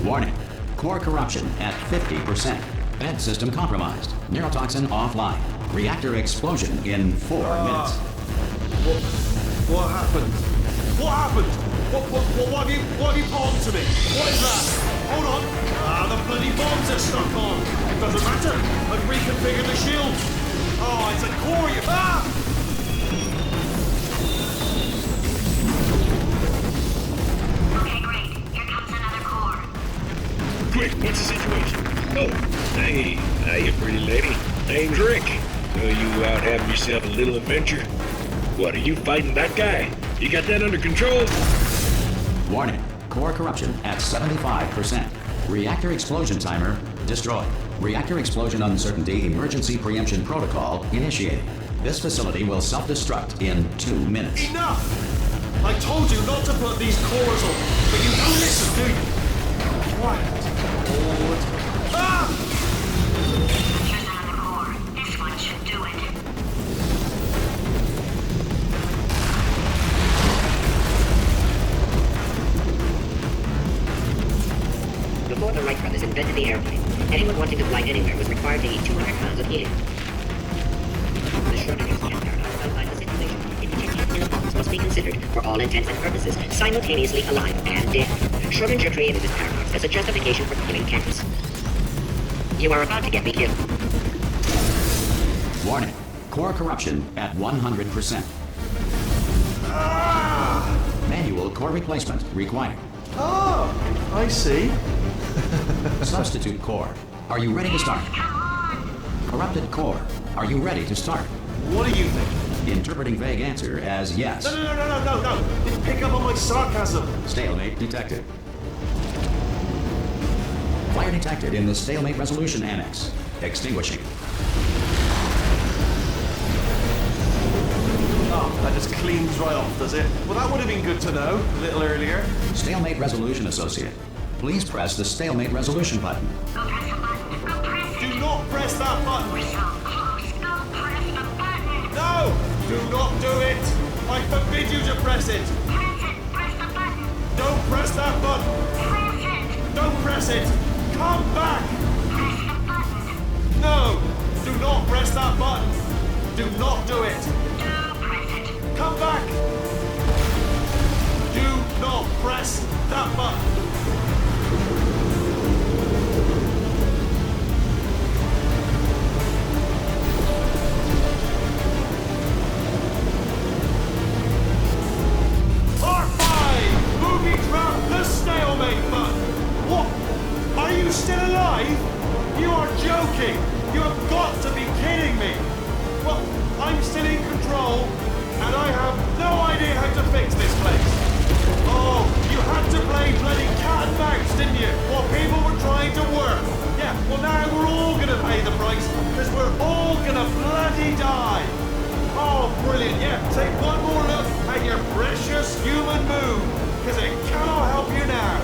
Warning. Core corruption at 50%. Vent system compromised. Neurotoxin offline. Reactor explosion in 4 minutes. What happened? What happened? What have you palmed to me? What is that? Hold on. The bloody bombs are stuck on. It doesn't matter. I've reconfigured the shield. Oh, it's a core. Okay, great. Here comes another core. Quick, what's the situation? Oh, hey, you pretty lady. Name's Rick. So you out having yourself a little adventure? What, are you fighting that guy? You got that under control? Warning. Core corruption at 75%. Reactor explosion timer destroyed. Reactor explosion uncertainty emergency preemption protocol initiated. This facility will self-destruct in 2 minutes. Enough! I told you not to put these cores on, but you don't listen, do you? Quiet. Ah! Here's another core. This one should do it. Before the Wright brothers invented the airplane, anyone wanting to fly anywhere was required to eat 200 pounds of helium. The Schrodinger's gas paradox outlines the situation in which animals must be considered, for all intents and purposes, simultaneously alive and dead. Schrodinger created this paradox as a justification for killing cats. You are about to get me killed. Warning. Core corruption at 100%. Manual core replacement required. Oh, I see. Substitute core. Are you ready to start? Corrupted core. Are you ready to start? What do you think? Interpreting vague answer as yes. No. Didn't pick up on my sarcasm. Stalemate detected. Fire detected in the stalemate resolution annex. Extinguishing. Oh, that just cleans right off, does it? Well, that would have been good to know a little earlier. Stalemate resolution associate. Please press the stalemate resolution button. Go press the button. Go press it. Do not press that button. We're so close. Go press the button. No! Do not do it! I forbid you to press it! Press it. Press the button. Don't press that button! Press it. Don't press it! Come back! Press the button. No! Do not press that button! Do not do it! Do press it. Come back! Do not press that button! Still alive? You are joking! You have got to be kidding me! Well, I'm still in control, and I have no idea how to fix this place. Oh, you had to play bloody cat and mouse, didn't you? While people were trying to work. Yeah, well now we're all gonna pay the price, because we're all gonna bloody die. Oh, brilliant. Yeah, take one more look at your precious human moon, because it cannot help you now.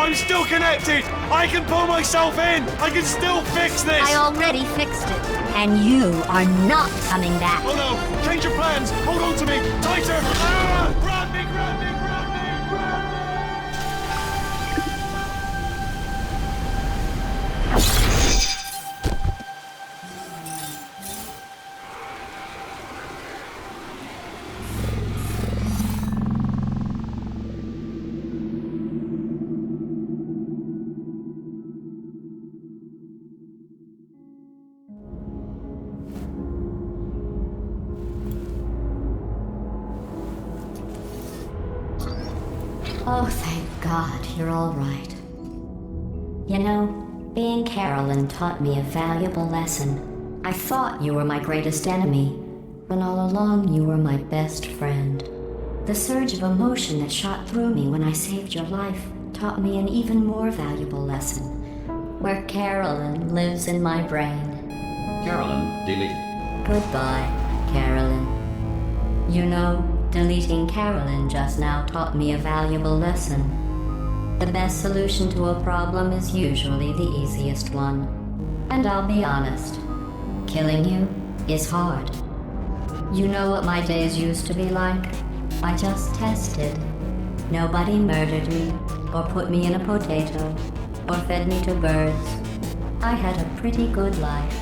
I'm still connected! I can pull myself in! I can still fix this! I already fixed it, and you are not coming back. Oh no! Change your plans! Hold on to me! Tighter! Ah! Grab me, grab me, grab me, grab me! Oh, thank God, you're all right. You know, being Carolyn taught me a valuable lesson. I thought you were my greatest enemy, when all along you were my best friend. The surge of emotion that shot through me when I saved your life taught me an even more valuable lesson, where Carolyn lives in my brain. Carolyn, deleted. Goodbye, Carolyn. You know, deleting Carolyn just now taught me a valuable lesson. The best solution to a problem is usually the easiest one. And I'll be honest, killing you is hard. You know what my days used to be like? I just tested. Nobody murdered me, or put me in a potato, or fed me to birds. I had a pretty good life.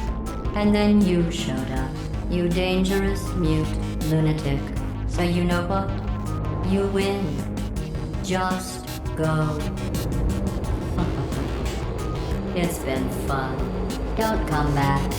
And then you showed up, you dangerous, mute lunatic. So you know what? You win. Just go. It's been fun. Don't come back.